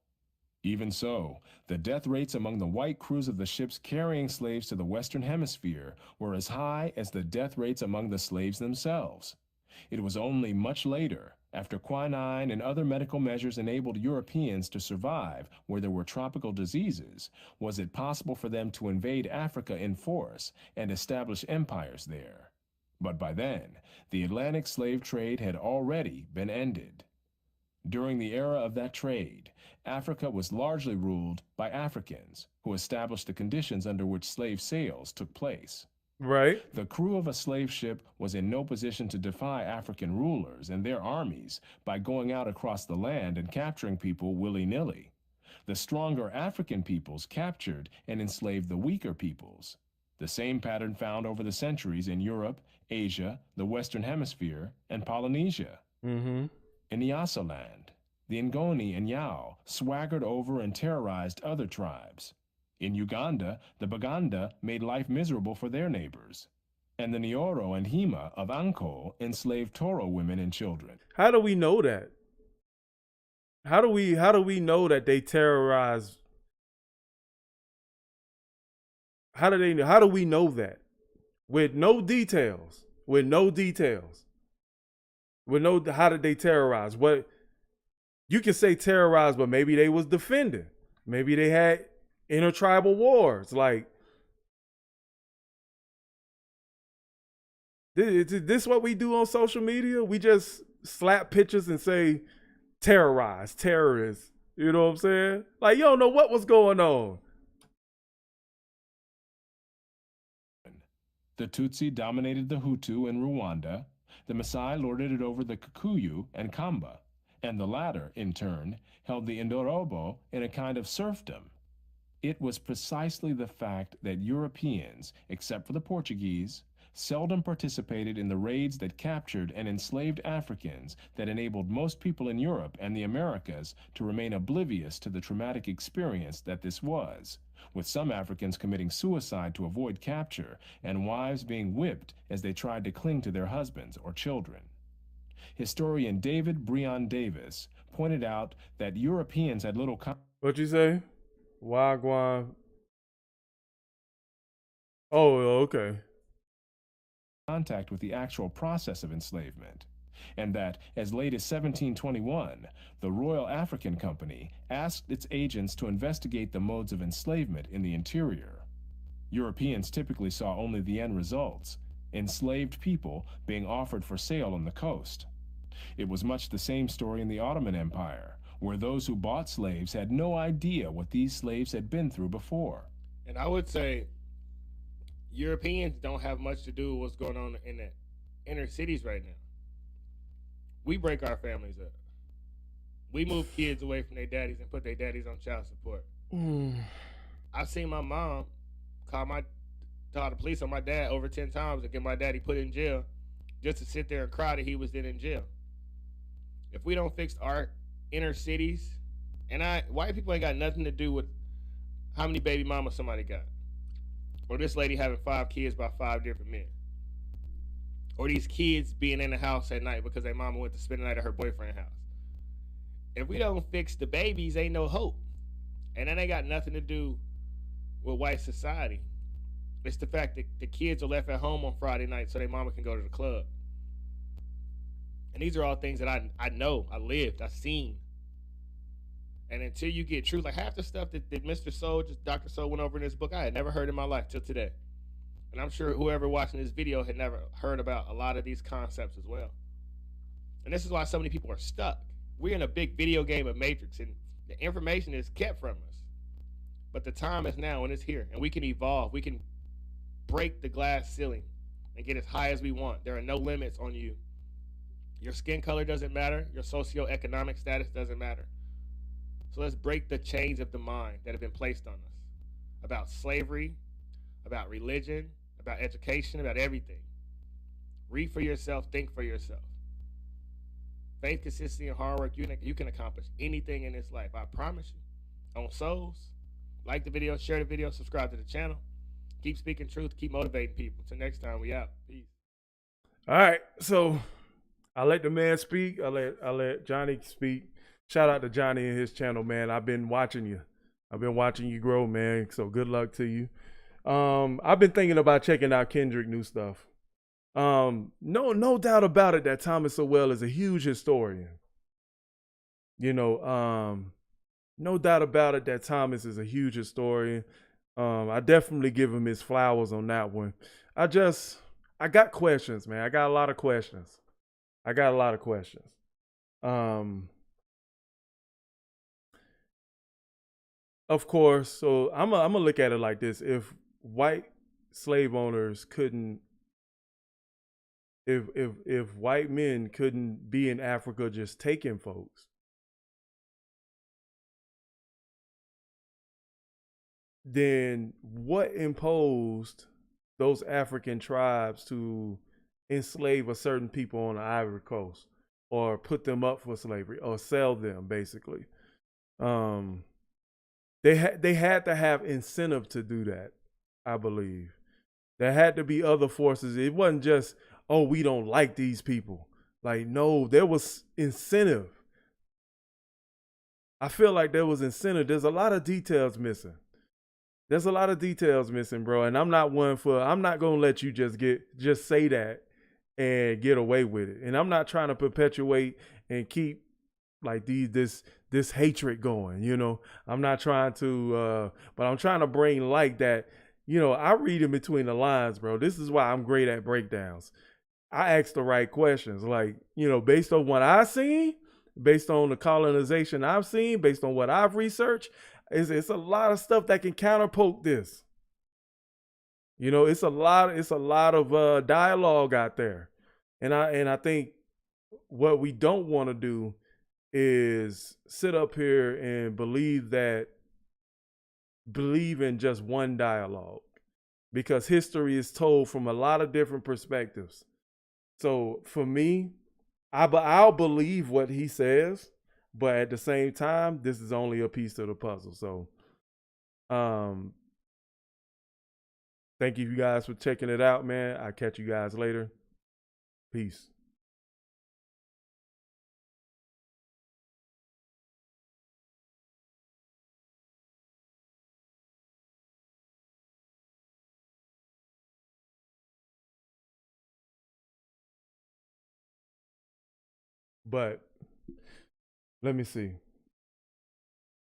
Even so, the death rates among the white crews of the ships carrying slaves to the Western Hemisphere were as high as the death rates among the slaves themselves. It was only much later, after quinine and other medical measures enabled Europeans to survive where there were tropical diseases, was it possible for them to invade Africa in force and establish empires there. But by then, the Atlantic slave trade had already been ended. During the era of that trade, Africa was largely ruled by Africans who established the conditions under which slave sales took place. Right. The crew of a slave ship was in no position to defy African rulers and their armies by going out across the land and capturing people willy-nilly. The stronger African peoples captured and enslaved the weaker peoples. The same pattern found over the centuries in Europe, Asia, the Western Hemisphere, and Polynesia. Mm-hmm. In Nyasaland, the Ngoni and Yao swaggered over and terrorized other tribes. In Uganda, the Baganda made life miserable for their neighbors. And the Nyoro and Hima of Anko enslaved Toro women and children. How do we know that? How do we know that they terrorized? How do we know that? With no details. How did they terrorize? What you can say terrorize, but maybe they was defending. Maybe they had intertribal wars. Like, this what we do on social media? We just slap pictures and say terrorize, terrorists. You know what I'm saying? Like, you don't know what was going on. The Tutsi dominated the Hutu in Rwanda, the Maasai lorded it over the Kikuyu and Kamba, and the latter, in turn, held the Indorobo in a kind of serfdom. It was precisely the fact that Europeans, except for the Portuguese, seldom participated in the raids that captured and enslaved Africans that enabled most people in Europe and the Americas to remain oblivious to the traumatic experience that this was, with some Africans committing suicide to avoid capture and wives being whipped as they tried to cling to their husbands or children. Historian David Breon Davis pointed out that Europeans had little What you say? Wagwan. Oh, okay. Contact with the actual process of enslavement, and that as late as 1721, the Royal African Company asked its agents to investigate the modes of enslavement in the interior. Europeans typically saw only the end results, enslaved people being offered for sale on the coast. It was much the same story in the Ottoman Empire, where those who bought slaves had no idea what these slaves had been through before. And I would say Europeans don't have much to do with what's going on in the inner cities right now. We break our families up. We move kids away from their daddies and put their daddies on child support. I've seen my mom call the police on my dad over 10 times and get my daddy put in jail just to sit there and cry that he was in jail. If we don't fix our inner cities, and white people ain't got nothing to do with how many baby mamas somebody got, or this lady having 5 kids by 5 different men, or these kids being in the house at night because their mama went to spend the night at her boyfriend's house. If we don't fix the babies, ain't no hope. And that ain't got nothing to do with white society. It's the fact that the kids are left at home on Friday night so their mama can go to the club. And these are all things that I know, I lived, I've seen. And until you get truth, like half the stuff that Mr. Sowell, Dr. Sowell went over in this book, I had never heard in my life till today. And I'm sure whoever watching this video had never heard about a lot of these concepts as well. And this is why so many people are stuck. We're in a big video game of Matrix, and the information is kept from us. But the time is now, and it's here. And we can evolve. We can break the glass ceiling and get as high as we want. There are no limits on you. Your skin color doesn't matter. Your socioeconomic status doesn't matter. So let's break the chains of the mind that have been placed on us about slavery, about religion, about education, about everything. Read for yourself. Think for yourself. Faith, consistency, and hard work, you can accomplish anything in this life. I promise you. On Souls, like the video, share the video, subscribe to the channel. Keep speaking truth. Keep motivating people. Till next time, we out. Peace. All right, so I let the man speak. I let Johnny speak. Shout out to Johnny and his channel, man. I've been watching you. I've been watching you grow, man. So good luck to you. I've been thinking about checking out Kendrick's new stuff. No doubt about it that Thomas Sowell is a huge historian. You know, no doubt about it that Thomas is a huge historian. I definitely give him his flowers on that one. I got questions, man. I got a lot of questions. Of course, so I'm gonna look at it like this. If white slave owners couldn't, if white men couldn't be in Africa just taking folks, then what imposed those African tribes to enslave a certain people on the Ivory Coast or put them up for slavery or sell them, basically? They had to have incentive to do that, I believe. There had to be other forces. It wasn't just, oh, we don't like these people. Like, no, there was incentive. I feel like there was incentive. There's a lot of details missing. Bro. And I'm not going to let you just say that and get away with it. And I'm not trying to perpetuate and keep like this hatred going, you know. I'm not trying to, but I'm trying to bring light that, you know, I read in between the lines, bro. This is why I'm great at breakdowns. I ask the right questions, like, you know, based on what I seen, based on the colonization I've seen, based on what I've researched, it's a lot of stuff that can counterpoke this. You know, it's a lot of dialogue out there. And I think what we don't want to do is sit up here and believe in just one dialogue, because history is told from a lot of different perspectives. So for me, I'll believe what he says, but at the same time, this is only a piece of the puzzle. So thank you guys for checking it out, man. I'll catch you guys later. Peace. But let me see.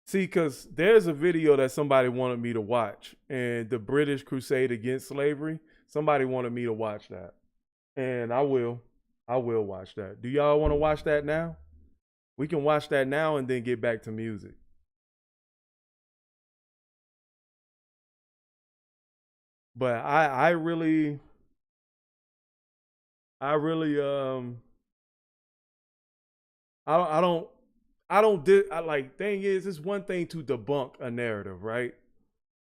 See, because there's a video that somebody wanted me to watch, and the British Crusade Against Slavery. Somebody wanted me to watch that. And I will watch that. Do y'all want to watch that now? We can watch that now and then get back to music. But I really I like, thing is, it's one thing to debunk a narrative, right?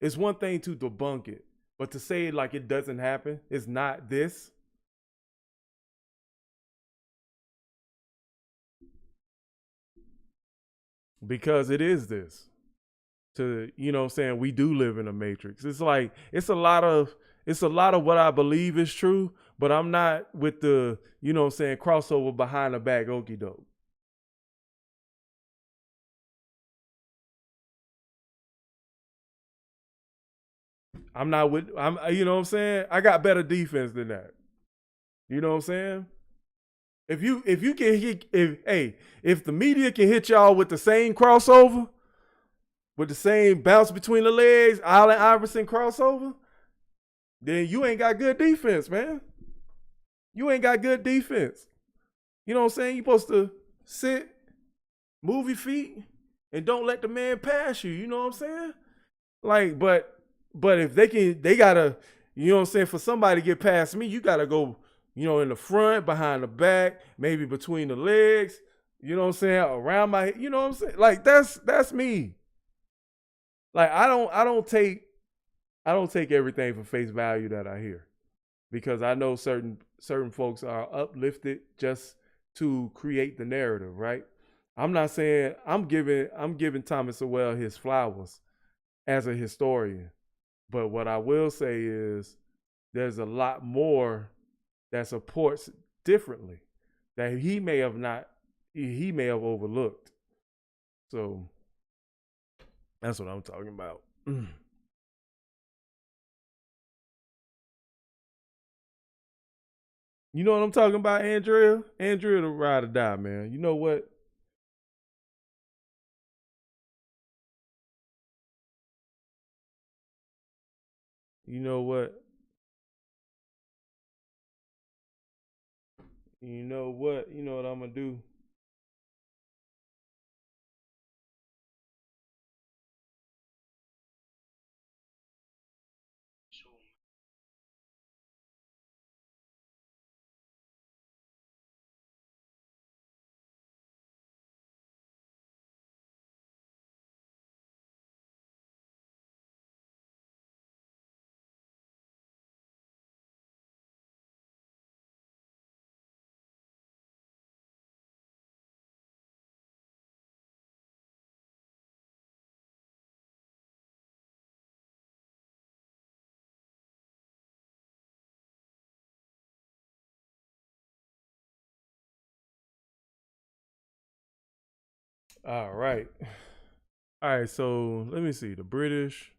It's one thing to debunk it, but to say it like it doesn't happen, it's not this. Because it is this. To, you know what I'm saying, we do live in a matrix. It's like it's a lot of what I believe is true, but I'm not with the, you know what I'm saying, crossover behind the back okie doke. I'm not with, you know what I'm saying? I got better defense than that. You know what I'm saying? If you can hit, if the media can hit y'all with the same crossover, with the same bounce between the legs, Allen Iverson crossover, then you ain't got good defense, man. You ain't got good defense. You know what I'm saying? You're supposed to sit, move your feet, and don't let the man pass you. You know what I'm saying? Like, but if they gotta, you know what I'm saying, for somebody to get past me, you gotta go, you know, in the front, behind the back, maybe between the legs, you know what I'm saying, around my, you know what I'm saying? Like, that's me. Like, I don't take everything for face value that I hear, because I know certain folks are uplifted just to create the narrative, right? I'm not saying I'm giving Thomas Sowell his flowers as a historian, but what I will say is there's a lot more that supports differently that he may have overlooked. So that's what I'm talking about. You know what I'm talking about, Andrea? Andrea, the ride or die, man. You know what? You know what? You know what? You know what I'm gonna do? All right. All right, so let me see. The British.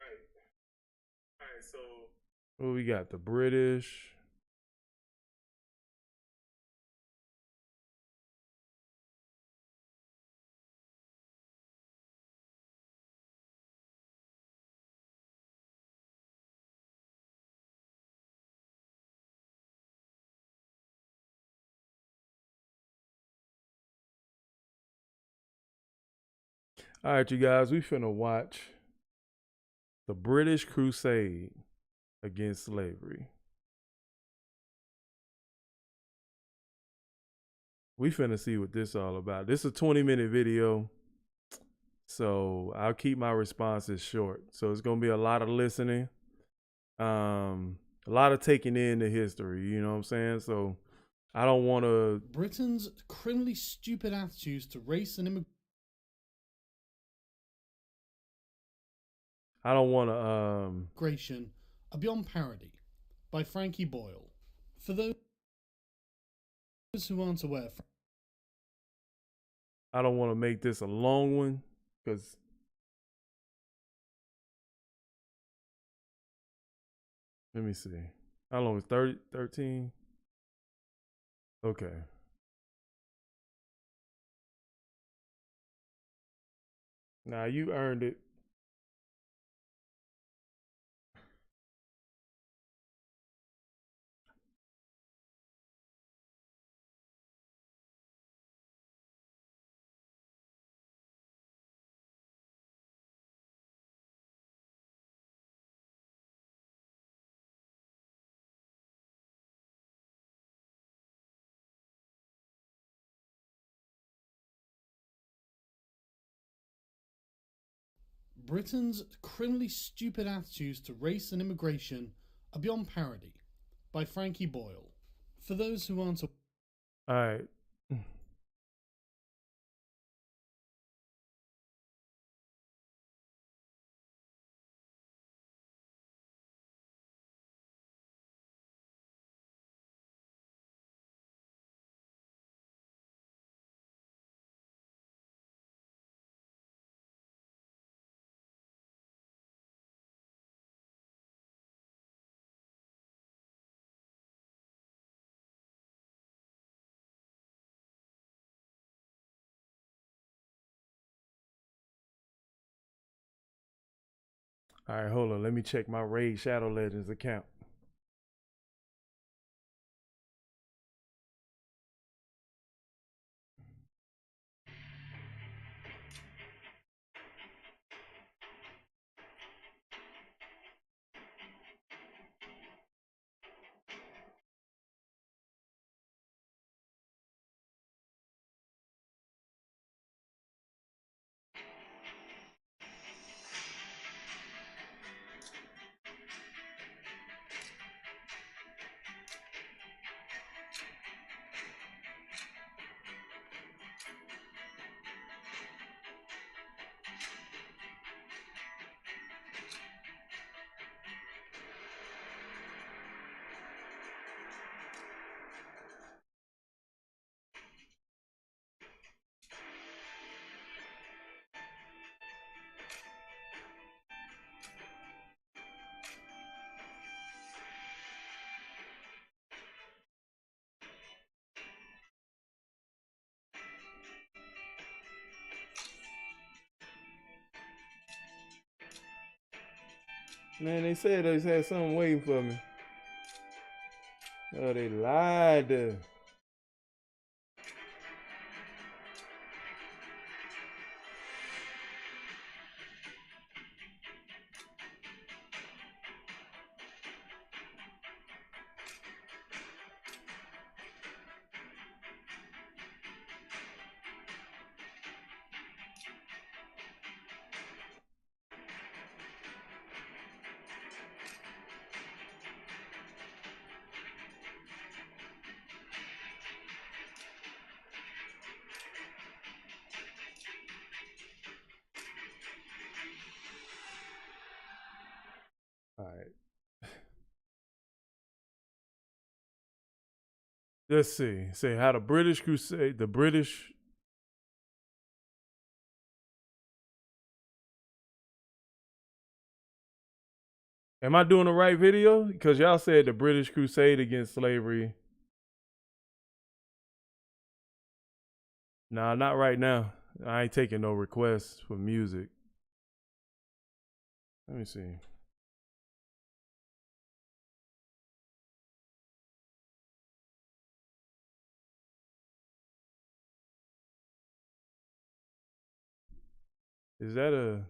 All right, so what we got? The British. All right, you guys, we finna watch the British Crusade against slavery. We finna see what this all about. This is a 20-minute video, so I'll keep my responses short. So it's gonna be a lot of listening, a lot of taking in the history. You know what I'm saying? So I don't want to. Britain's criminally stupid attitudes to race and immigration. I don't want to. Are beyond parody, by Frankie Boyle. For those who aren't aware, I don't want to make this a long one because let me see. How long is 13? Okay. Now you earned it. Britain's criminally stupid attitudes to race and immigration are beyond parody, by Frankie Boyle. For those who aren't aware. All right. All right, hold on. Let me check my Raid Shadow Legends account. Man, they said they had something waiting for me. Oh, they lied. All right. Let's see. Say how the British Crusade, the British. Am I doing the right video? Because y'all said the British Crusade against slavery. Nah, not right now. I ain't taking no requests for music. Let me see. Is that a?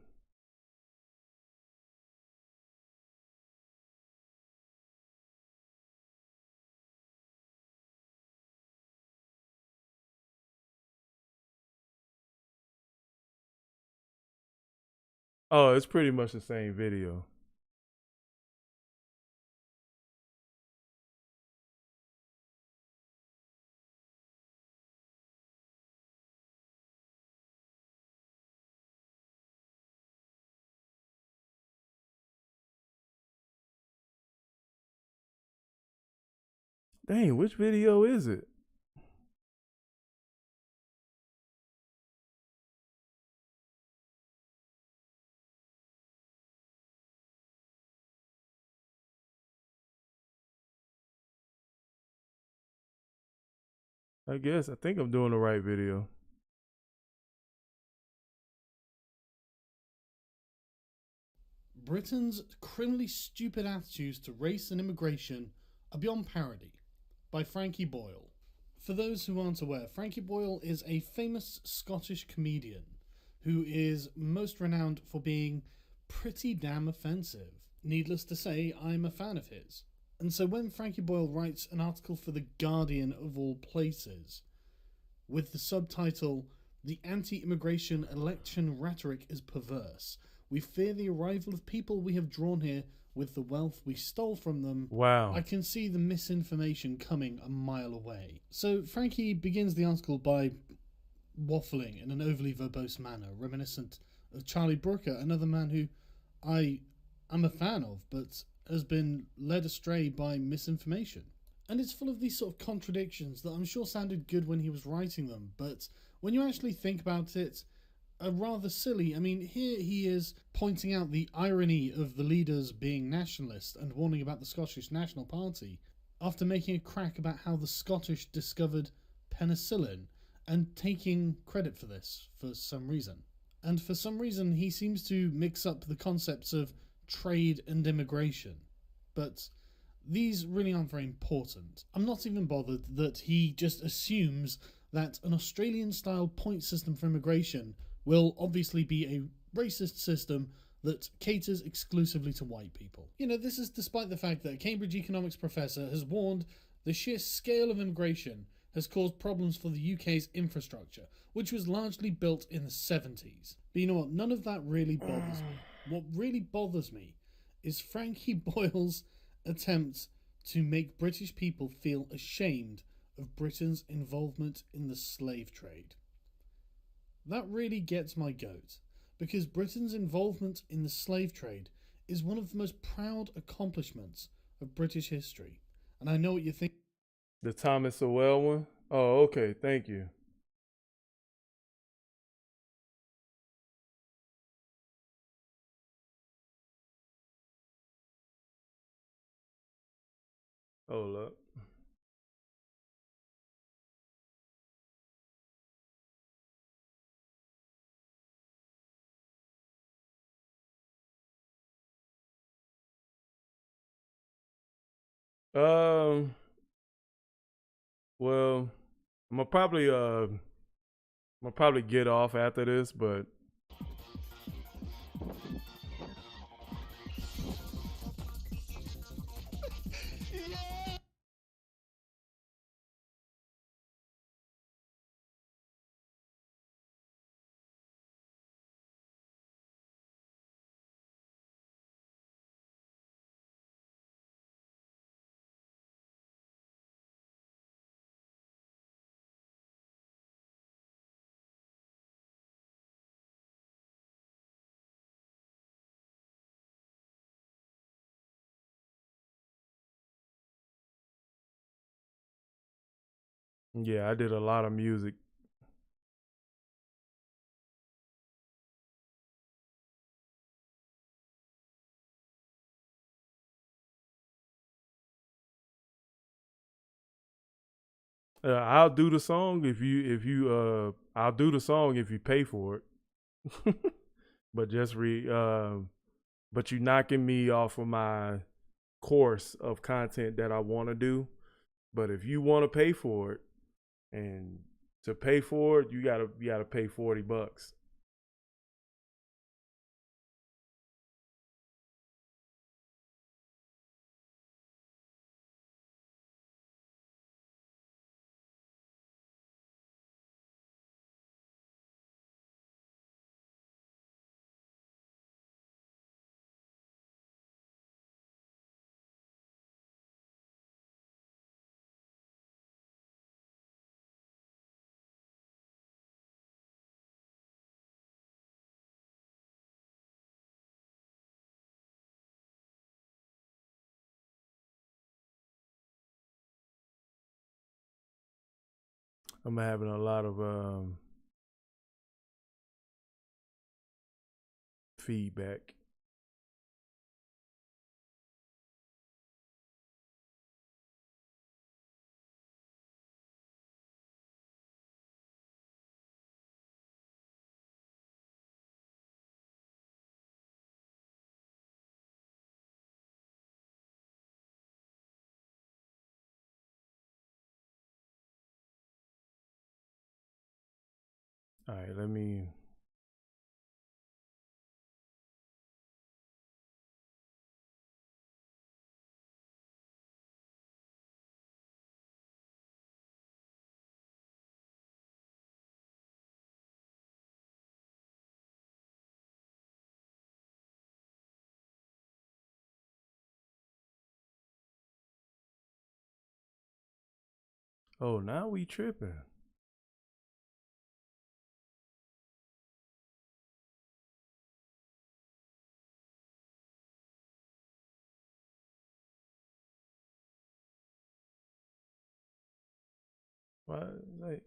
Oh, it's pretty much the same video. Dang, which video is it? I think I'm doing the right video. Britain's criminally stupid attitudes to race and immigration are beyond parody, by Frankie Boyle. For those who aren't aware, Frankie Boyle is a famous Scottish comedian who is most renowned for being pretty damn offensive. Needless to say, I'm a fan of his. And so when Frankie Boyle writes an article for The Guardian of all places, with the subtitle, "The Anti-Immigration Election Rhetoric is Perverse. We fear the arrival of people we have drawn here with the wealth we stole from them." Wow. I can see the misinformation coming a mile away. So Frankie begins the article by waffling in an overly verbose manner, reminiscent of Charlie Brooker, another man who I am a fan of, but has been led astray by misinformation. And it's full of these sort of contradictions that I'm sure sounded good when he was writing them, but when you actually think about it, are rather silly. I mean, here he is pointing out the irony of the leaders being nationalist and warning about the Scottish National Party after making a crack about how the Scottish discovered penicillin and taking credit for this for some reason. And for some reason, he seems to mix up the concepts of trade and immigration. But these really aren't very important. I'm not even bothered that he just assumes that an Australian-style point system for immigration will obviously be a racist system that caters exclusively to white people. You know, this is despite the fact that a Cambridge economics professor has warned the sheer scale of immigration has caused problems for the UK's infrastructure, which was largely built in the 70s. But you know what? None of that really bothers me. What really bothers me is Frankie Boyle's attempt to make British people feel ashamed of Britain's involvement in the slave trade. That really gets my goat, because Britain's involvement in the slave trade is one of the most proud accomplishments of British history. And I know what you think. The Thomas Sowell one? Oh, okay. Thank you. Hold up. Well, I'm gonna probably get off after this, but yeah, I did a lot of music. I'll do the song if you I'll do the song if you pay for it. But but you knocking me off of my course of content that I want to do. But if you want to pay for it, and to pay for it, you gotta pay $40. I'm having a lot of feedback. All right, let me. Oh, now we tripping. Why, like,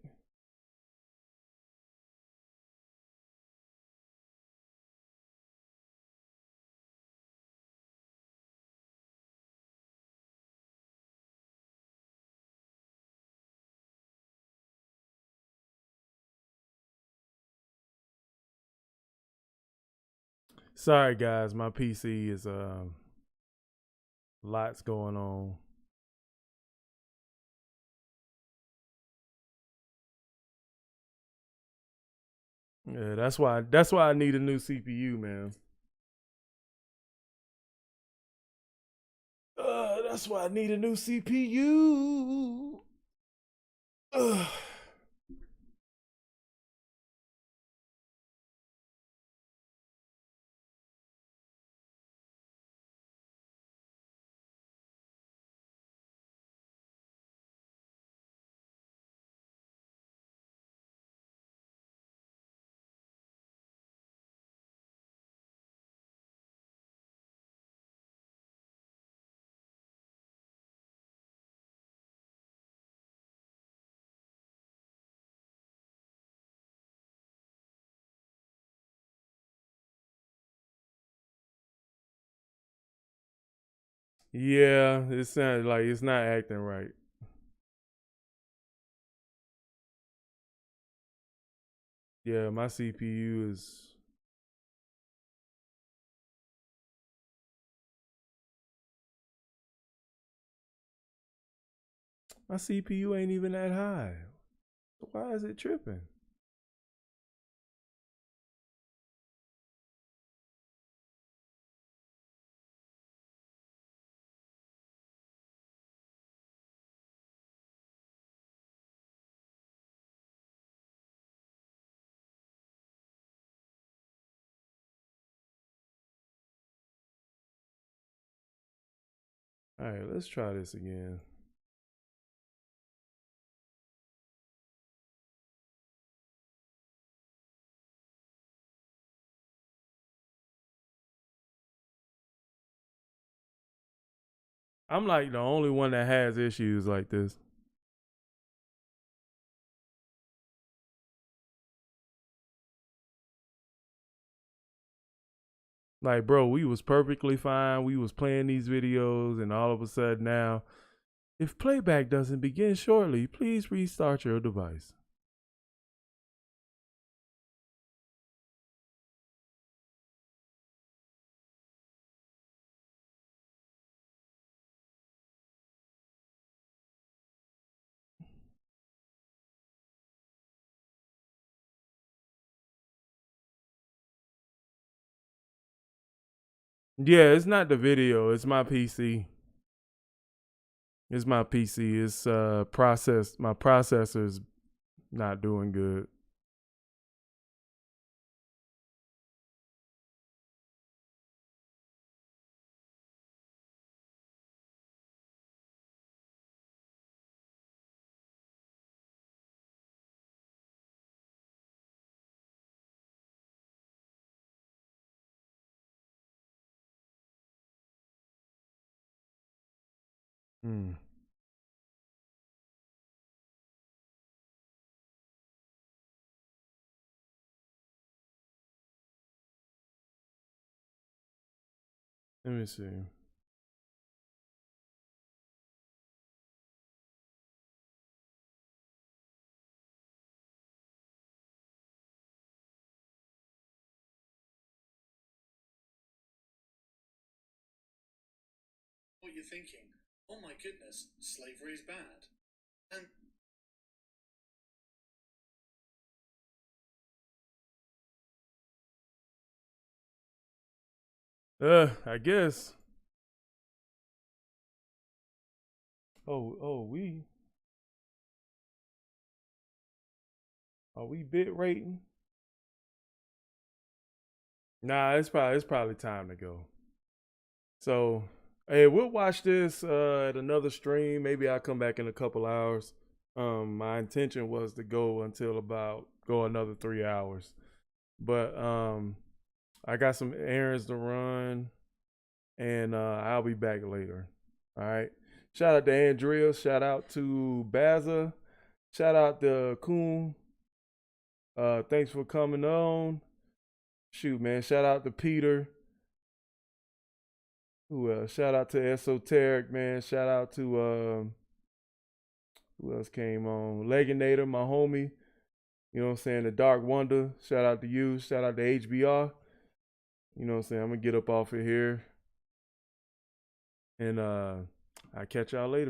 sorry guys, my PC is lots going on. Yeah, that's why I need a new CPU, man. That's why I need a new CPU. Ugh. Yeah, it sounds like it's not acting right. Yeah, my CPU is. My CPU ain't even that high. Why is it tripping? All right, let's try this again. I'm like the only one that has issues like this. Like, bro, we was perfectly fine. We was playing these videos, and all of a sudden now, if playback doesn't begin shortly, please restart your device. Yeah, it's not the video. It's my PC. It's my PC. It's my processor's not doing good. Hmm. Let me see. What you're thinking? Oh my goodness, slavery is bad. And I guess. Oh, are we bit rating? Nah, it's probably time to go. So, hey, we'll watch this at another stream. Maybe I'll come back in a couple hours. My intention was to go another 3 hours. But I got some errands to run, and I'll be back later. All right. Shout out to Andrea. Shout out to Baza. Shout out to Kuhn. Thanks for coming on. Shoot, man. Shout out to Peter. Who else? Shout out to Esoteric, man. Shout out to who else came on? Leginator, my homie. You know what I'm saying? The Dark Wonder. Shout out to you. Shout out to HBR. You know what I'm saying? I'm gonna get up off of here. And I'll catch y'all later.